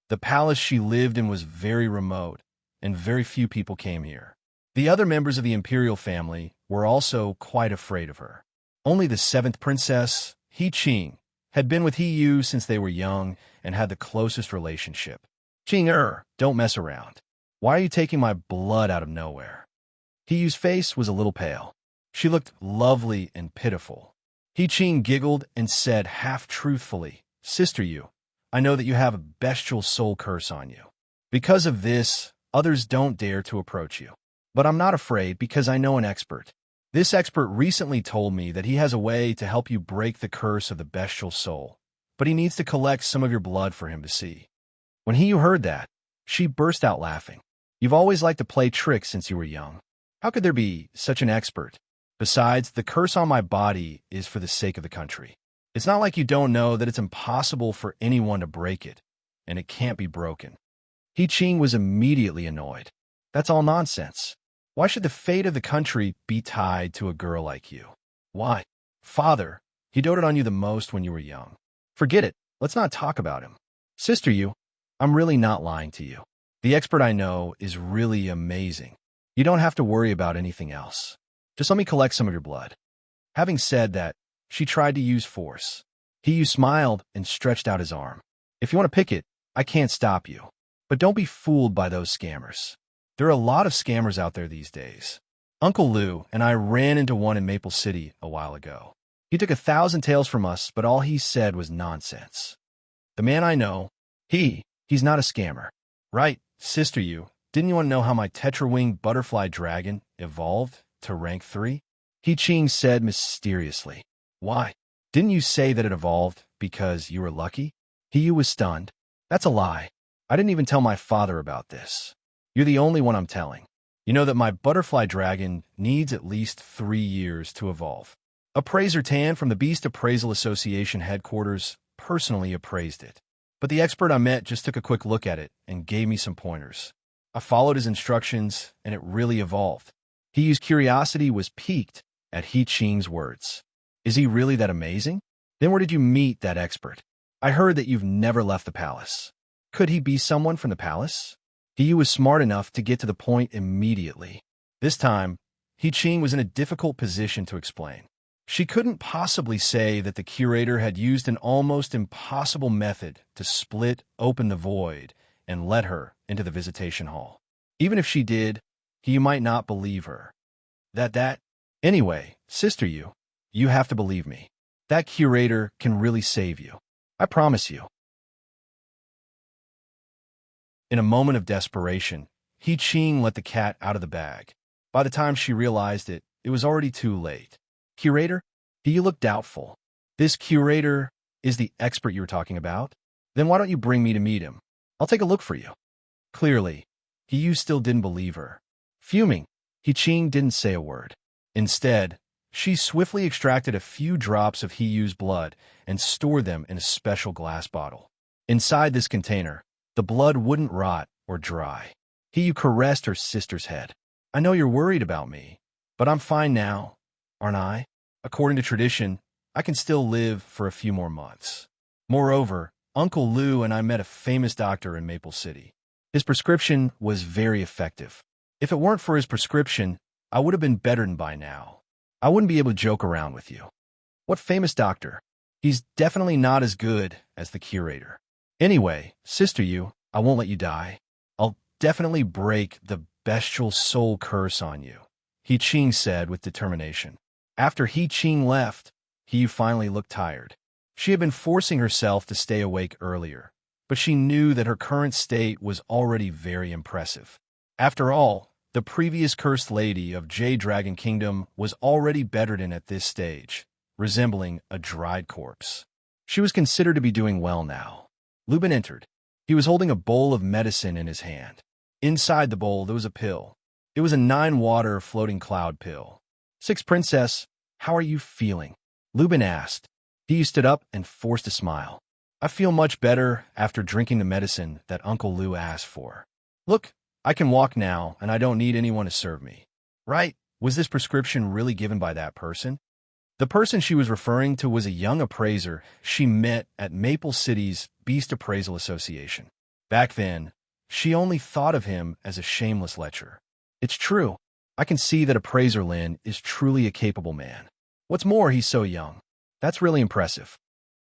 The palace she lived in was very remote, and very few people came here. The other members of the imperial family were also quite afraid of her. Only the seventh princess, He Qing, had been with Hiyu since they were young and had the closest relationship. Qing, don't mess around. Why are you taking my blood out of nowhere? Hiyu's face was a little pale. She looked lovely and pitiful. He Qing giggled and said half-truthfully, Sister Yu, I know that you have a bestial soul curse on you. Because of this, others don't dare to approach you. But I'm not afraid because I know an expert. This expert recently told me that he has a way to help you break the curse of the bestial soul, but he needs to collect some of your blood for him to see. When Hiyu heard that, she burst out laughing. You've always liked to play tricks since you were young. How could there be such an expert? Besides, the curse on my body is for the sake of the country. It's not like you don't know that it's impossible for anyone to break it, and it can't be broken. He Qing was immediately annoyed. That's all nonsense. Why should the fate of the country be tied to a girl like you? Why? Father, he doted on you the most when you were young. Forget it. Let's not talk about him. Sister Yu, I'm really not lying to you. The expert I know is really amazing. You don't have to worry about anything else. Just let me collect some of your blood. Having said that, she tried to use force. Hiyu smiled and stretched out his arm. If you want to pick it, I can't stop you. But don't be fooled by those scammers. There are a lot of scammers out there these days. Uncle Lou and I ran into one in Maple City a while ago. He took 1,000 taels from us, but all he said was nonsense. The man I know, he's not a scammer. Right, Sister Yu, didn't you want to know how my tetra-winged butterfly dragon evolved to rank 3? He Qing said mysteriously. Why? Didn't you say that it evolved because you were lucky? Hiyu was stunned. That's a lie. I didn't even tell my father about this. You're the only one I'm telling. You know that my butterfly dragon needs at least 3 years to evolve. Appraiser Tan from the Beast Appraisal Association headquarters personally appraised it. But the expert I met just took a quick look at it and gave me some pointers. I followed his instructions, and it really evolved. Hiyu's curiosity was piqued at He Qing's words. Is he really that amazing? Then where did you meet that expert? I heard that you've never left the palace. Could he be someone from the palace? Hiyu was smart enough to get to the point immediately. This time, He Qing was in a difficult position to explain. She couldn't possibly say that the curator had used an almost impossible method to split open the void and let her into the visitation hall. Even if she did, Hiyu might not believe her. Anyway, Sister Yu, you have to believe me. That curator can really save you. I promise you. In a moment of desperation, He Qing let the cat out of the bag. By the time she realized it, it was already too late. Curator? You look doubtful. This curator is the expert you were talking about? Then why don't you bring me to meet him? I'll take a look for you. Clearly, Hiyu still didn't believe her. Fuming, He Qing didn't say a word. Instead, she swiftly extracted a few drops of Hiyu's blood and stored them in a special glass bottle. Inside this container, the blood wouldn't rot or dry. Hiyu caressed her sister's head. I know you're worried about me, but I'm fine now, aren't I? According to tradition, I can still live for a few more months. Moreover, Uncle Lou and I met a famous doctor in Maple City. His prescription was very effective. If it weren't for his prescription, I would have been bettered by now. I wouldn't be able to joke around with you. What famous doctor? He's definitely not as good as the curator. Anyway, Sister Yu, I won't let you die. I'll definitely break the bestial soul curse on you, He Qing said with determination. After He Qing left, Hiyu finally looked tired. She had been forcing herself to stay awake earlier, but she knew that her current state was already very impressive. After all, The previous cursed lady of Jade Dragon Kingdom was already bedridden at this stage, resembling a dried corpse. She was considered to be doing well now. Lubin entered. He was holding a bowl of medicine in his hand. Inside the bowl, there was a pill. It was a 9-water floating cloud pill. "Sixth Princess, how are you feeling?" Lubin asked. He stood up and forced a smile. "I feel much better after drinking the medicine that Uncle Lu asked for. Look, I can walk now, and I don't need anyone to serve me." Right? Was this prescription really given by that person? The person she was referring to was a young appraiser she met at Maple City's Beast Appraisal Association. Back then, she only thought of him as a shameless lecher. It's true. I can see that Appraiser Lin is truly a capable man. What's more, he's so young. That's really impressive.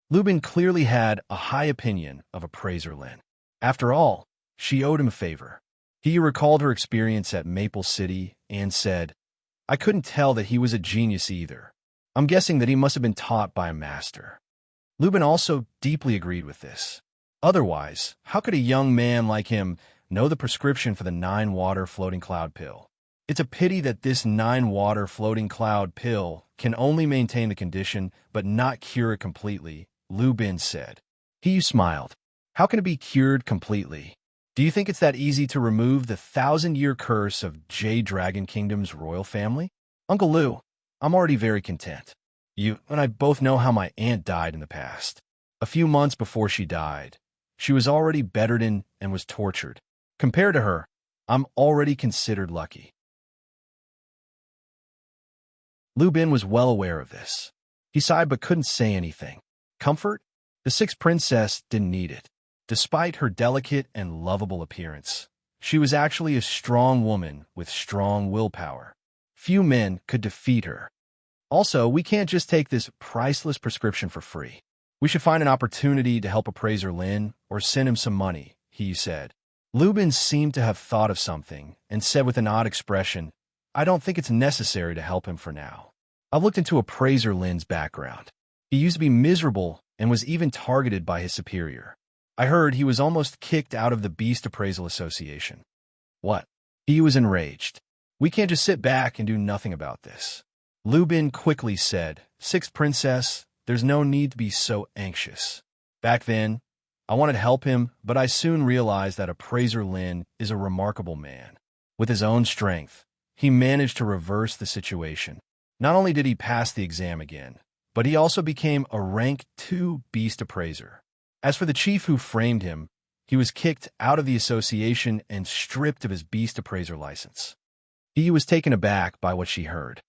Lubin clearly had a high opinion of Appraiser Lin. After all, she owed him a favor. He recalled her experience at Maple City and said, "I couldn't tell that he was a genius either. I'm guessing that he must have been taught by a master." Lubin also deeply agreed with this. Otherwise, how could a young man like him know the prescription for the 9-water floating cloud pill? It's a pity that this 9-water floating cloud pill can only maintain the condition but not cure it completely, Lubin said. He smiled. How can it be cured completely? Do you think it's that easy to remove the 1,000-year curse of Jade Dragon Kingdom's royal family? Uncle Lu, I'm already very content. You and I both know how my aunt died in the past. A few months before she died, she was already bedridden and was tortured. Compared to her, I'm already considered lucky. Lubin was well aware of this. He sighed but couldn't say anything. Comfort? The sixth princess didn't need it. Despite her delicate and lovable appearance, she was actually a strong woman with strong willpower. Few men could defeat her. Also, we can't just take this priceless prescription for free. We should find an opportunity to help Appraiser Lin or send him some money, he said. Lubin seemed to have thought of something and said with an odd expression, "I don't think it's necessary to help him for now. I've looked into Appraiser Lin's background. He used to be miserable and was even targeted by his superior. I heard he was almost kicked out of the Beast Appraisal Association." What? He was enraged. "We can't just sit back and do nothing about this." Lubin quickly said, "Sixth Princess, there's no need to be so anxious. Back then, I wanted to help him, but I soon realized that Appraiser Lin is a remarkable man. With his own strength, he managed to reverse the situation. Not only did he pass the exam again, but he also became a rank 2 beast appraiser. As for the chief who framed him, he was kicked out of the association and stripped of his beast appraiser license." He was taken aback by what she heard.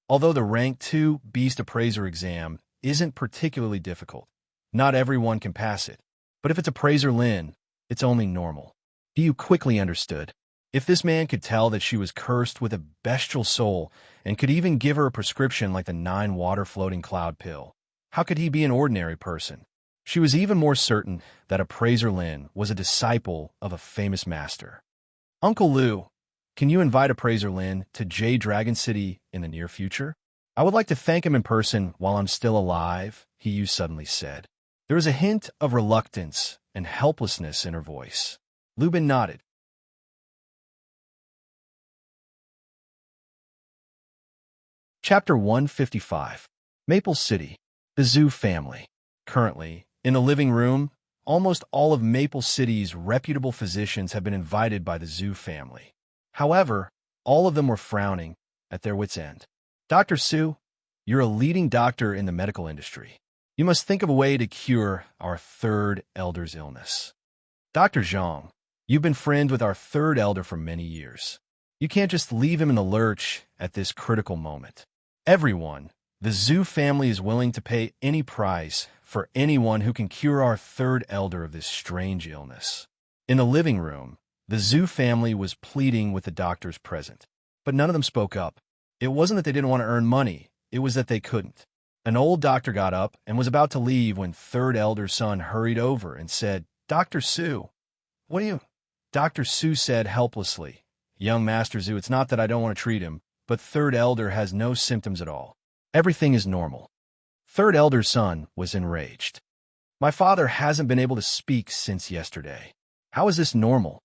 Although the rank 2 beast appraiser exam isn't particularly difficult, not everyone can pass it. But if it's Appraiser Lin, it's only normal. He quickly understood. If this man could tell that she was cursed with a bestial soul and could even give her a prescription like the 9-water floating cloud pill, how could he be an ordinary person? She was even more certain that Appraiser Lin was a disciple of a famous master. "Uncle Lu, can you invite Appraiser Lin to Jade Dragon City in the near future? I would like to thank him in person while I'm still alive," he suddenly said. There was a hint of reluctance and helplessness in her voice. Lubin nodded. Chapter 155. Maple City. The Zhu family. Currently, in the living room, almost all of Maple City's reputable physicians have been invited by the Zhu family. However, all of them were frowning, at their wits' end. "Dr. Su, you're a leading doctor in the medical industry. You must think of a way to cure our third elder's illness. Dr. Zhang, you've been friends with our third elder for many years. You can't just leave him in the lurch at this critical moment. Everyone, the Zhu family is willing to pay any price for anyone who can cure our third elder of this strange illness." In the living room, the Zhu family was pleading with the doctors present, but none of them spoke up. It wasn't that they didn't want to earn money, it was that they couldn't. An old doctor got up and was about to leave when third elder's son hurried over and said, "Dr. Su, what do you—" Dr. Su said helplessly, "Young Master Zhu, it's not that I don't want to treat him, but third elder has no symptoms at all. Everything is normal." Third elder's son was enraged. "My father hasn't been able to speak since yesterday. How is this normal?"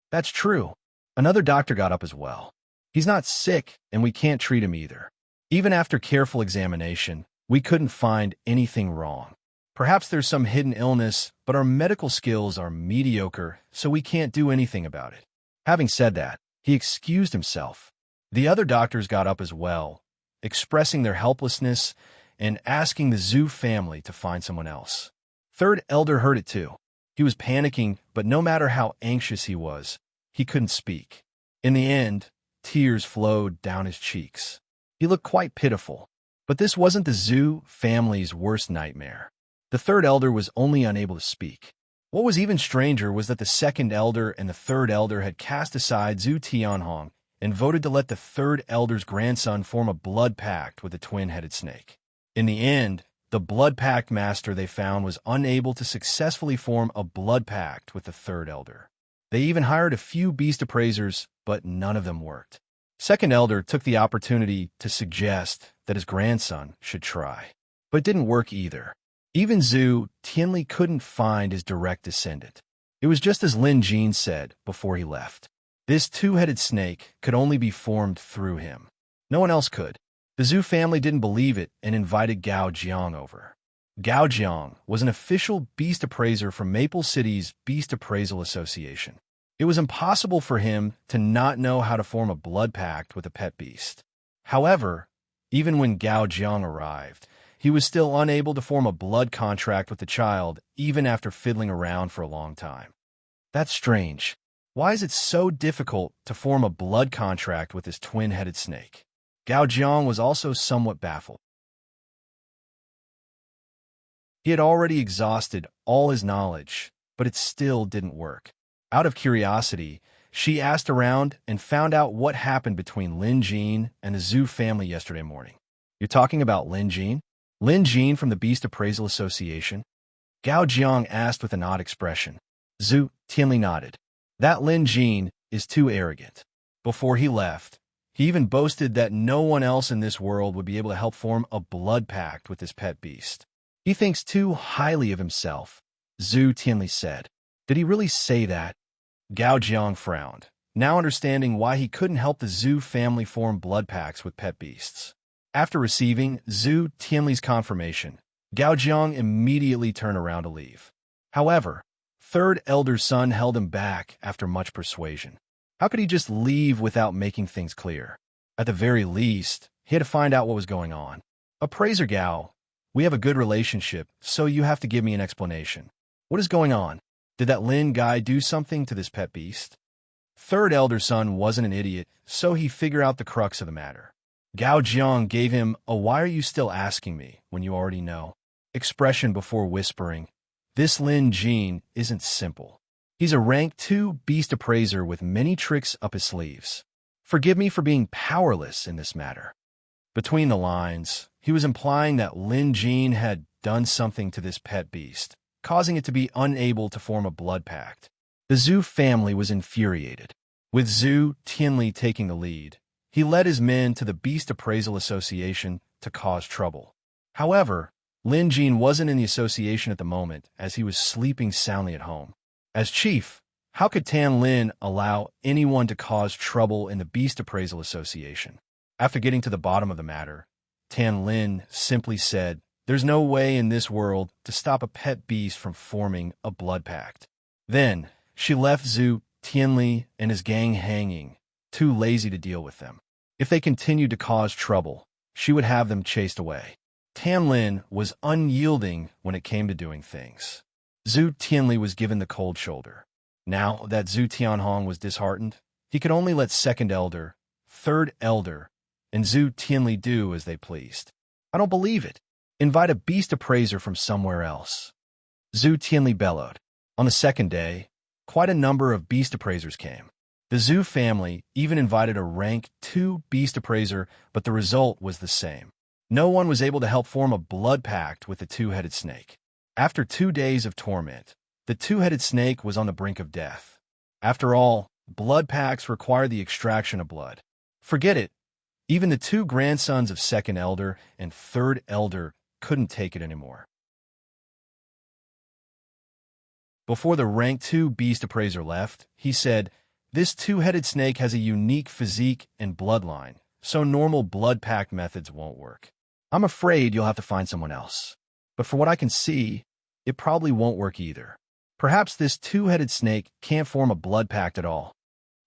"That's true. Another doctor got up as well. He's not sick, and we can't treat him either. Even after careful examination, we couldn't find anything wrong. Perhaps there's some hidden illness, but our medical skills are mediocre, so we can't do anything about it. Having said that, he excused himself. The other doctors got up as well, expressing their helplessness and asking the zoo family to find someone else. Third elder heard it too. He was panicking, but no matter how anxious he was, he couldn't speak. In the end, tears flowed down his cheeks. He looked quite pitiful. But this wasn't the zoo family's worst nightmare. The third elder was only unable to speak. What was even stranger was that the second elder and the third elder had cast aside Zhu Tianhong and voted to let the third elder's grandson form a blood pact with the twin-headed snake. In the end, the blood pact master they found was unable to successfully form a blood pact with the third elder. They even hired a few beast appraisers, but none of them worked. Second elder took the opportunity to suggest that his grandson should try, but it didn't work either. Even Zhu Tianli couldn't find his direct descendant. It was just as Lin Jin said before he left. This two-headed snake could only be formed through him. No one else could. The Zhu family didn't believe it and invited Gao Jiang over. Gao Jiang was an official beast appraiser from Maple City's Beast Appraisal Association. It was impossible for him to not know how to form a blood pact with a pet beast. However, even when Gao Jiang arrived, he was still unable to form a blood contract with the child, even after fiddling around for a long time. That's strange. Why is it so difficult to form a blood contract with this twin-headed snake? Gao Jiang was also somewhat baffled. He had already exhausted all his knowledge, but it still didn't work. Out of curiosity, she asked around and found out what happened between Lin Jin and the Zhu family yesterday morning. You're talking about Lin Jin? Lin Jin from the Beast Appraisal Association? Gao Jiang asked with an odd expression. Zhu Tianli nodded. That Lin Jin is too arrogant. Before he left, he even boasted that no one else in this world would be able to help form a blood pact with his pet beast. He thinks too highly of himself, Zhu Tianli said. Did he really say that? Gao Jiang frowned, now understanding why he couldn't help the Zhu family form blood pacts with pet beasts. After receiving Zhu Tianli's confirmation, Gao Jiang immediately turned around to leave. However, third elder's son held him back after much persuasion. How could he just leave without making things clear? At the very least, he had to find out what was going on. Appraiser Gao, we have a good relationship, so you have to give me an explanation. What is going on? Did that Lin guy do something to this pet beast? Third elder son wasn't an idiot, so he figured out the crux of the matter. Gao Jiang gave him a "why are you still asking me when you already know" expression before whispering, this Lin Jin isn't simple. He's a rank 2 beast appraiser with many tricks up his sleeves. Forgive me for being powerless in this matter. Between the lines, he was implying that Lin Jin had done something to this pet beast, causing it to be unable to form a blood pact. The Zhu family was infuriated. With Zhu Tianli taking the lead, he led his men to the Beast Appraisal Association to cause trouble. However, Lin Jin wasn't in the association at the moment, as he was sleeping soundly at home. As chief, how could Tan Lin allow anyone to cause trouble in the Beast Appraisal Association? After getting to the bottom of the matter, Tan Lin simply said, there's no way in this world to stop a pet beast from forming a blood pact. Then, she left Zhu Tianli and his gang hanging, too lazy to deal with them. If they continued to cause trouble, she would have them chased away. Tan Lin was unyielding when it came to doing things. Zhu Tianli was given the cold shoulder. Now that Zhu Tianhong was disheartened, he could only let second elder, third elder, and Zhu Tianli do as they pleased. I don't believe it. Invite a beast appraiser from somewhere else. Zhu Tianli bellowed. On the second day, quite a number of beast appraisers came. The Zhu family even invited a rank 2 beast appraiser, but the result was the same. No one was able to help form a blood pact with the two-headed snake. After 2 days of torment, the two-headed snake was on the brink of death. After all, blood pacts require the extraction of blood. Forget it. Even the 2 grandsons of second elder and third elder couldn't take it anymore. Before the rank 2 beast appraiser left, he said, This two-headed snake has a unique physique and bloodline, so normal blood-pact methods won't work. I'm afraid you'll have to find someone else. But from what I can see, it probably won't work either. Perhaps this two-headed snake can't form a blood pact at all.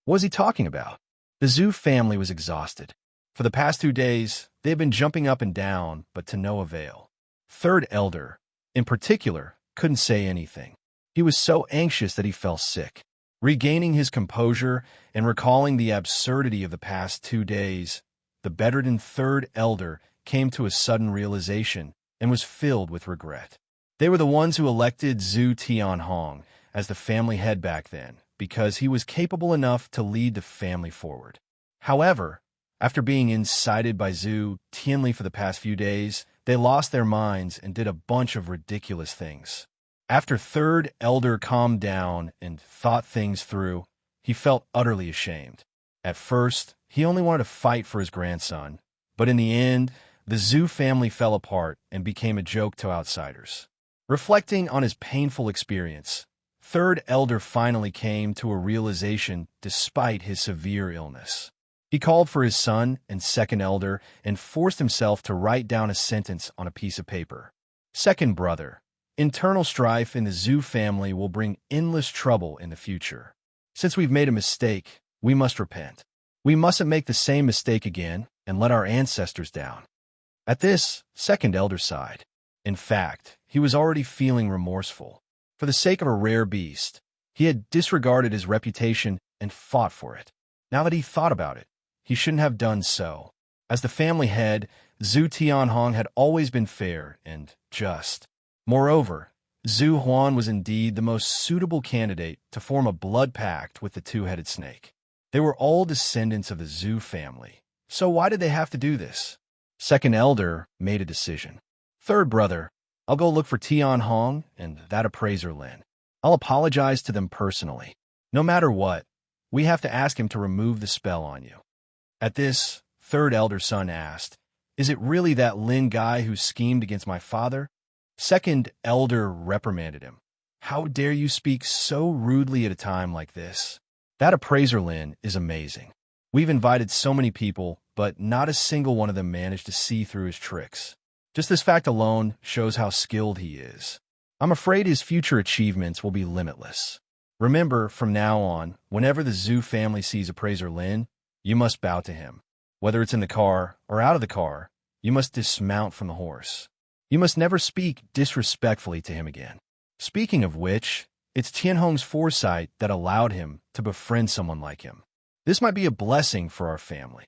What was he talking about? The Zhu family was exhausted. For the past 2 days, they had been jumping up and down, but to no avail. Third Elder, in particular, couldn't say anything. He was so anxious that he fell sick. Regaining his composure and recalling the absurdity of the past 2 days, the bedridden Third Elder came to a sudden realization and was filled with regret. They were the ones who elected Zhu Tianhong as the family head back then, because he was capable enough to lead the family forward. However, after being incited by Zhu Tianli for the past few days, they lost their minds and did a bunch of ridiculous things. After Third Elder calmed down and thought things through, he felt utterly ashamed. At first, he only wanted to fight for his grandson, but in the end, the Zhu family fell apart and became a joke to outsiders. Reflecting on his painful experience, Third Elder finally came to a realization despite his severe illness. He called for his son and Second Elder and forced himself to write down a sentence on a piece of paper. Second Brother, internal strife in the Zhu family will bring endless trouble in the future. Since we've made a mistake, we must repent. We mustn't make the same mistake again and let our ancestors down. At this, Second Elder sighed. In fact, he was already feeling remorseful. For the sake of a rare beast, he had disregarded his reputation and fought for it. Now that he thought about it, he shouldn't have done so. As the family head, Zhu Tianhong had always been fair and just. Moreover, Zhu Huan was indeed the most suitable candidate to form a blood pact with the two-headed snake. They were all descendants of the Zhu family, so why did they have to do this? Second Elder made a decision. Third Brother, I'll go look for Tianhong and that appraiser Lin. I'll apologize to them personally. No matter what, we have to ask him to remove the spell on you. At this, Third Elder son asked, Is it really that Lin guy who schemed against my father? Second Elder reprimanded him. How dare you speak so rudely at a time like this? That appraiser Lin is amazing. We've invited so many people, but not a single one of them managed to see through his tricks. Just this fact alone shows how skilled he is. I'm afraid his future achievements will be limitless. Remember, from now on, whenever the Zhu family sees appraiser Lin, you must bow to him. Whether it's in the car or out of the car, you must dismount from the horse. You must never speak disrespectfully to him again. Speaking of which, it's Tianhong's foresight that allowed him to befriend someone like him. This might be a blessing for our family.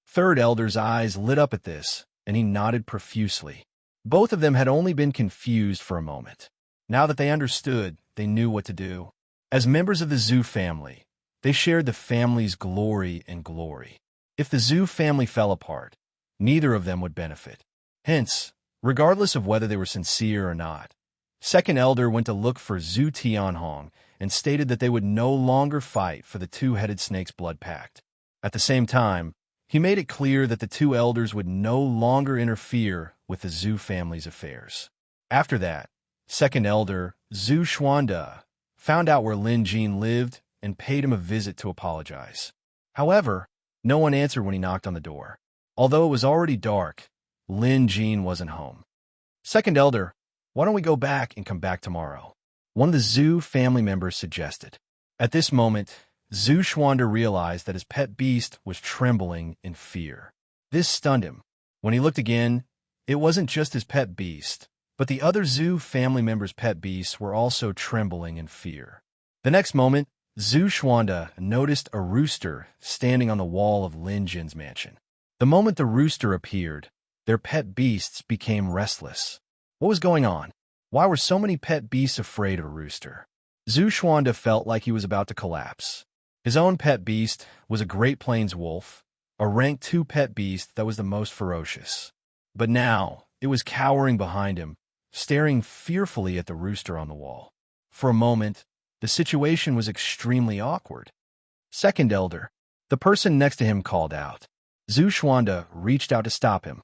Third Elder's eyes lit up at this, and he nodded profusely. Both of them had only been confused for a moment. Now that they understood, they knew what to do. As members of the Zhu family, they shared the family's glory and glory. If the Zhu family fell apart, neither of them would benefit. Hence, regardless of whether they were sincere or not, Second Elder went to look for Zhu Tianhong and stated that they would no longer fight for the two-headed snake's blood pact. At the same time, he made it clear that the two elders would no longer interfere with the Zhu family's affairs. After that, Second Elder, Zhu Xuanda, found out where Lin Jin lived and paid him a visit to apologize. However, no one answered when he knocked on the door. Although it was already dark, Lin Jin wasn't home. Second Elder, why don't we go back and come back tomorrow? One of the Zhu family members suggested. At this moment, Zhu Xuanda realized that his pet beast was trembling in fear. This stunned him. When he looked again, it wasn't just his pet beast, but the other Zhu family members' pet beasts were also trembling in fear. The next moment, Zhu Xuanda noticed a rooster standing on the wall of Lin Jin's mansion. The moment the rooster appeared, their pet beasts became restless. What was going on? Why were so many pet beasts afraid of a rooster? Zhu Xuanda felt like he was about to collapse. His own pet beast was a Great Plains wolf, a rank 2 pet beast that was the most ferocious. But now, it was cowering behind him, staring fearfully at the rooster on the wall. For a moment, the situation was extremely awkward. Second Elder, the person next to him called out. Zhu Xuanda reached out to stop him.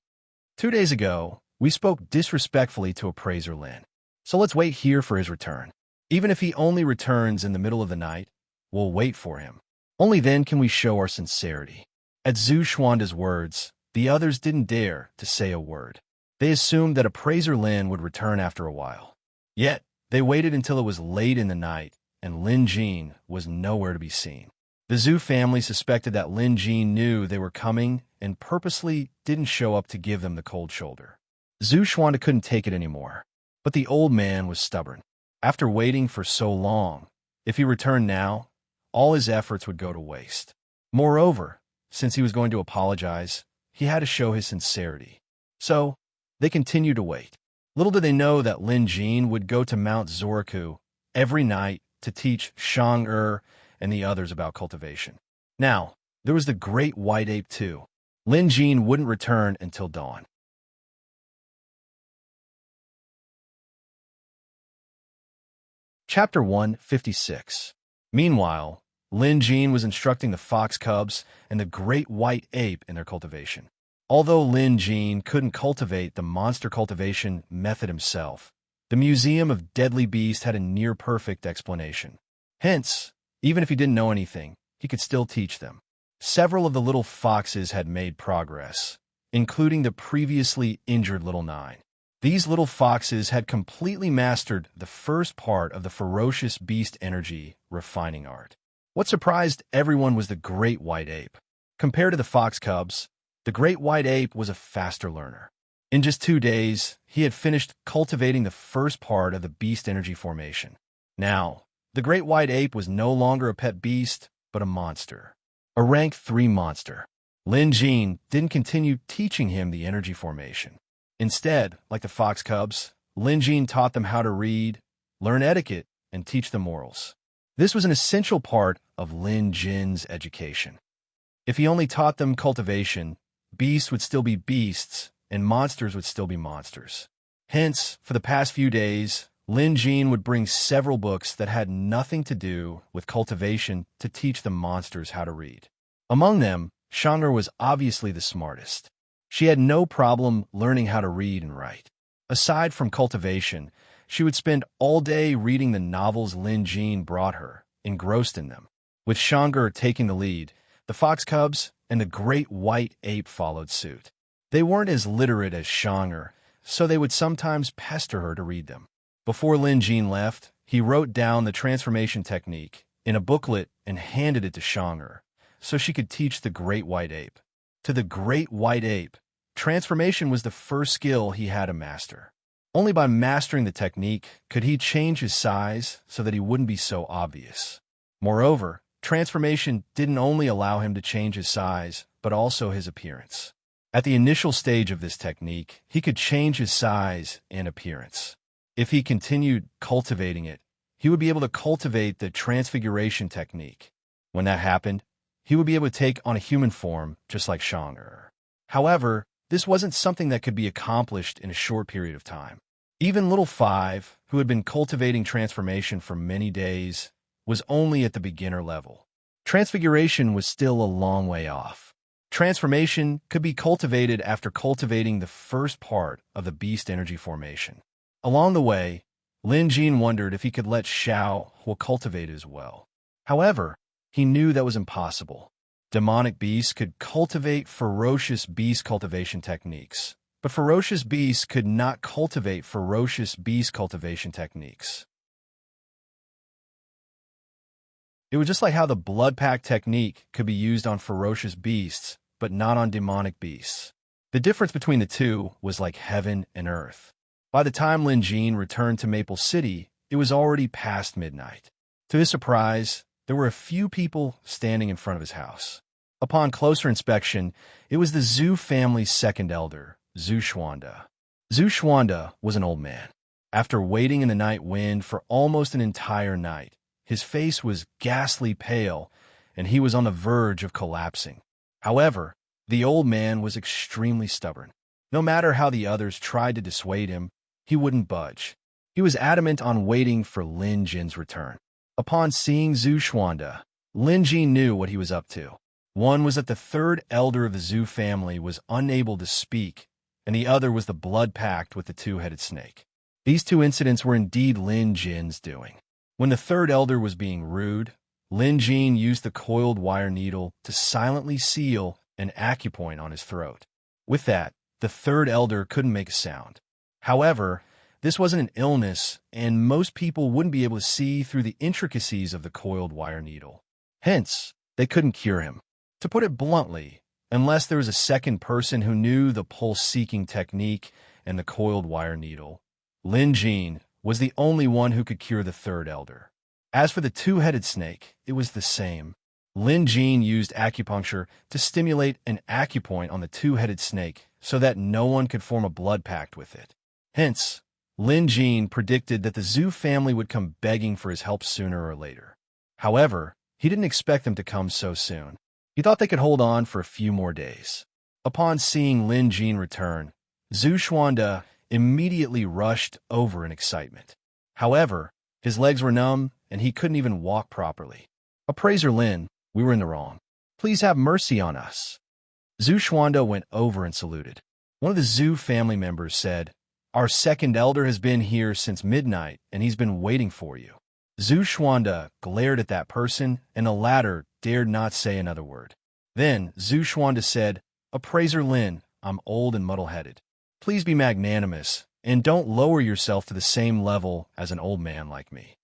2 days ago, we spoke disrespectfully to appraiser Lin, so let's wait here for his return. Even if he only returns in the middle of the night, we'll wait for him. Only then can we show our sincerity." At Zhu Xuanda's words, the others didn't dare to say a word. They assumed that appraiser Lin would return after a while. Yet, they waited until it was late in the night, and Lin Jin was nowhere to be seen. The Zhu family suspected that Lin Jin knew they were coming and purposely didn't show up to give them the cold shoulder. Zhu Xuanda couldn't take it anymore, but the old man was stubborn. After waiting for so long, if he returned now, all his efforts would go to waste. Moreover, since he was going to apologize, he had to show his sincerity. So, they continued to wait. Little did they know that Lin Jin would go to Mount Zoriku every night to teach Shang and the others about cultivation. Now, there was the great white ape too. Lin Jin wouldn't return until dawn. Chapter 156. Meanwhile, Lin Jin was instructing the fox cubs and the great white ape in their cultivation. Although Lin Jin couldn't cultivate the monster cultivation method himself, the Museum of Deadly Beasts had a near-perfect explanation. Hence, even if he didn't know anything, he could still teach them. Several of the little foxes had made progress, including the previously injured little nine. These little foxes had completely mastered the first part of the ferocious beast energy refining art. What surprised everyone was the great white ape. Compared to the fox cubs, the great white ape was a faster learner. In just 2 days, he had finished cultivating the first part of the beast energy formation. Now, the great white ape was no longer a pet beast, but a monster. A rank 3 monster. Lin Jin didn't continue teaching him the energy formation. Instead, like the fox cubs, Lin Jin taught them how to read, learn etiquette, and teach them morals. This was an essential part of Lin Jin's education. If he only taught them cultivation, beasts would still be beasts, and monsters would still be monsters. Hence, for the past few days, Lin Jin would bring several books that had nothing to do with cultivation to teach the monsters how to read. Among them, Shang'er was obviously the smartest. She had no problem learning how to read and write. Aside from cultivation, she would spend all day reading the novels Lin Jin brought her, engrossed in them. With Shang'er taking the lead, the fox cubs and the great white ape followed suit. They weren't as literate as Shang'er, so they would sometimes pester her to read them. Before Lin Jin left, he wrote down the transformation technique in a booklet and handed it to Shang'er, so she could teach the great white ape. To the great white ape, transformation was the first skill he had to master. Only by mastering the technique could he change his size so that he wouldn't be so obvious. Moreover, transformation didn't only allow him to change his size, but also his appearance. At the initial stage of this technique, he could change his size and appearance. If he continued cultivating it, he would be able to cultivate the transfiguration technique. When that happened, he would be able to take on a human form, just like Shang'er. However, this wasn't something that could be accomplished in a short period of time. Even Little Five, who had been cultivating transformation for many days, was only at the beginner level. Transfiguration was still a long way off. Transformation could be cultivated after cultivating the first part of the beast energy formation. Along the way, Lin Jin wondered if he could let Xiao Hua cultivate as well. However, he knew that was impossible. Demonic beasts could cultivate ferocious beast cultivation techniques, but ferocious beasts could not cultivate ferocious beast cultivation techniques. It was just like how the blood pact technique could be used on ferocious beasts, but not on demonic beasts. The difference between the two was like heaven and earth. By the time Lin Jin returned to Maple City, it was already past midnight. To his surprise, there were a few people standing in front of his house. Upon closer inspection, it was the Zhu family's second elder, Zhu Xuanda. Zhu Xuanda was an old man. After waiting in the night wind for almost an entire night, his face was ghastly pale, and he was on the verge of collapsing. However, the old man was extremely stubborn. No matter how the others tried to dissuade him, he wouldn't budge. He was adamant on waiting for Lin Jin's return. Upon seeing Zhu Xuanda, Lin Jin knew what he was up to. One was that the third elder of the Zhu family was unable to speak, and the other was the blood pact with the two-headed snake. These two incidents were indeed Lin Jin's doing. When the third elder was being rude, Lin Jin used the coiled wire needle to silently seal an acupoint on his throat. With that, the third elder couldn't make a sound. However, this wasn't an illness, and most people wouldn't be able to see through the intricacies of the coiled wire needle. Hence, they couldn't cure him. To put it bluntly, unless there was a second person who knew the pulse-seeking technique and the coiled wire needle, Lin Jin was the only one who could cure the third elder. As for the two-headed snake, it was the same. Lin Jin used acupuncture to stimulate an acupoint on the two-headed snake so that no one could form a blood pact with it. Hence, Lin Jin predicted that the Zhu family would come begging for his help sooner or later. However, he didn't expect them to come so soon. He thought they could hold on for a few more days. Upon seeing Lin Jin return, Zhu Xuanda immediately rushed over in excitement. However, his legs were numb and he couldn't even walk properly. "Appraiser Lin, we were in the wrong. Please have mercy on us." Zhu Xuanda went over and saluted. One of the Zhu family members said, "Our second elder has been here since midnight and he's been waiting for you." Zhu Xuanda glared at that person and the latter dared not say another word. Then Zhu Xuanda said, "Appraiser Lin, I'm old and muddle-headed. Please be magnanimous and don't lower yourself to the same level as an old man like me."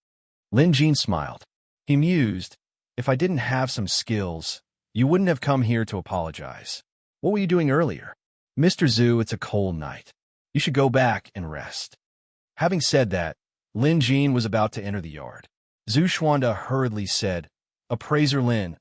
Lin Jin smiled. He mused, "If I didn't have some skills, you wouldn't have come here to apologize. What were you doing earlier? Mr. Zhu, it's a cold night. You should go back and rest." Having said that, Lin Jin was about to enter the yard. Zhu Xuanda hurriedly said, "Appraiser Lin."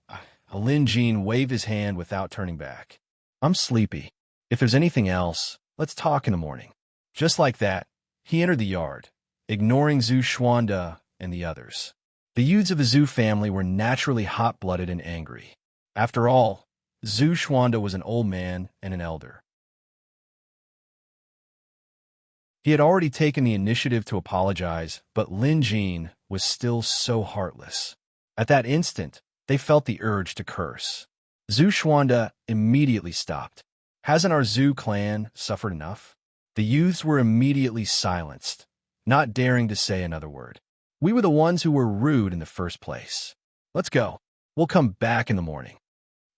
Lin Jin waved his hand without turning back. "I'm sleepy. If there's anything else, let's talk in the morning." Just like that, he entered the yard, ignoring Zhu Xuanda and the others. The youths of the Zhu family were naturally hot-blooded and angry. After all, Zhu Xuanda was an old man and an elder. He had already taken the initiative to apologize, but Lin Jin was still so heartless. At that instant, they felt the urge to curse. Zhu Xuanda immediately stopped. Hasn't our Zhu clan suffered enough? The youths were immediately silenced, not daring to say another word. "We were the ones who were rude in the first place. Let's go. We'll come back in the morning."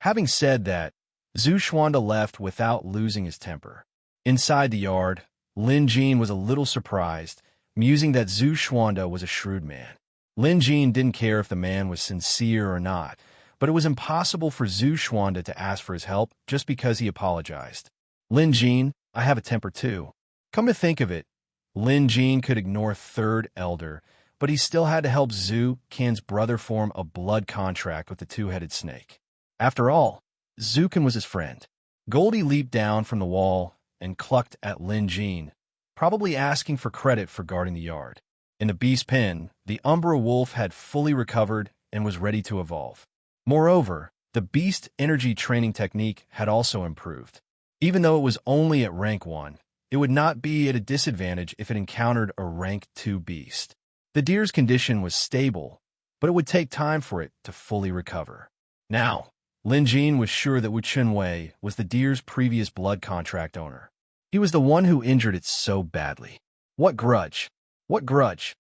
Having said that, Zhu Xuanda left without losing his temper. Inside the yard, Lin Jin was a little surprised, musing that Zhu Xuanda was a shrewd man. Lin Jin didn't care if the man was sincere or not, but it was impossible for Zhu Xuanda to ask for his help just because he apologized. "Lin Jin, I have a temper too." Come to think of it, Lin Jin could ignore third elder, but he still had to help Zhu Kan's brother form a blood contract with the two-headed snake. After all, Zhu Kan was his friend. Goldie leaped down from the wall and clucked at Lin Jin, probably asking for credit for guarding the yard. In the beast pen, the Umbra wolf had fully recovered and was ready to evolve. Moreover, the beast energy training technique had also improved. Even though it was only at rank 1, it would not be at a disadvantage if it encountered a rank 2 beast. The deer's condition was stable, but it would take time for it to fully recover. Now, Lin Jin was sure that Wu Chunwei was the deer's previous blood contract owner. He was the one who injured it so badly. What grudge? What grudge?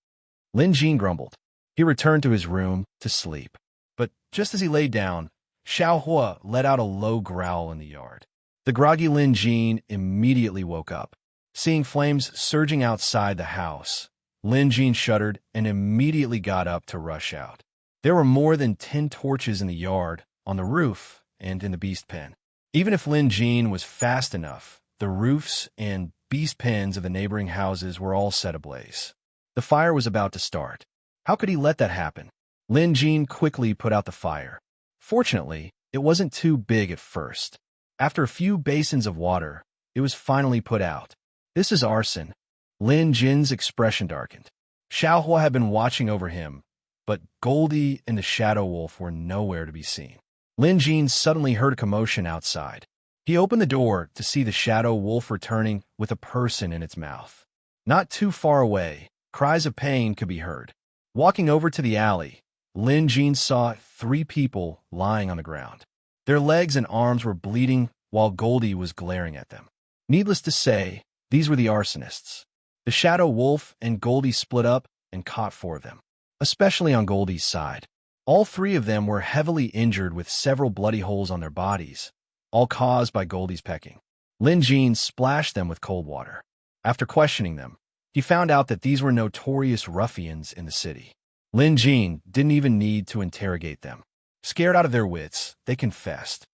Lin Jin grumbled. He returned to his room to sleep. But just as he lay down, Xiao Hua let out a low growl in the yard. The groggy Lin Jin immediately woke up. Seeing flames surging outside the house, Lin Jin shuddered and immediately got up to rush out. There were more than 10 torches in the yard, on the roof, and in the beast pen. Even if Lin Jin was fast enough, the roofs and beast pens of the neighboring houses were all set ablaze. The fire was about to start. How could he let that happen? Lin Jin quickly put out the fire. Fortunately, it wasn't too big at first. After a few basins of water, it was finally put out. "This is arson." Lin Jin's expression darkened. Xiao Hua had been watching over him, but Goldie and the Shadow Wolf were nowhere to be seen. Lin Jin suddenly heard a commotion outside. He opened the door to see the Shadow Wolf returning with a person in its mouth. Not too far away, cries of pain could be heard. Walking over to the alley, Lin Jin saw 3 people lying on the ground. Their legs and arms were bleeding while Goldie was glaring at them. Needless to say, these were the arsonists. The Shadow Wolf and Goldie split up and caught 4 of them. especially on Goldie's side. All three of them were heavily injured with several bloody holes on their bodies, all caused by Goldie's pecking. Lin Jean splashed them with cold water. After questioning them, he found out that these were notorious ruffians in the city. Lin Jean didn't even need to interrogate them. Scared out of their wits, they confessed.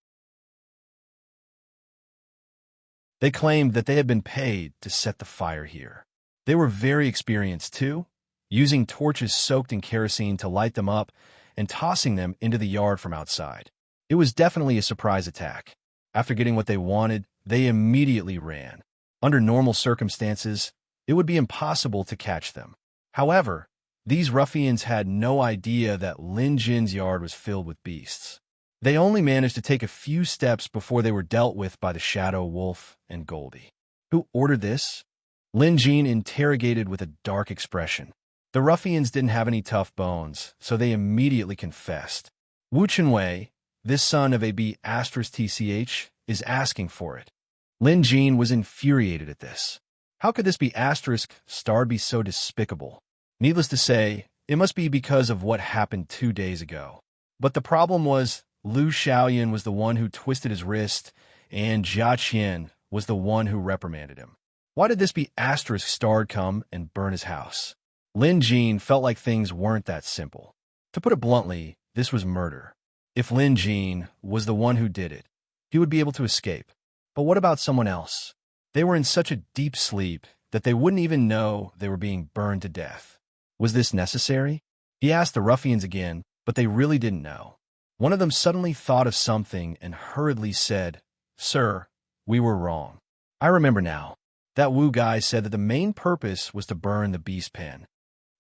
They claimed that they had been paid to set the fire here. They were very experienced too, using torches soaked in kerosene to light them up and tossing them into the yard from outside. It was definitely a surprise attack. After getting what they wanted, they immediately ran. Under normal circumstances, it would be impossible to catch them. However, these ruffians had no idea that Lin Jin's yard was filled with beasts. They only managed to take a few steps before they were dealt with by the Shadow Wolf and Goldie. Who ordered this? Lin Jin interrogated with a dark expression. The ruffians didn't have any tough bones, so they immediately confessed. Wu Chenwei, this son of a B*TCH, is asking for it. Lin Jin was infuriated at this. How could this B**** be so despicable? Needless to say, it must be because of what happened 2 days ago. But the problem was, Lu Xiaoyan was the one who twisted his wrist, and Jia Qian was the one who reprimanded him. Why did this B*** come and burn his house? Lin Jin felt like things weren't that simple. To put it bluntly, this was murder. If Lin Jin was the one who did it, he would be able to escape. But what about someone else? They were in such a deep sleep that they wouldn't even know they were being burned to death. Was this necessary? He asked the ruffians again, but they really didn't know. One of them suddenly thought of something and hurriedly said, "Sir, we were wrong. I remember now. That Wu guy said that the main purpose was to burn the beast pen."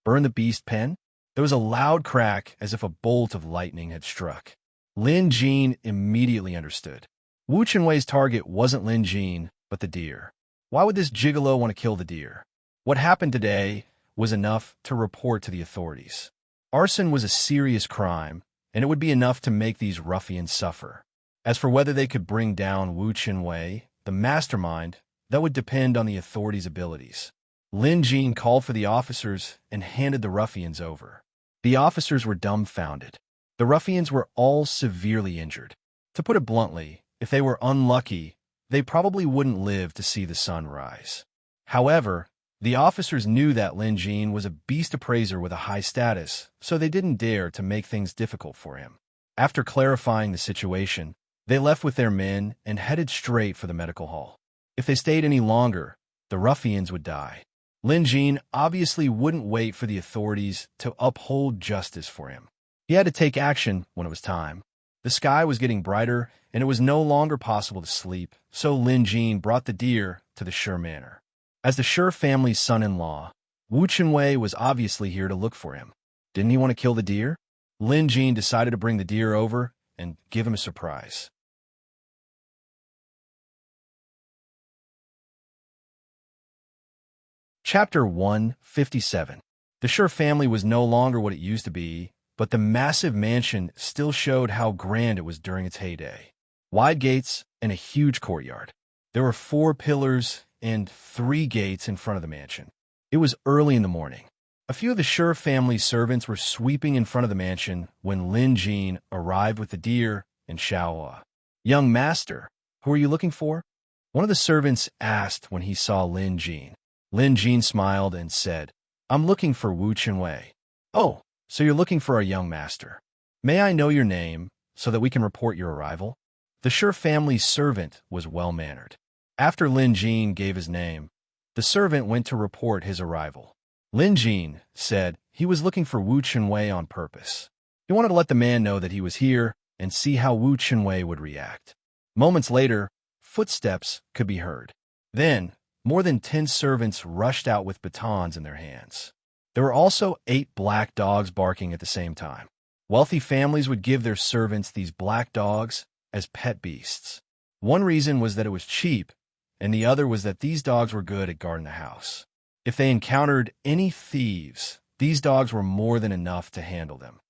Burn the beast pen? There was a loud crack as if a bolt of lightning had struck. Lin Jin immediately understood. Wu Chenwei's target wasn't Lin Jin, but the deer. Why would this gigolo want to kill the deer? What happened today was enough to report to the authorities. Arson was a serious crime, and it would be enough to make these ruffians suffer. As for whether they could bring down Wu Chenwei, the mastermind, that would depend on the authorities' abilities. Lin Jin called for the officers and handed the ruffians over. The officers were dumbfounded. The ruffians were all severely injured. To put it bluntly, if they were unlucky, they probably wouldn't live to see the sun rise. However, the officers knew that Lin Jin was a beast appraiser with a high status, so they didn't dare to make things difficult for him. After clarifying the situation, they left with their men and headed straight for the medical hall. If they stayed any longer, the ruffians would die. Lin Jin obviously wouldn't wait for the authorities to uphold justice for him. He had to take action when it was time. The sky was getting brighter, and it was no longer possible to sleep, so Lin Jin brought the deer to the Shi manor. As the Shi family's son-in-law, Wu Chenwei was obviously here to look for him. Didn't he want to kill the deer? Lin Jin decided to bring the deer over and give him a surprise. Chapter 157. The Shi family was no longer what it used to be, but the massive mansion still showed how grand it was during its heyday. Wide gates and a huge courtyard. There were 4 pillars and 3 gates in front of the mansion. It was early in the morning. A few of the Shi family's servants were sweeping in front of the mansion when Lin Jin arrived with the deer and Xiaohua. "Young master, who are you looking for?" One of the servants asked when he saw Lin Jin. Lin Jin smiled and said, "I'm looking for Wu Chenwei." "Oh, so you're looking for our young master. May I know your name so that we can report your arrival?" The Shi family's servant was well-mannered. After Lin Jin gave his name, the servant went to report his arrival. Lin Jin said he was looking for Wu Chenwei on purpose. He wanted to let the man know that he was here and see how Wu Chenwei would react. Moments later, footsteps could be heard. Then, more than 10 servants rushed out with batons in their hands. There were also 8 black dogs barking at the same time. Wealthy families would give their servants these black dogs as pet beasts. One reason was that it was cheap, and the other was that these dogs were good at guarding the house. If they encountered any thieves, these dogs were more than enough to handle them.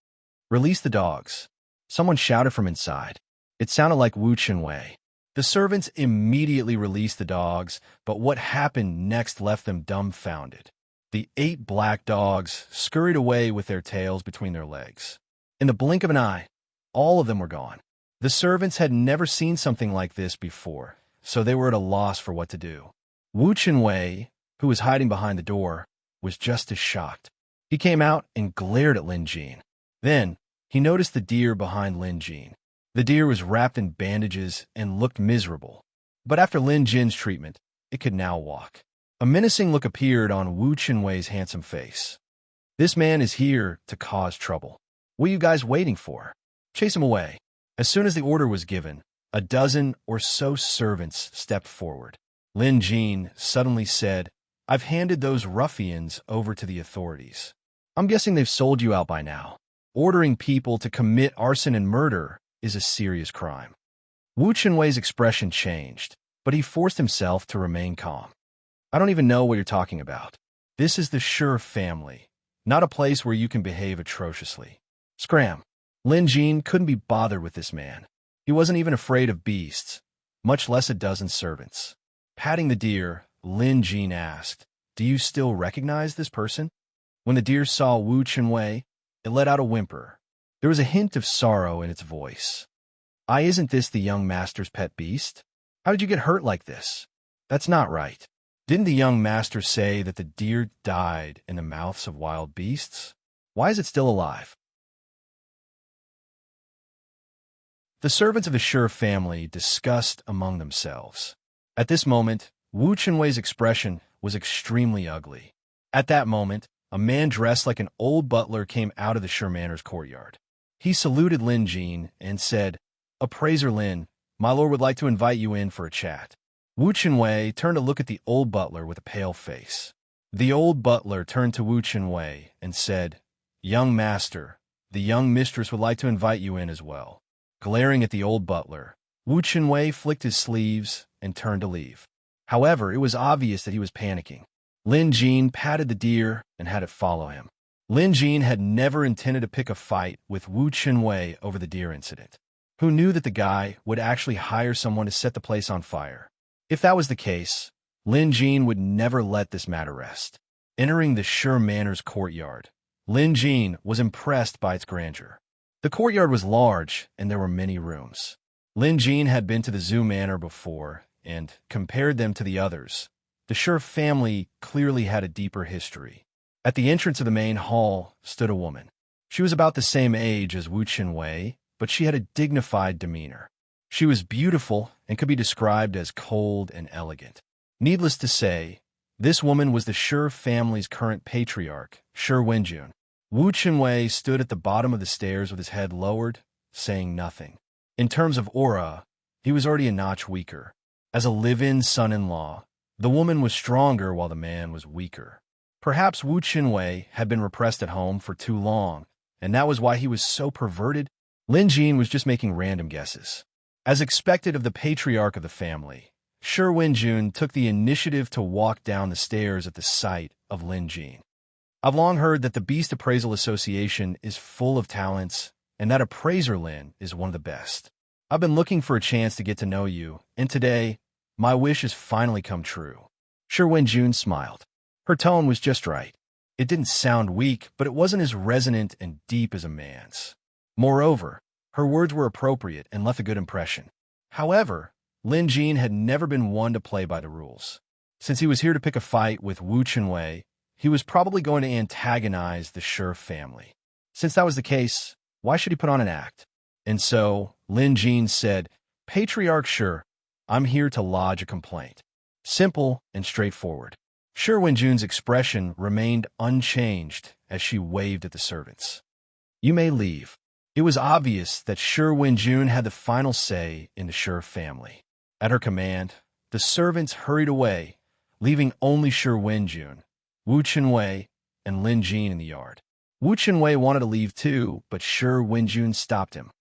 "Release the dogs," someone shouted from inside. It sounded like Wu Chenwei. The servants immediately released the dogs, but what happened next left them dumbfounded. The 8 black dogs scurried away with their tails between their legs. In the blink of an eye, all of them were gone. The servants had never seen something like this before, so they were at a loss for what to do. Wu Chenwei, who was hiding behind the door, was just as shocked. He came out and glared at Lin Jin. Then, he noticed the deer behind Lin Jin. The deer was wrapped in bandages and looked miserable. But after Lin Jin's treatment, it could now walk. A menacing look appeared on Wu Chenwei's handsome face. This man is here to cause trouble. What are you guys waiting for? Chase him away. As soon as the order was given, a dozen or so servants stepped forward. Lin Jin suddenly said, "I've handed those ruffians over to the authorities. I'm guessing they've sold you out by now. Ordering people to commit arson and murder is a serious crime." Wu Chenwei's expression changed, but he forced himself to remain calm. "I don't even know what you're talking about. This is the Sure family, not a place where you can behave atrociously." Scram! Lin Jin couldn't be bothered with this man. He wasn't even afraid of beasts, much less a dozen servants. Patting the deer, Lin Jin asked, "Do you still recognize this person?" When the deer saw Wu Chenwei, it let out a whimper. There was a hint of sorrow in its voice. Isn't this the young master's pet beast? How did you get hurt like this? That's not right. Didn't the young master say that the deer died in the mouths of wild beasts? Why is it still alive?" The servants of the Sure family discussed among themselves. At this moment, Wu Chenwei's expression was extremely ugly. At that moment, a man dressed like an old butler came out of the Sure Manor's courtyard. He saluted Lin Jin and said, "Appraiser Lin, my lord would like to invite you in for a chat." Wu Chenwei turned to look at the old butler with a pale face. The old butler turned to Wu Chenwei and said, "Young master, the young mistress would like to invite you in as well." Glaring at the old butler, Wu Chenwei flicked his sleeves and turned to leave. However, it was obvious that he was panicking. Lin Jin patted the deer and had it follow him. Lin Jin had never intended to pick a fight with Wu Chenwei over the deer incident. Who knew that the guy would actually hire someone to set the place on fire? If that was the case, Lin Jin would never let this matter rest. Entering the Sure Manor's courtyard, Lin Jin was impressed by its grandeur. The courtyard was large, and there were many rooms. Lin Jin had been to the Zoo Manor before, and compared them to the others. The Sure family clearly had a deeper history. At the entrance of the main hall stood a woman. She was about the same age as Wu Chenwei, but she had a dignified demeanor. She was beautiful and could be described as cold and elegant. Needless to say, this woman was the Sure family's current patriarch, Sure Wenjun. Wu Chenwei stood at the bottom of the stairs with his head lowered, saying nothing. In terms of aura, he was already a notch weaker. As a live-in son-in-law, the woman was stronger while the man was weaker. Perhaps Wu Chenwei had been repressed at home for too long, and that was why he was so perverted. Lin Jin was just making random guesses. As expected of the patriarch of the family, Sure Wenjun took the initiative to walk down the stairs at the sight of Lin Jin. "I've long heard that the Beast Appraisal Association is full of talents, and that Appraiser Lin is one of the best. I've been looking for a chance to get to know you, and today, my wish has finally come true." Sure Wenjun smiled. Her tone was just right. It didn't sound weak, but it wasn't as resonant and deep as a man's. Moreover, her words were appropriate and left a good impression. However, Lin Jin had never been one to play by the rules. Since he was here to pick a fight with Wu Chenwei, he was probably going to antagonize the Sure family. Since that was the case, why should he put on an act? And so, Lin Jin said, "Patriarch Sure, I'm here to lodge a complaint." Simple and straightforward. Sure Wenjun's expression remained unchanged as she waved at the servants. "You may leave." It was obvious that Sure Wenjun had the final say in the Sure family. At her command, the servants hurried away, leaving only Sure Wenjun, Wu Chenwei, and Lin Jin in the yard. Wu Chenwei wanted to leave too, but Sure Wenjun stopped him.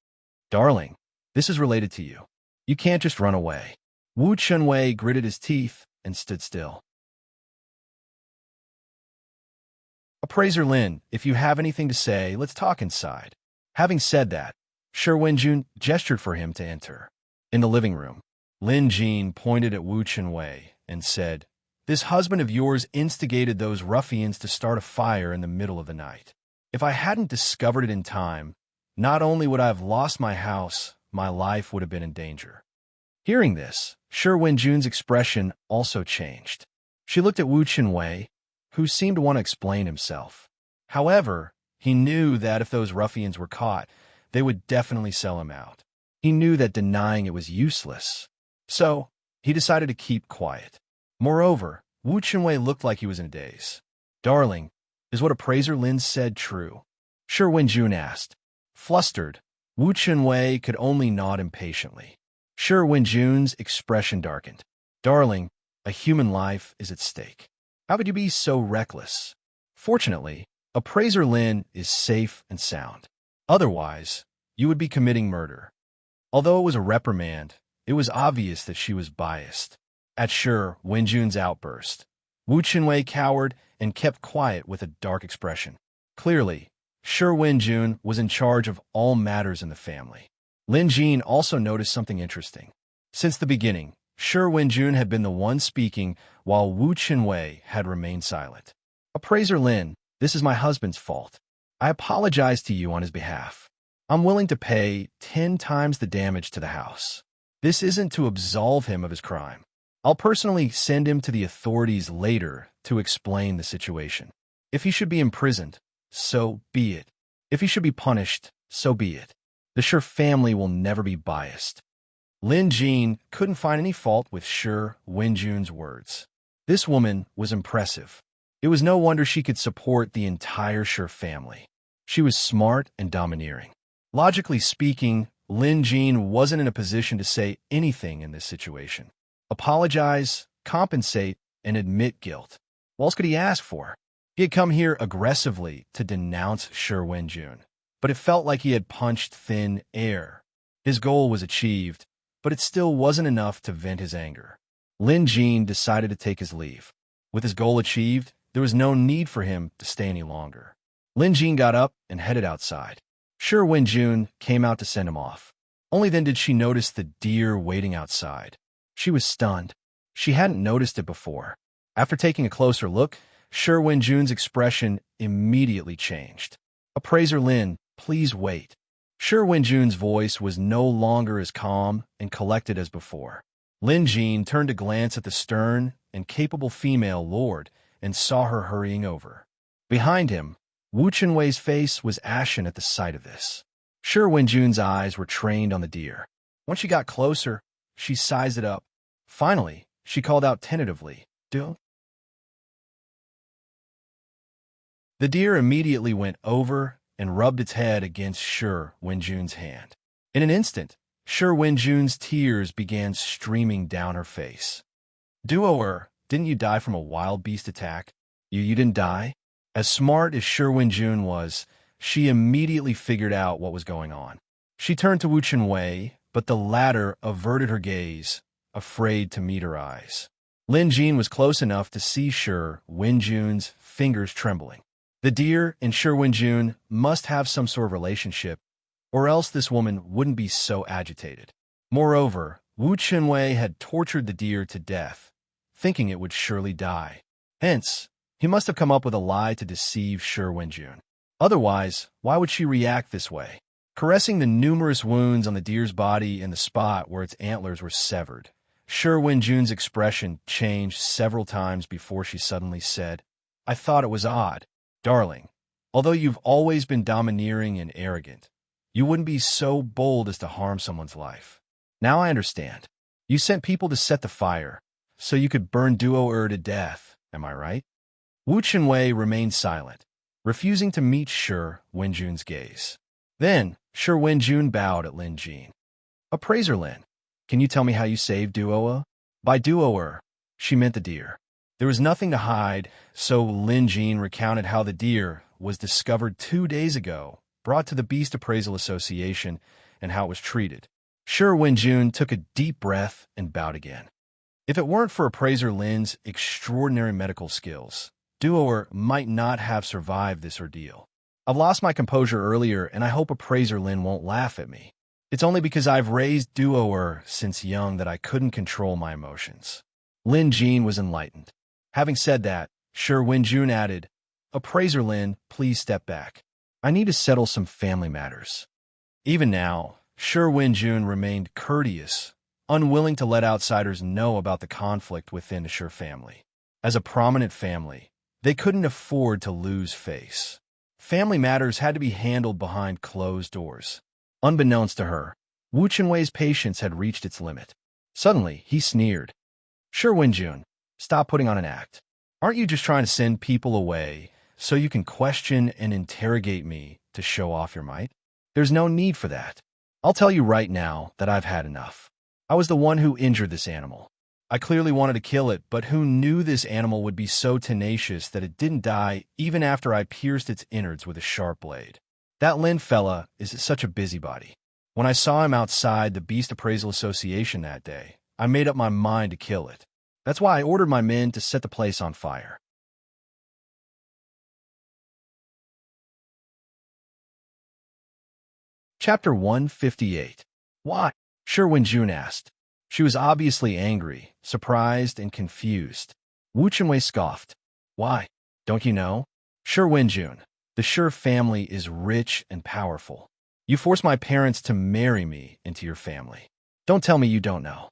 "Darling, this is related to you. You can't just run away." Wu Chenwei gritted his teeth and stood still. "Appraiser Lin, if you have anything to say, let's talk inside." Having said that, Sure Wenjun gestured for him to enter. In the living room, Lin Jin pointed at Wu Chenwei and said, This husband of yours instigated those ruffians to start a fire in the middle of the night. If I hadn't discovered it in time, not only would I have lost my house, my life would have been in danger." Hearing this, Shi Wenjun's expression also changed. She looked at Wu Qinwei, who seemed to want to explain himself. However, he knew that if those ruffians were caught, they would definitely sell him out. He knew that denying it was useless. So, he decided to keep quiet. Moreover, Wu Qinwei looked like he was in a daze. "Darling, is what appraiser Lin said true?" Shi Wenjun asked. Flustered, Wu Qinwei could only nod impatiently. Shi Wenjun's expression darkened. "Darling, a human life is at stake. How could you be so reckless? Fortunately, appraiser Lin is safe and sound. Otherwise, you would be committing murder." Although it was a reprimand, it was obvious that she was biased. At Shi Wenjun's outburst, Wu Qinwei cowered and kept quiet with a dark expression. Clearly, Shi Wenjun was in charge of all matters in the family. Lin Jin also noticed something interesting. Since the beginning, Shi Wenjun had been the one speaking while Wu Qinwei had remained silent. "Appraiser Lin, this is my husband's fault. I apologize to you on his behalf. I'm willing to pay 10 times the damage to the house. This isn't to absolve him of his crime. I'll personally send him to the authorities later to explain the situation. If he should be imprisoned, so be it. If he should be punished, so be it. The Shi family will never be biased." Lin Jin couldn't find any fault with Shi Wenjun's words. This woman was impressive. It was no wonder she could support the entire Shi family. She was smart and domineering. Logically speaking, Lin Jin wasn't in a position to say anything in this situation. Apologize, compensate, and admit guilt. What else could he ask for? He had come here aggressively to denounce Shi Wenjun, but it felt like he had punched thin air. His goal was achieved, but it still wasn't enough to vent his anger. Lin Jin decided to take his leave. With his goal achieved, there was no need for him to stay any longer. Lin Jin got up and headed outside. Shi Wenjun came out to send him off. Only then did she notice the deer waiting outside. She was stunned. She hadn't noticed it before. After taking a closer look, Shi Wenjun's expression immediately changed. "Appraiser Lin, please wait." Shi Wenjun's voice was no longer as calm and collected as before. Lin Jin turned to glance at the stern and capable female lord and saw her hurrying over. Behind him, Wu Qinwei's face was ashen at the sight of this. Shi Wenjun's eyes were trained on the deer. Once she got closer, she sized it up. Finally, she called out tentatively, "Do?" The deer immediately went over and rubbed its head against Shi Wenjun's hand. In an instant, Shi Wenjun's tears began streaming down her face. "Duo, didn't you die from a wild beast attack? You didn't die?" As smart as Shi Wenjun was, she immediately figured out what was going on. She turned to Wu Qinwei, but the latter averted her gaze, afraid to meet her eyes. Lin Jin was close enough to see Shi Wenjun's fingers trembling. The deer and Shi Wenjun must have some sort of relationship, or else this woman wouldn't be so agitated. Moreover, Wu Qinwei had tortured the deer to death, thinking it would surely die. Hence, he must have come up with a lie to deceive Shi Wenjun. Otherwise, why would she react this way? Caressing the numerous wounds on the deer's body and the spot where its antlers were severed, Shi Wenjun's expression changed several times before she suddenly said, "I thought it was odd. Darling, although you've always been domineering and arrogant, you wouldn't be so bold as to harm someone's life. Now I understand. You sent people to set the fire, so you could burn Duo to death, am I right?" Wu Qinwei remained silent, refusing to meet Shi Wenjun's gaze. Then, Shi Wenjun bowed at Lin Jin. "Appraiser Lin, can you tell me how you saved Duo?" By Duo, she meant the deer. There was nothing to hide, so Lin Jin recounted how the deer was discovered 2 days ago, brought to the Beast Appraisal Association, and how it was treated. Shi Wenjun took a deep breath and bowed again. If it weren't for Appraiser Lin's extraordinary medical skills, Duo might not have survived this ordeal. I've lost my composure earlier, and I hope Appraiser Lin won't laugh at me. It's only because I've raised Duo since young that I couldn't control my emotions. Lin Jin was enlightened. Having said that, Shi Wenjun added, "Appraiser Lin, please step back. I need to settle some family matters." Even now, Shi Wenjun remained courteous, unwilling to let outsiders know about the conflict within the Shi family. As a prominent family, they couldn't afford to lose face. Family matters had to be handled behind closed doors. Unbeknownst to her, Wu Chenwei's patience had reached its limit. Suddenly, he sneered. "Shi Wenjun, stop putting on an act. Aren't you just trying to send people away so you can question and interrogate me to show off your might? There's no need for that. I'll tell you right now that I've had enough. I was the one who injured this animal. I clearly wanted to kill it, but who knew this animal would be so tenacious that it didn't die even after I pierced its innards with a sharp blade? That Lin fella is such a busybody. When I saw him outside the Beast Appraisal Association that day, I made up my mind to kill it. That's why I ordered my men to set the place on fire." Chapter 158. Why? Shi Wenjun asked. She was obviously angry, surprised, and confused. Wu Chenwei scoffed. "Why? Don't you know? Shi Wenjun, the Shi family is rich and powerful. You forced my parents to marry me into your family. Don't tell me you don't know."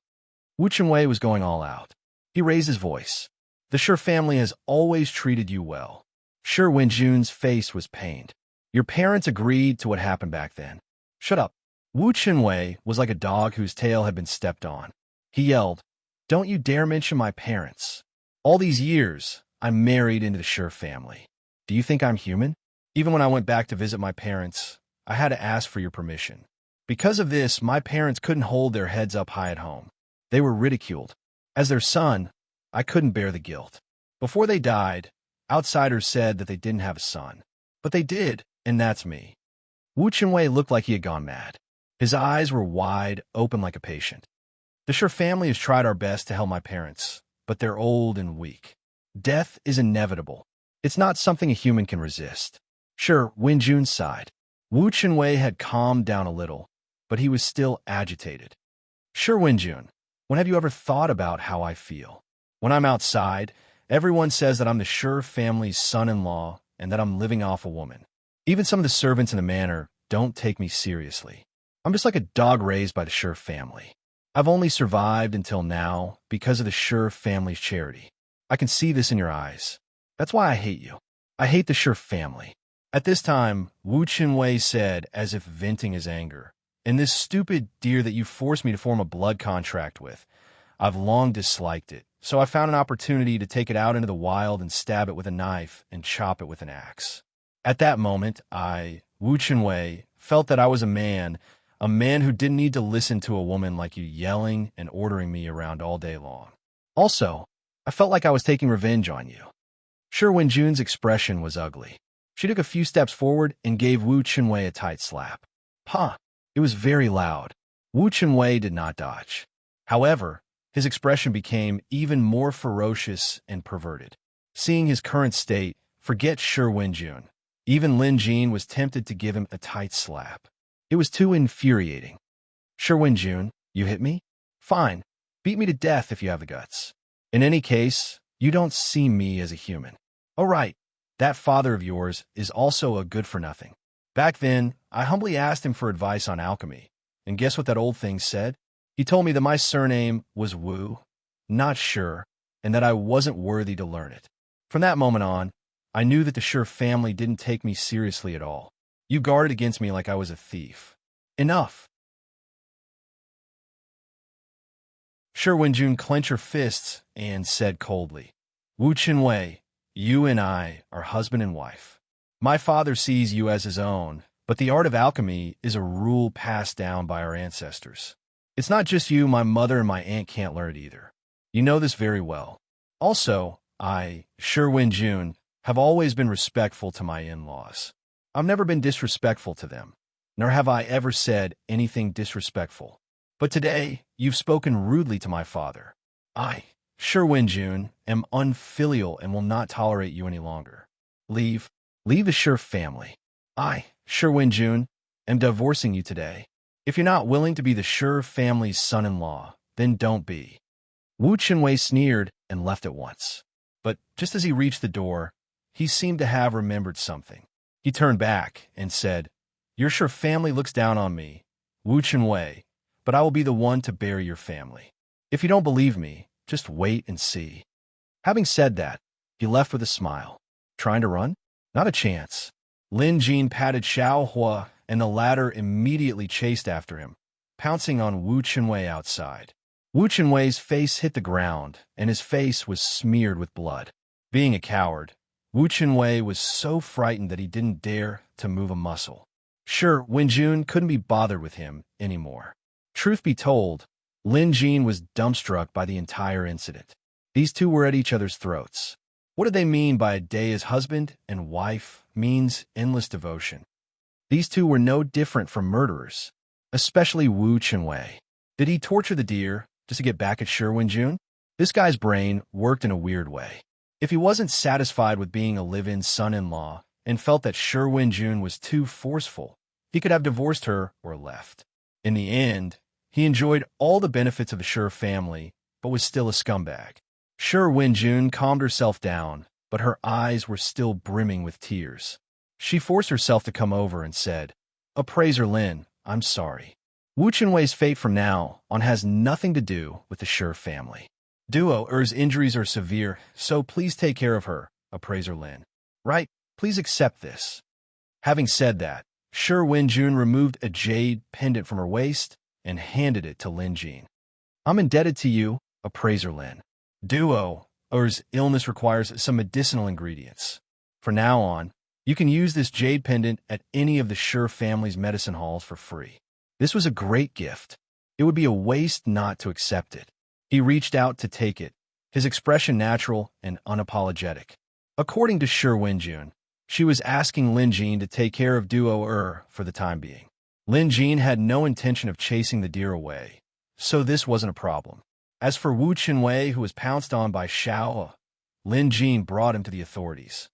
Wu Chenwei was going all out. He raised his voice. "The Shi family has always treated you well." Shi Wenjun's face was pained. "Your parents agreed to what happened back then." "Shut up." Wu Chenwei was like a dog whose tail had been stepped on. He yelled, "Don't you dare mention my parents. All these years, I'm married into the Shi family. Do you think I'm human? Even when I went back to visit my parents, I had to ask for your permission. Because of this, my parents couldn't hold their heads up high at home. They were ridiculed. As their son, I couldn't bear the guilt. Before they died, outsiders said that they didn't have a son. But they did, and that's me." Wu Chenwei looked like he had gone mad. His eyes were wide, open like a patient. "The Shi family has tried our best to help my parents, but they're old and weak. Death is inevitable. It's not something a human can resist." Shi Wenjun sighed. Wu Chenwei had calmed down a little, but he was still agitated. "Shi Wenjun, when have you ever thought about how I feel? When I'm outside, everyone says that I'm the Shi family's son-in-law and that I'm living off a woman. Even some of the servants in the manor don't take me seriously. I'm just like a dog raised by the Shi family. I've only survived until now because of the Shi family's charity. I can see this in your eyes. That's why I hate you. I hate the Shi family." At this time, Wu Chenwei said, as if venting his anger, "And this stupid deer that you forced me to form a blood contract with, I've long disliked it, so I found an opportunity to take it out into the wild and stab it with a knife and chop it with an axe. At that moment, Wu Chenwei, felt that I was a man who didn't need to listen to a woman like you yelling and ordering me around all day long. Also, I felt like I was taking revenge on you." Shi Wenjun's expression was ugly. She took a few steps forward and gave Wu Chenwei a tight slap. "Huh!" It was very loud. Wu Chenwei did not dodge. However, his expression became even more ferocious and perverted. Seeing his current state, forget Shi Wenjun. Even Lin Jin was tempted to give him a tight slap. It was too infuriating. "Shi Wenjun, you hit me? Fine. Beat me to death if you have the guts. In any case, you don't see me as a human. Oh right, that father of yours is also a good-for-nothing. Back then, I humbly asked him for advice on alchemy, and guess what that old thing said? He told me that my surname was Wu, not Shi, and that I wasn't worthy to learn it. From that moment on, I knew that the Shi family didn't take me seriously at all. You guarded against me like I was a thief. Enough." Shi Wenjun clenched her fists and said coldly, "Wu Chenwei, you and I are husband and wife. My father sees you as his own, but the art of alchemy is a rule passed down by our ancestors. It's not just you, my mother and my aunt can't learn it either. You know this very well. Also, Shi Wenjun, have always been respectful to my in-laws. I've never been disrespectful to them, nor have I ever said anything disrespectful. But today, you've spoken rudely to my father. I, Shi Wenjun, am unfilial and will not tolerate you any longer. Leave the Shi family. I, Shi Wenjun, am divorcing you today. If you're not willing to be the Shi family's son-in-law, then don't be." Wu Chenwei sneered and left at once. but just as he reached the door, he seemed to have remembered something. He turned back and said, "Your sure family looks down on me, Wu Chenwei, but I will be the one to bury your family. If you don't believe me, just wait and see." Having said that, he left with a smile. Trying to run? Not a chance. Lin Jin patted Xiao Hua, and the latter immediately chased after him, pouncing on Wu Chenwei outside. Wu Chenwei's face hit the ground, and his face was smeared with blood. Being a coward, Wu Chenwei was so frightened that he didn't dare to move a muscle. Sure, Wenjun couldn't be bothered with him anymore. Truth be told, Lin Jin was dumbstruck by the entire incident. These two were at each other's throats. What did they mean by a day as husband and wife means endless devotion? These two were no different from murderers, especially Wu Chenwei. Did he torture the deer just to get back at Shi Wenjun? This guy's brain worked in a weird way. If he wasn't satisfied with being a live-in son-in-law and felt that Shi Wenjun was too forceful, he could have divorced her or left. In the end, he enjoyed all the benefits of a Shi family, but was still a scumbag. Shi Wenjun calmed herself down, but her eyes were still brimming with tears. She forced herself to come over and said, "Appraiser Lin, I'm sorry. Wu Chenwei's fate from now on has nothing to do with the Shi family. Duo Er's injuries are severe, so please take care of her, Appraiser Lin. Right? Please accept this." Having said that, Shi Wenjun removed a jade pendant from her waist and handed it to Lin Jin. "I'm indebted to you, Appraiser Lin. Duo Er's illness requires some medicinal ingredients. From now on, you can use this jade pendant at any of the Shi family's medicine halls for free." This was a great gift. It would be a waste not to accept it. He reached out to take it, his expression natural and unapologetic. According to Shi Wenjun, she was asking Lin Jin to take care of Duo for the time being. Lin Jin had no intention of chasing the deer away, so this wasn't a problem. As for Wu Chenwei, who was pounced on by Xiao, Lin Jin brought him to the authorities.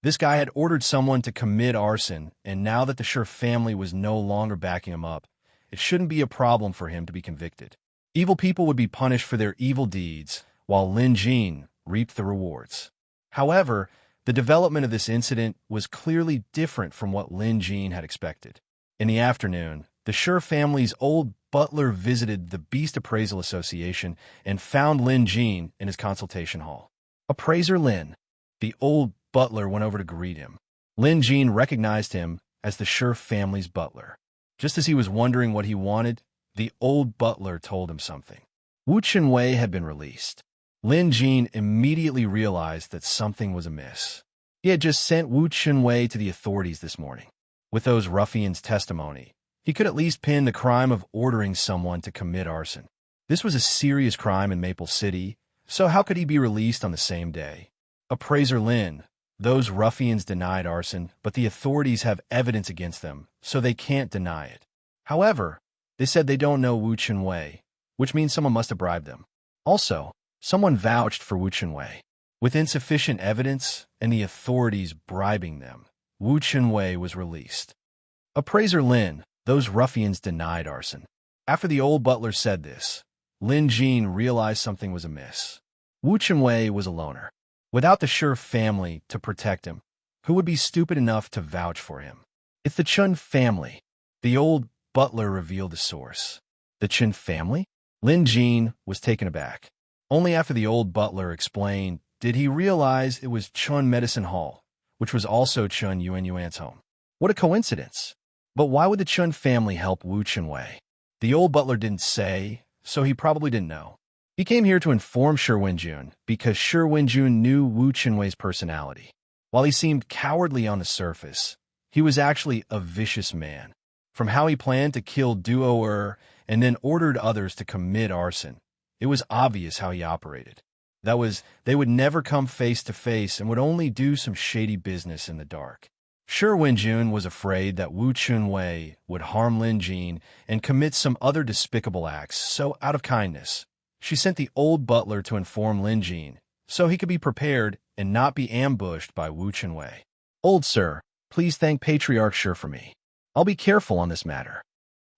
This guy had ordered someone to commit arson, and now that the Shi family was no longer backing him up, it shouldn't be a problem for him to be convicted. Evil people would be punished for their evil deeds, while Lin Jin reaped the rewards. However, the development of this incident was clearly different from what Lin Jin had expected. In the afternoon, the Shi family's old butler visited the Beast Appraisal Association and found Lin Jin in his consultation hall. "Appraiser Lin." The old butler went over to greet him. Lin Jin recognized him as the Shi family's butler. Just as he was wondering what he wanted, the old butler told him something. Wu Chenwei had been released. Lin Jin immediately realized that something was amiss. He had just sent Wu Chenwei to the authorities this morning. With those ruffians' testimony, he could at least pin the crime of ordering someone to commit arson. This was a serious crime in Maple City, so how could he be released on the same day? Appraiser Lin, those ruffians denied arson, but the authorities have evidence against them, so they can't deny it. However, they said they don't know Wu Chenwei, which means someone must have bribed them. Also, someone vouched for Wu Chenwei. With insufficient evidence and the authorities bribing them, Wu Chenwei was released. Appraiser Lin, those ruffians denied arson. After the old butler said this, Lin Jin realized something was amiss. Wu Chenwei was a loner. Without the Shi family to protect him, who would be stupid enough to vouch for him? It's the Chun family. The old butler revealed the source. The Chun family? Lin Jin was taken aback. Only after the old butler explained did he realize it was Chun Medicine Hall, which was also Chun Yuan's home. What a coincidence. But why would the Chun family help Wu Chenwei? The old butler didn't say, so he probably didn't know. He came here to inform Shi Wenjun because Shi Wenjun knew Wu Chenwei's personality. While he seemed cowardly on the surface, he was actually a vicious man. From how he planned to kill Duo and then ordered others to commit arson, it was obvious how he operated. That was, they would never come face to face and would only do some shady business in the dark. Shi Wenjun was afraid that Wu Chenwei would harm Lin Jin and commit some other despicable acts, so out of kindness, she sent the old butler to inform Lin Jin, so he could be prepared and not be ambushed by Wu Chenwei. "Old sir, please thank Patriarch Shi for me. I'll be careful on this matter."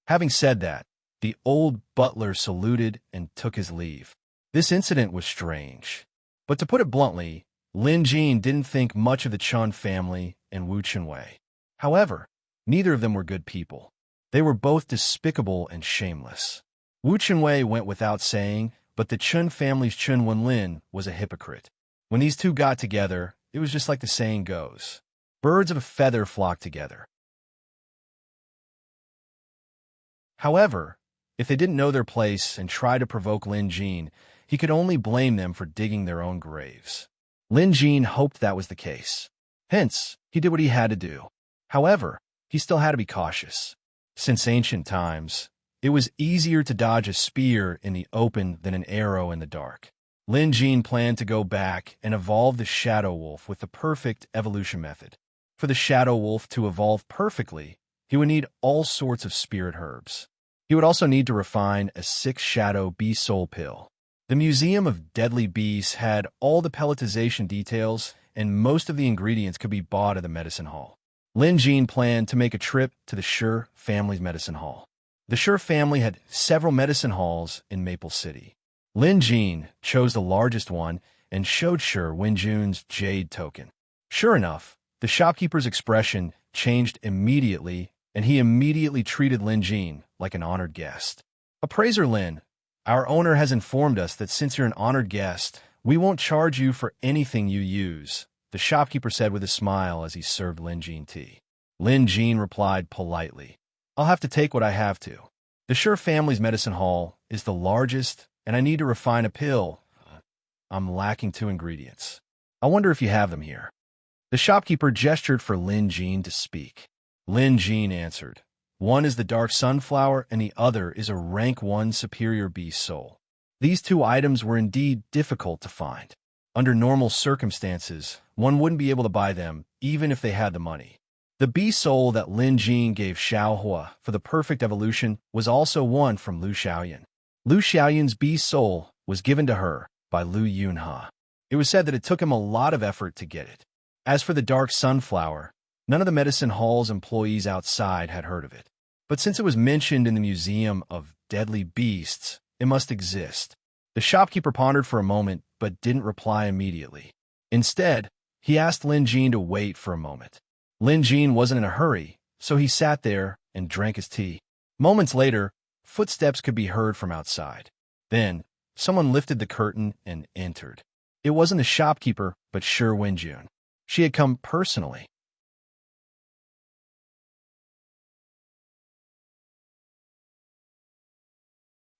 Having said that, the old butler saluted and took his leave. This incident was strange. But to put it bluntly, Lin Jin didn't think much of the Chun family and Wu Chunwei. However, neither of them were good people. They were both despicable and shameless. Wu Chunwei went without saying, but the Chun family's Chun Wenlin was a hypocrite. When these two got together, it was just like the saying goes, birds of a feather flock together. However, if they didn't know their place and tried to provoke Lin Jin, he could only blame them for digging their own graves. Lin Jin hoped that was the case. Hence, he did what he had to do. However, he still had to be cautious. Since ancient times, it was easier to dodge a spear in the open than an arrow in the dark. Lin Jin planned to go back and evolve the Shadow Wolf with the perfect evolution method. For the Shadow Wolf to evolve perfectly, he would need all sorts of spirit herbs. He would also need to refine a 6-shadow bee soul pill. The Museum of Deadly Beasts had all the pelletization details, and most of the ingredients could be bought at the medicine hall. Lin Jin planned to make a trip to the Sher family's medicine hall. The Sher family had several medicine halls in Maple City. Lin Jin chose the largest one and showed Sher Wenjun's jade token. Sure enough, the shopkeeper's expression changed immediately, and he immediately treated Lin Jin like an honored guest. Appraiser Lin, our owner has informed us that since you're an honored guest, we won't charge you for anything you use, the shopkeeper said with a smile as he served Lin Jin tea. Lin Jin replied politely, I'll have to take what I have to. The Sher family's medicine hall is the largest, and I need to refine a pill. I'm lacking 2 ingredients. I wonder if you have them here. The shopkeeper gestured for Lin Jin to speak. Lin Jin answered, one is the dark sunflower and the other is a rank 1 superior bee soul. These 2 items were indeed difficult to find. Under normal circumstances, one wouldn't be able to buy them even if they had the money. The bee soul that Lin Jin gave Xiaohua for the perfect evolution was also one from Lu Xiaoyan. Lu Xiaoyan's bee soul was given to her by Lu Yunha. It was said that it took him a lot of effort to get it. As for the dark sunflower, none of the medicine hall's employees outside had heard of it. But since it was mentioned in the Museum of Deadly Beasts, it must exist. The shopkeeper pondered for a moment, but didn't reply immediately. Instead, he asked Lin Jin to wait for a moment. Lin Jin wasn't in a hurry, so he sat there and drank his tea. Moments later, footsteps could be heard from outside. Then, someone lifted the curtain and entered. It wasn't the shopkeeper, but Sher Wenjun. She had come personally.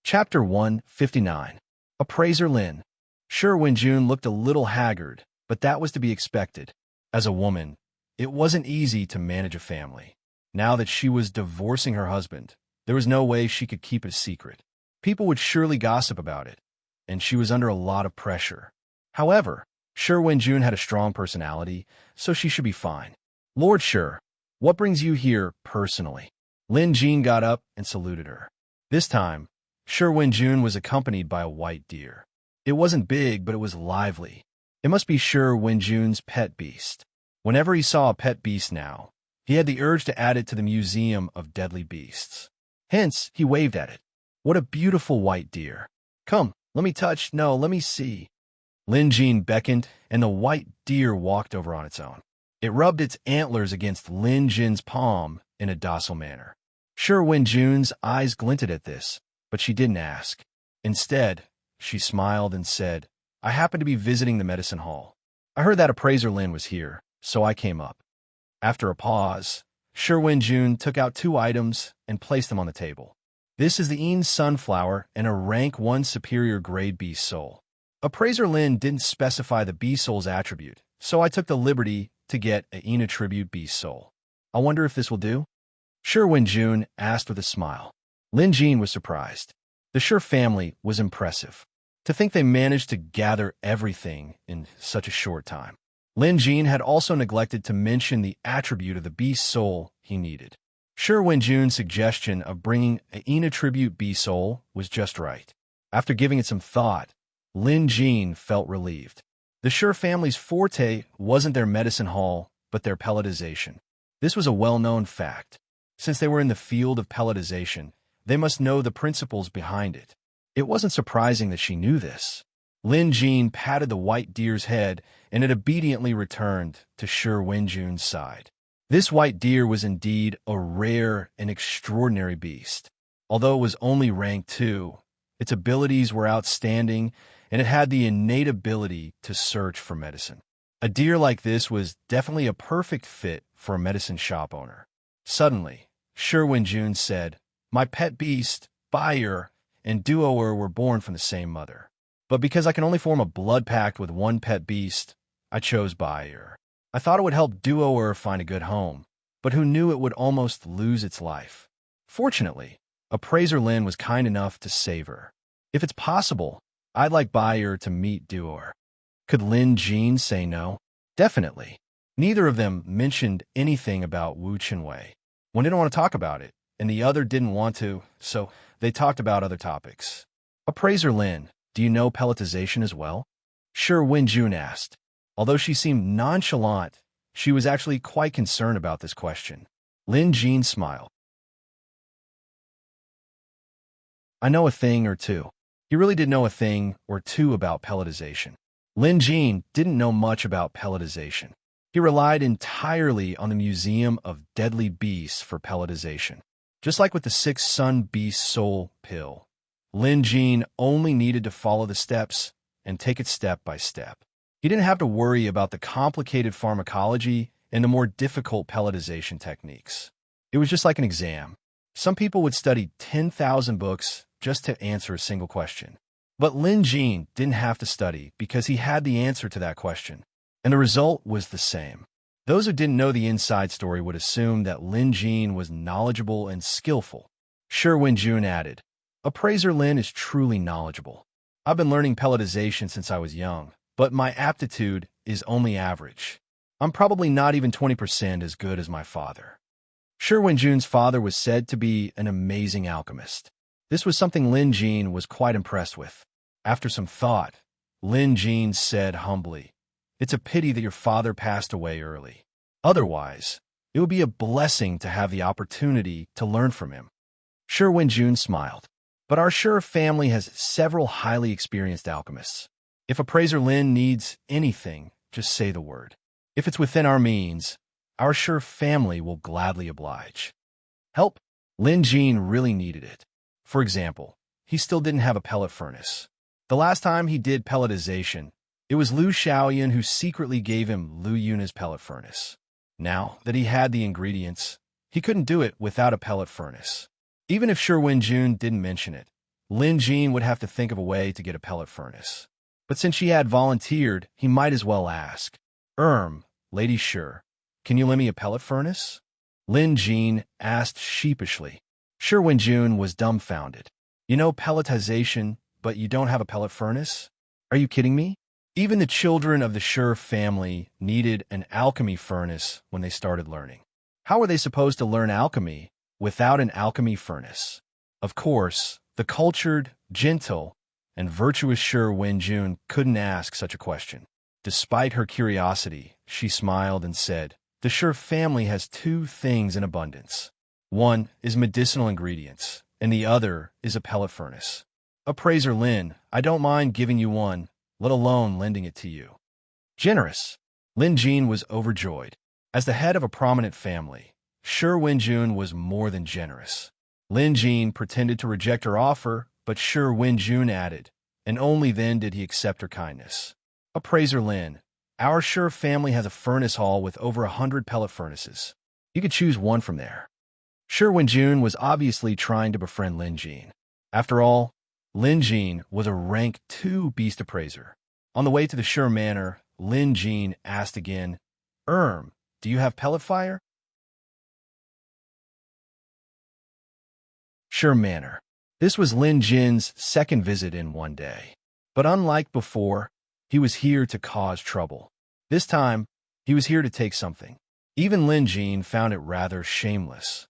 Chapter 159. Appraiser Lin. Sher Wenjun looked a little haggard, but that was to be expected. As a woman, it wasn't easy to manage a family. Now that she was divorcing her husband, there was no way she could keep it a secret. People would surely gossip about it, and she was under a lot of pressure. However, Sher Wenjun had a strong personality, so she should be fine. Lord Sher, what brings you here personally? Lin Jin got up and saluted her. This time, Sher Wenjun was accompanied by a white deer. It wasn't big, but it was lively. It must be Sher Wenjun's pet beast. Whenever he saw a pet beast now, he had the urge to add it to the Museum of Deadly Beasts. Hence, he waved at it. What a beautiful white deer. Come, let me touch. No, let me see. Lin Jin beckoned, and the white deer walked over on its own. It rubbed its antlers against Lin Jin's palm in a docile manner. Sher Wenjun's eyes glinted at this, but she didn't ask. Instead, she smiled and said, I happen to be visiting the medicine hall. I heard that Appraiser Lin was here, so I came up. After a pause, Sher Wenjun took out 2 items and placed them on the table. This is the Een sunflower and a rank 1 superior grade bee soul. Appraiser Lin didn't specify the bee soul's attribute, so I took the liberty to get a Een attribute bee soul. I wonder if this will do? Sher Wenjun asked with a smile. Lin Jin was surprised. The Sher family was impressive. To think they managed to gather everything in such a short time. Lin Jin had also neglected to mention the attribute of the bee soul he needed. Sher Wenjun's suggestion of bringing an Een attribute bee soul was just right. After giving it some thought, Lin Jin felt relieved. The Sher family's forte wasn't their medicine hall, but their pelletization. This was a well-known fact. Since they were in the field of pelletization, they must know the principles behind it. It wasn't surprising that she knew this. Lin Jin patted the white deer's head, and it obediently returned to Shi Wenjun's side. This white deer was indeed a rare and extraordinary beast. Although it was only rank 2, its abilities were outstanding, and it had the innate ability to search for medicine. A deer like this was definitely a perfect fit for a medicine shop owner. Suddenly, Shi Wenjun said, "My pet beast, Bayer, and Duoer were born from the same mother. But because I can only form a blood pact with one pet beast, I chose Bayer. I thought it would help Duoer find a good home, but who knew it would almost lose its life? Fortunately, Appraiser Lin was kind enough to save her. If it's possible, I'd like Bayer to meet Duoer." Could Lin Jin say no? Definitely. Neither of them mentioned anything about Wu Chenwei. One didn't want to talk about it, and the other didn't want to, so they talked about other topics. "Appraiser Lin, do you know pelletization as well?" Shi Wenjun asked. Although she seemed nonchalant, she was actually quite concerned about this question. Lin Jin smiled. "I know a thing or two." He really did know a thing or two about pelletization. Lin Jin didn't know much about pelletization. He relied entirely on the Museum of Deadly Beasts for pelletization. Just like with the 6 Sun Beast Soul pill, Lin Jin only needed to follow the steps and take it step by step. He didn't have to worry about the complicated pharmacology and the more difficult pelletization techniques. It was just like an exam. Some people would study 10,000 books just to answer a single question. But Lin Jin didn't have to study because he had the answer to that question, and the result was the same. Those who didn't know the inside story would assume that Lin Jin was knowledgeable and skillful. Shi Wenjun added, "Appraiser Lin is truly knowledgeable. I've been learning pelletization since I was young, but my aptitude is only average. I'm probably not even 20% as good as my father." Shi Wenjun's father was said to be an amazing alchemist. This was something Lin Jin was quite impressed with. After some thought, Lin Jin said humbly, "It's a pity that your father passed away early. Otherwise, it would be a blessing to have the opportunity to learn from him." Shi Wenjun smiled. "But our Shi family has several highly experienced alchemists. If Appraiser Lin needs anything, just say the word. If it's within our means, our Shi family will gladly oblige." Help? Lin Jin really needed it. For example, he still didn't have a pellet furnace. The last time he did pelletization, it was Lu Xiaoyan who secretly gave him Lu Yuna's pellet furnace. Now that he had the ingredients, he couldn't do it without a pellet furnace. Even if Shi Wenjun didn't mention it, Lin Jin would have to think of a way to get a pellet furnace. But since she had volunteered, he might as well ask. Lady Shi, can you lend me a pellet furnace?" Lin Jin asked sheepishly. Shi Wenjun was dumbfounded. "You know pelletization, but you don't have a pellet furnace? Are you kidding me?" Even the children of the Shi family needed an alchemy furnace when they started learning. How were they supposed to learn alchemy without an alchemy furnace? Of course, the cultured, gentle, and virtuous Shi Wenjun couldn't ask such a question. Despite her curiosity, she smiled and said, "The Shi family has 2 things in abundance. One is medicinal ingredients, and the other is a pellet furnace. Appraiser Lin, I don't mind giving you one, let alone lending it to you." Generous. Lin Jin was overjoyed. As the head of a prominent family, Shi Wenjun was more than generous. Lin Jin pretended to reject her offer, but Shi Wenjun added, and only then did he accept her kindness. "Appraiser Lin, our Shi family has a furnace hall with over 100 pellet furnaces. You could choose one from there." Shi Wenjun was obviously trying to befriend Lin Jin. After all, Lin Jin was a rank 2 beast appraiser. On the way to the Shi manor, Lin Jin asked again, "Do you have pellet fire?" Shi manor. This was Lin Jin's second visit in one day. But unlike before, he was here to cause trouble. This time, he was here to take something. Even Lin Jin found it rather shameless.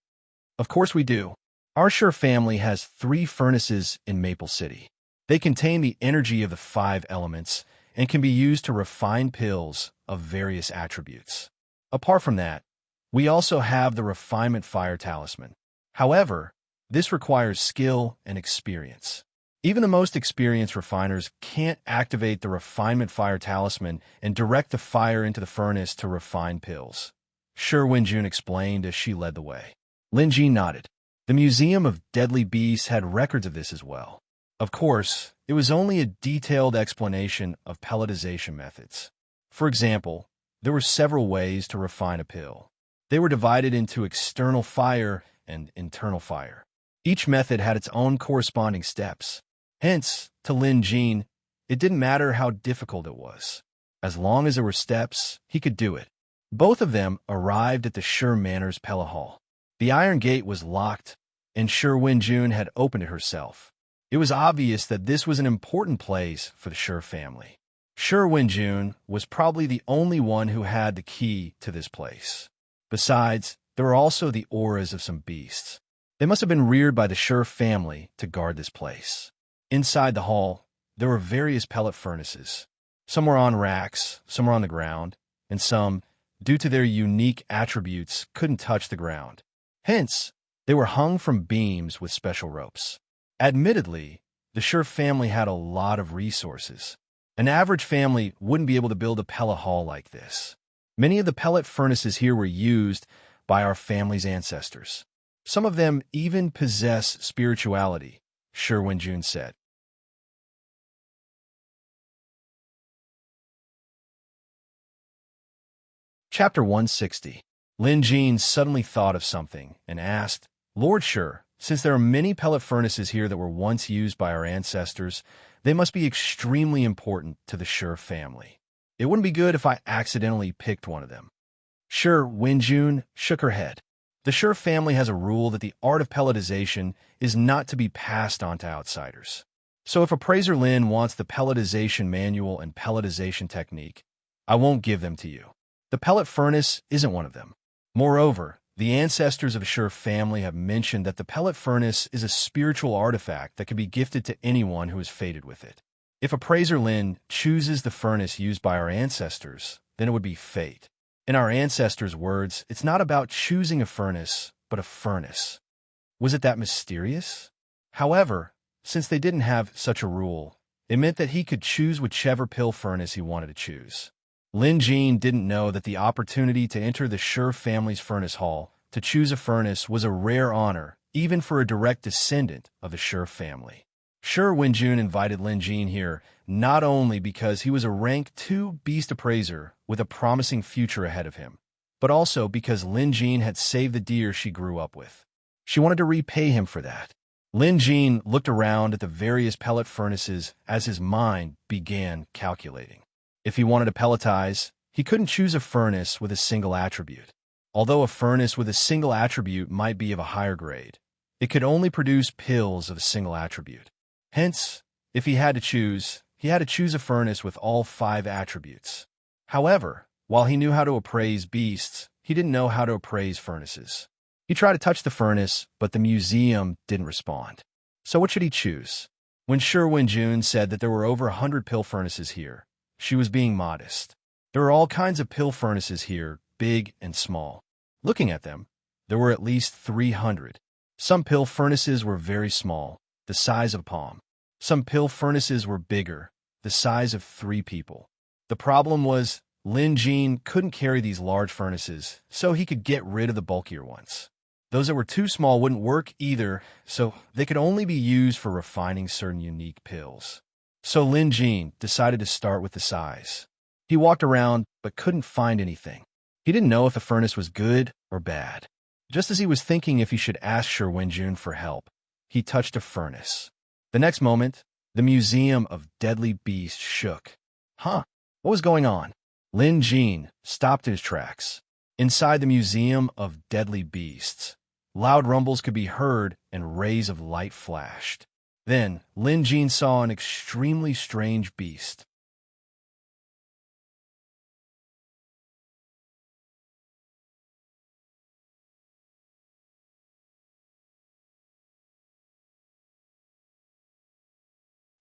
"Of course we do. Our Shi family has 3 furnaces in Maple City. They contain the energy of the 5 elements and can be used to refine pills of various attributes. Apart from that, we also have the refinement fire talisman. However, this requires skill and experience. Even the most experienced refiners can't activate the refinement fire talisman and direct the fire into the furnace to refine pills. Sure, Wenjun explained as she led the way. Lin Jin nodded. The Museum of Deadly Beasts had records of this as well. Of course, it was only a detailed explanation of pelletization methods. For example, there were several ways to refine a pill. They were divided into external fire and internal fire. Each method had its own corresponding steps. Hence, to Lin Jin, it didn't matter how difficult it was. As long as there were steps, he could do it. Both of them arrived at the Sure Manor's pellet hall. The iron gate was locked, and Sure Wenjun had opened it herself. It was obvious that this was an important place for the Sure family. Sure Wenjun was probably the only one who had the key to this place. Besides, there were also the auras of some beasts. They must have been reared by the Sure family to guard this place. Inside the hall, there were various pellet furnaces. Some were on racks, some were on the ground, and some, due to their unique attributes, couldn't touch the ground. Hence, they were hung from beams with special ropes. Admittedly, the Sure family had a lot of resources. An average family wouldn't be able to build a pellet hall like this. Many of the pellet furnaces here were used by our family's ancestors. Some of them even possess spirituality, Sure Wenjun said. Chapter 160. Lin Jin suddenly thought of something and asked, Lord Sure, since there are many pellet furnaces here that were once used by our ancestors, they must be extremely important to the Sure family. It wouldn't be good if I accidentally picked one of them. Sure Wenjun shook her head. The Sure family has a rule that the art of pelletization is not to be passed on to outsiders. So if Appraiser Lin wants the pelletization manual and pelletization technique, I won't give them to you. The pellet furnace isn't one of them. Moreover, the ancestors of the Sure family have mentioned that the pellet furnace is a spiritual artifact that can be gifted to anyone who is fated with it. If Appraiser Lin chooses the furnace used by our ancestors, then it would be fate. In our ancestors' words, it's not about choosing a furnace, but a furnace. Was it that mysterious? However, since they didn't have such a rule, it meant that he could choose whichever pill furnace he wanted to choose. Lin Jin didn't know that the opportunity to enter the Sure family's furnace hall to choose a furnace was a rare honor, even for a direct descendant of the Sure family. Sure Wenjun invited Lin Jin here not only because he was a rank 2 beast appraiser with a promising future ahead of him, but also because Lin Jin had saved the deer she grew up with. She wanted to repay him for that. Lin Jin looked around at the various pellet furnaces as his mind began calculating. If he wanted to pelletize, he couldn't choose a furnace with a single attribute. Although a furnace with a single attribute might be of a higher grade, it could only produce pills of a single attribute. Hence, if he had to choose a furnace with all 5 attributes. However, while he knew how to appraise beasts, he didn't know how to appraise furnaces. He tried to touch the furnace, but the museum didn't respond. So what should he choose? When Sure Wenjun said that there were over 100 pill furnaces here, she was being modest. There are all kinds of pill furnaces here, big and small. Looking at them, there were at least 300. Some pill furnaces were very small, the size of a palm. Some pill furnaces were bigger, the size of 3 people. The problem was, Lin Jin couldn't carry these large furnaces, so he could get rid of the bulkier ones. Those that were too small wouldn't work either, so they could only be used for refining certain unique pills. So Lin Jin decided to start with the size. He walked around, but couldn't find anything. He didn't know if the furnace was good or bad. Just as he was thinking if he should ask Sure Wenjun for help, he touched a furnace. The next moment, the Museum of Deadly Beasts shook. Huh? What was going on? Lin Jin stopped in his tracks. Inside the Museum of Deadly Beasts, loud rumbles could be heard and rays of light flashed. Then, Lin Jin saw an extremely strange beast.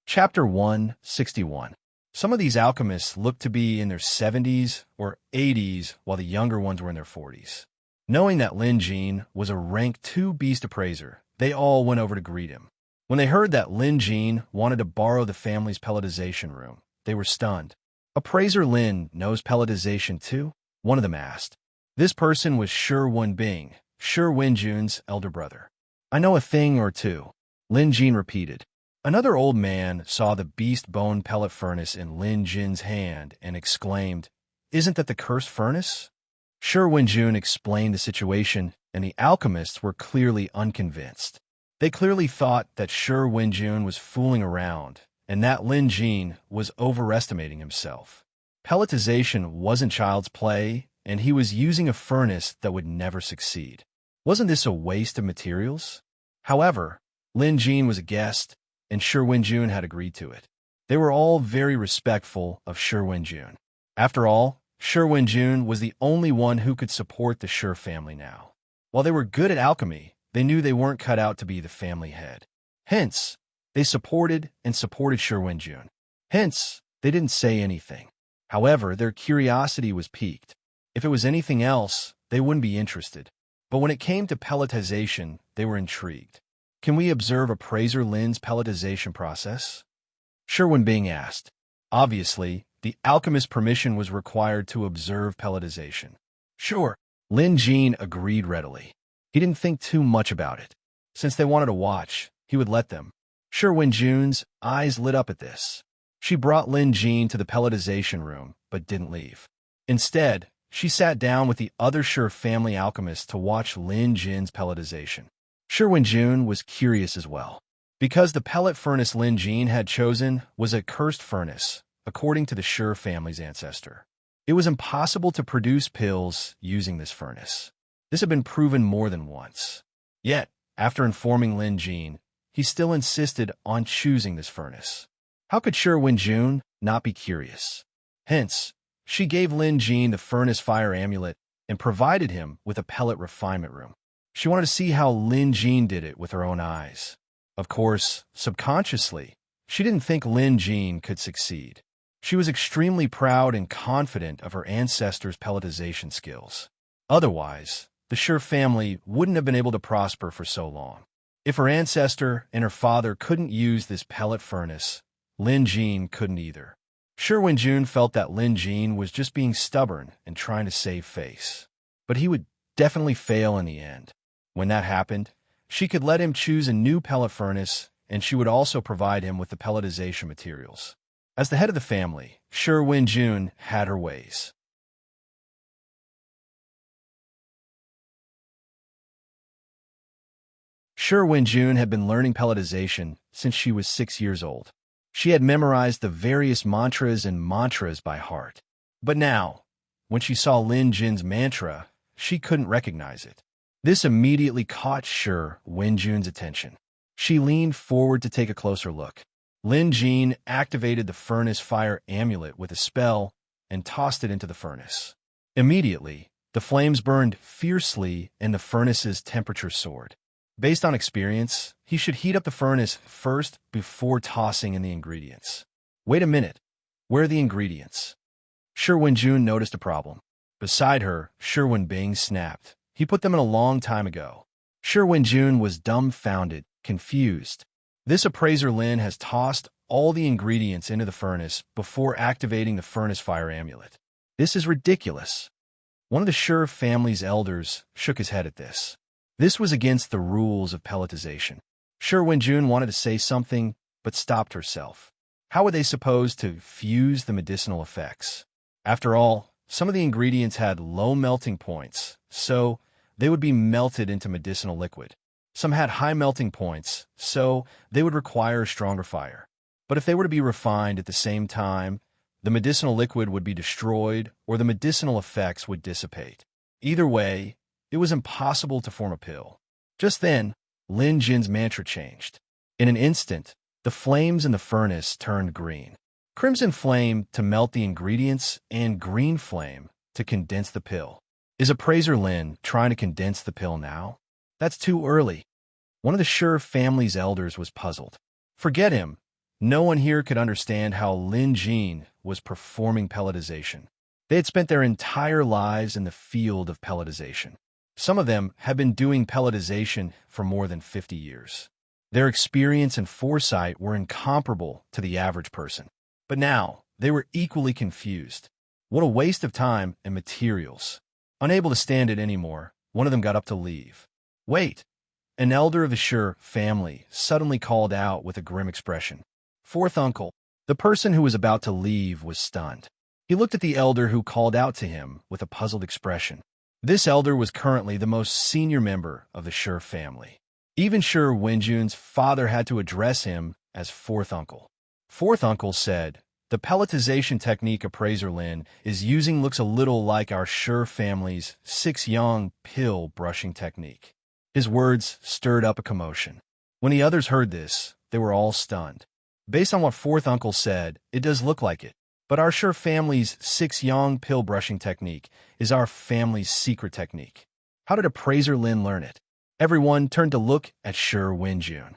Chapter 161. Some of these alchemists looked to be in their 70s or 80s, while the younger ones were in their 40s. Knowing that Lin Jin was a rank 2 beast appraiser, they all went over to greet him. When they heard that Lin Jean wanted to borrow the family's pelletization room, they were stunned. "Appraiser Lin knows pelletization too?" one of them asked. This person was Shi Wenbing, Shi Wenjun's elder brother. "I know a thing or two," Lin Jean repeated. Another old man saw the beast bone pellet furnace in Lin Jin's hand and exclaimed, "Isn't that the cursed furnace?" Shi Wenjun explained the situation, and the alchemists were clearly unconvinced. They clearly thought that Shi Wenjun was fooling around, and that Lin Jin was overestimating himself. Pelletization wasn't child's play, and he was using a furnace that would never succeed. Wasn't this a waste of materials? However, Lin Jin was a guest, and Shi Wenjun had agreed to it. They were all very respectful of Shi Wenjun. After all, Shi Wenjun was the only one who could support the Shi family now. While they were good at alchemy, they knew they weren't cut out to be the family head. Hence, they supported Shi Wenjun. Hence, they didn't say anything. However, their curiosity was piqued. If it was anything else, they wouldn't be interested. But when it came to pelletization, they were intrigued. "Can we observe Appraiser Lin's pelletization process?" Shi Wenbing asked. Obviously, the alchemist's permission was required to observe pelletization. "Sure," Lin Jin agreed readily. He didn't think too much about it. Since they wanted to watch, he would let them. Shi Wenjun's eyes lit up at this. She brought Lin Jin to the pelletization room, but didn't leave. Instead, she sat down with the other Shi family alchemists to watch Lin Jin's pelletization. Shi Wenjun was curious as well, because the pellet furnace Lin Jin had chosen was a cursed furnace, according to the Shi family's ancestor. It was impossible to produce pills using this furnace. This had been proven more than once. Yet, after informing Lin Jin, he still insisted on choosing this furnace. How could Shi Wenjun not be curious? Hence, she gave Lin Jin the furnace fire amulet and provided him with a pellet refinement room. She wanted to see how Lin Jin did it with her own eyes. Of course, subconsciously, she didn't think Lin Jin could succeed. She was extremely proud and confident of her ancestors' pelletization skills. Otherwise, the Shi family wouldn't have been able to prosper for so long. If her ancestor and her father couldn't use this pellet furnace, Lin Jin couldn't either. Shi Wenjun felt that Lin Jin was just being stubborn and trying to save face. But he would definitely fail in the end. When that happened, she could let him choose a new pellet furnace, and she would also provide him with the pelletization materials. As the head of the family, Shi Wenjun had her ways. Shi Wenjun had been learning pelletization since she was 6 years old. She had memorized the various mantras by heart. But now, when she saw Lin Jin's mantra, she couldn't recognize it. This immediately caught Shi Wenjun's attention. She leaned forward to take a closer look. Lin Jin activated the furnace fire amulet with a spell and tossed it into the furnace. Immediately, the flames burned fiercely and the furnace's temperature soared. Based on experience, he should heat up the furnace first before tossing in the ingredients. Wait a minute. Where are the ingredients? Shi Wenjun noticed a problem. Beside her, Shi Wenbing snapped. He put them in a long time ago. Shi Wenjun was dumbfounded, confused. This appraiser Lin has tossed all the ingredients into the furnace before activating the furnace fire amulet. This is ridiculous. One of the Shi family's elders shook his head at this. This was against the rules of pelletization. Shi Wenjun wanted to say something, but stopped herself. How were they supposed to fuse the medicinal effects? After all, some of the ingredients had low melting points, so they would be melted into medicinal liquid. Some had high melting points, so they would require a stronger fire. But if they were to be refined at the same time, the medicinal liquid would be destroyed or the medicinal effects would dissipate. Either way, it was impossible to form a pill. Just then, Lin Jin's mantra changed. In an instant, the flames in the furnace turned green. Crimson flame to melt the ingredients and green flame to condense the pill. Is appraiser Lin trying to condense the pill now? That's too early. One of the Shi family's elders was puzzled. Forget him. No one here could understand how Lin Jin was performing pelletization. They had spent their entire lives in the field of pelletization. Some of them had been doing pelletization for more than 50 years. Their experience and foresight were incomparable to the average person. But now, they were equally confused. What a waste of time and materials. Unable to stand it anymore, one of them got up to leave. "Wait!" An elder of the Sure family suddenly called out with a grim expression. "Fourth uncle." The person who was about to leave was stunned. He looked at the elder who called out to him with a puzzled expression. This elder was currently the most senior member of the Sure family. Even Sure Wenjun's father had to address him as fourth uncle. Fourth uncle said, "The pelletization technique Appraiser Lin is using looks a little like our Sure family's 6-yang pill brushing technique." His words stirred up a commotion. When the others heard this, they were all stunned. Based on what fourth uncle said, it does look like it. But our Sure family's 6-yang pill brushing technique is our family's secret technique. How did Appraiser Lin learn it? Everyone turned to look at Sure Wenjun.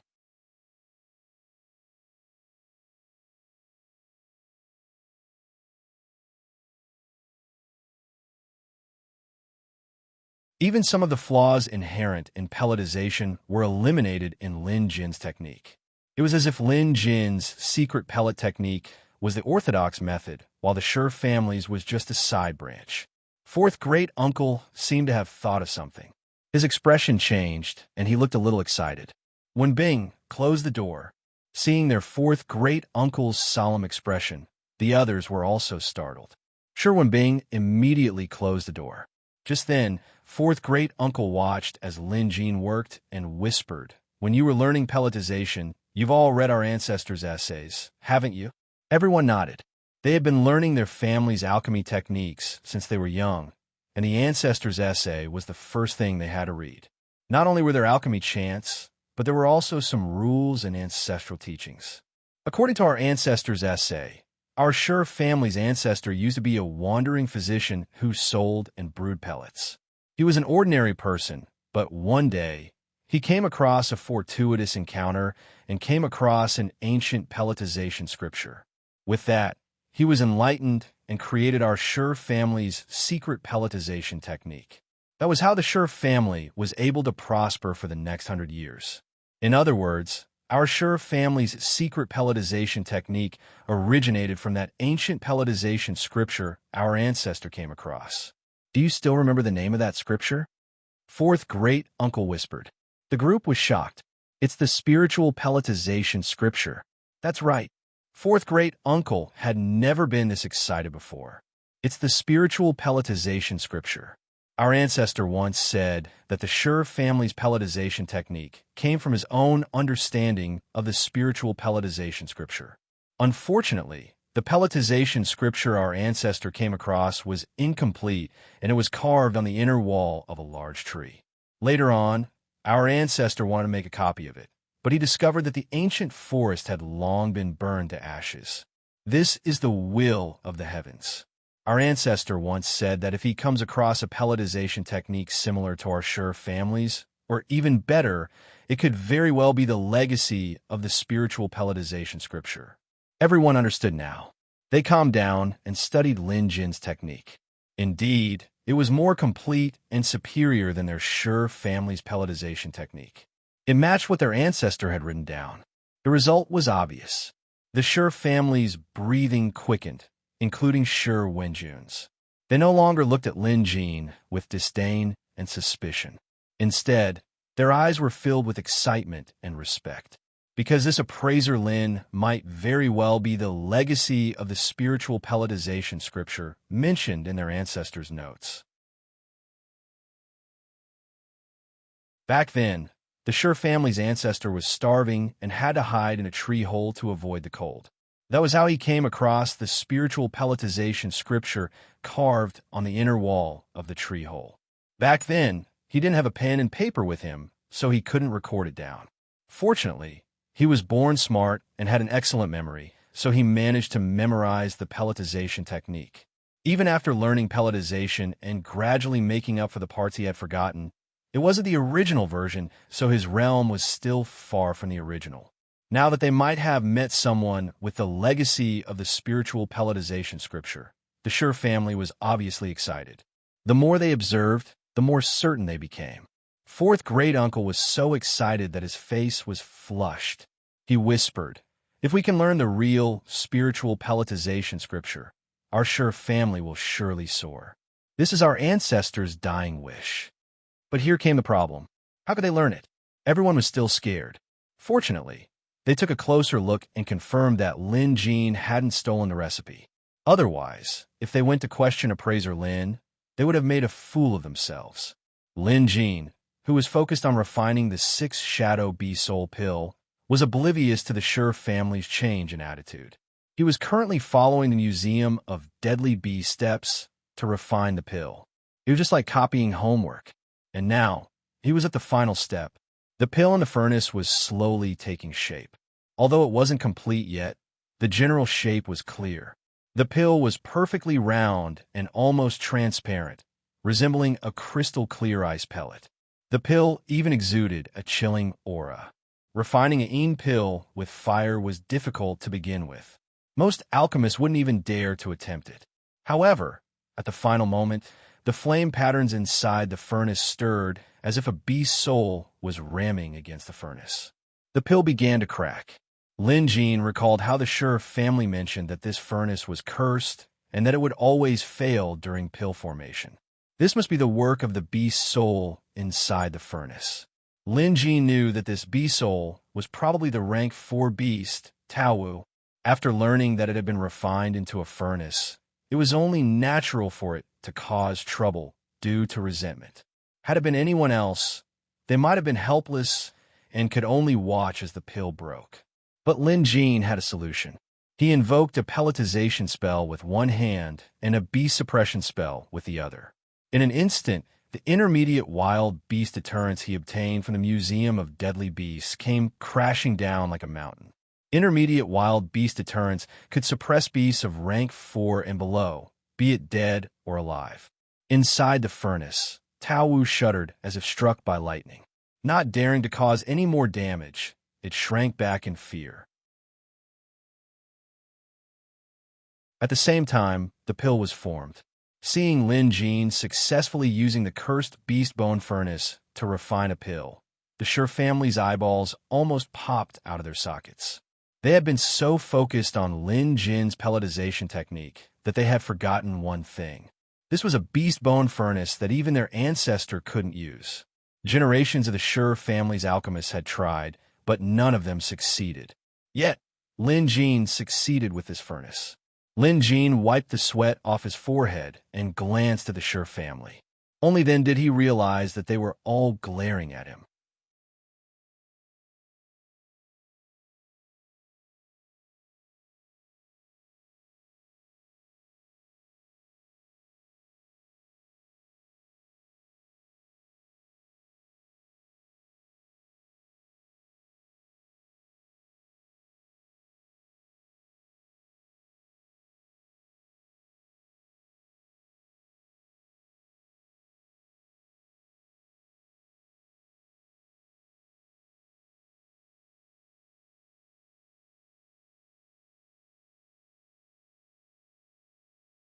Even some of the flaws inherent in pelletization were eliminated in Lin Jin's technique. It was as if Lin Jin's secret pellet technique was the orthodox method, while the Sure family's was just a side branch. Fourth great-uncle seemed to have thought of something. His expression changed, and he looked a little excited. When Bing closed the door, seeing their fourth great-uncle's solemn expression, the others were also startled. Sure Wen Bing immediately closed the door. Just then, fourth great-uncle watched as Lin Jin worked and whispered, "When you were learning pelletization, you've all read our ancestors' essays, haven't you?" Everyone nodded. They had been learning their family's alchemy techniques since they were young, and the ancestors' essay was the first thing they had to read. Not only were there alchemy chants, but there were also some rules and ancestral teachings. According to our ancestors' essay, our Sure family's ancestor used to be a wandering physician who sold and brewed pellets. He was an ordinary person, but one day, he came across a fortuitous encounter and came across an ancient pelletization scripture. With that, he was enlightened and created our Sure family's secret pelletization technique. That was how the Sure family was able to prosper for the next 100 years. In other words, our Sure family's secret pelletization technique originated from that ancient pelletization scripture our ancestor came across. Do you still remember the name of that scripture? Fourth great-uncle whispered. The group was shocked. It's the spiritual pelletization scripture. That's right. Fourth great-uncle had never been this excited before. It's the spiritual pelletization scripture. Our ancestor once said that the Sure family's pelletization technique came from his own understanding of the spiritual pelletization scripture. Unfortunately, the pelletization scripture our ancestor came across was incomplete, and it was carved on the inner wall of a large tree. Later on, our ancestor wanted to make a copy of it, but he discovered that the ancient forest had long been burned to ashes. This is the will of the heavens. Our ancestor once said that if he comes across a pelletization technique similar to our Sure family's, or even better, it could very well be the legacy of the spiritual pelletization scripture. Everyone understood now. They calmed down and studied Lin Jin's technique. Indeed, it was more complete and superior than their Sure family's pelletization technique. It matched what their ancestor had written down. The result was obvious. The Sure family's breathing quickened, including Sure Wenjun's. They no longer looked at Lin Jin with disdain and suspicion. Instead, their eyes were filled with excitement and respect, because this Appraiser Lin might very well be the legacy of the spiritual pelletization scripture mentioned in their ancestors' notes. Back then, the Sure family's ancestor was starving and had to hide in a tree hole to avoid the cold. That was how he came across the spiritual pelletization scripture carved on the inner wall of the tree hole. Back then, he didn't have a pen and paper with him, so he couldn't record it down. Fortunately, he was born smart and had an excellent memory, so he managed to memorize the pelletization technique. Even after learning pelletization and gradually making up for the parts he had forgotten, it wasn't the original version, so his realm was still far from the original. Now that they might have met someone with the legacy of the spiritual pelletization scripture, the Sure family was obviously excited. The more they observed, the more certain they became. Fourth great-uncle was so excited that his face was flushed. He whispered, "If we can learn the real, spiritual pelletization scripture, our Sure family will surely soar. This is our ancestors' dying wish." But here came the problem. How could they learn it? Everyone was still scared. Fortunately, they took a closer look and confirmed that Lin Jean hadn't stolen the recipe. Otherwise, if they went to question appraiser Lin, they would have made a fool of themselves. Lin Jean, who was focused on refining the 6 Shadow Bee Soul pill, was oblivious to the Sure family's change in attitude. He was currently following the Museum of Deadly Bee steps to refine the pill. It was just like copying homework. And now, he was at the final step. The pill in the furnace was slowly taking shape. Although it wasn't complete yet, the general shape was clear. The pill was perfectly round and almost transparent, resembling a crystal-clear ice pellet. The pill even exuded a chilling aura. Refining an pill with fire was difficult to begin with. Most alchemists wouldn't even dare to attempt it. However, at the final moment, the flame patterns inside the furnace stirred as if a beast's soul was ramming against the furnace. The pill began to crack. Lin Jean recalled how the Sure family mentioned that this furnace was cursed and that it would always fail during pill formation. This must be the work of the beast's soul inside the furnace. Lin Jean knew that this bee soul was probably the rank 4 beast, Taowu. After learning that it had been refined into a furnace, it was only natural for it to cause trouble due to resentment. Had it been anyone else, they might have been helpless and could only watch as the pill broke. But Lin Jean had a solution. He invoked a pelletization spell with one hand and a beast suppression spell with the other. In an instant, the intermediate wild beast deterrence he obtained from the Museum of Deadly Beasts came crashing down like a mountain. Intermediate wild beast deterrence could suppress beasts of rank 4 and below, be it dead or alive. Inside the furnace, Taowu shuddered as if struck by lightning. Not daring to cause any more damage, it shrank back in fear. At the same time, the pill was formed. Seeing Lin Jean successfully using the cursed beast bone furnace to refine a pill, the Sure family's eyeballs almost popped out of their sockets. They had been so focused on Lin Jin's pelletization technique that they had forgotten one thing. This was a beast bone furnace that even their ancestor couldn't use. Generations of the Sure family's alchemists had tried, but none of them succeeded. Yet, Lin Jean succeeded with this furnace. Lin Jean wiped the sweat off his forehead and glanced at the Sure family. Only then did he realize that they were all glaring at him.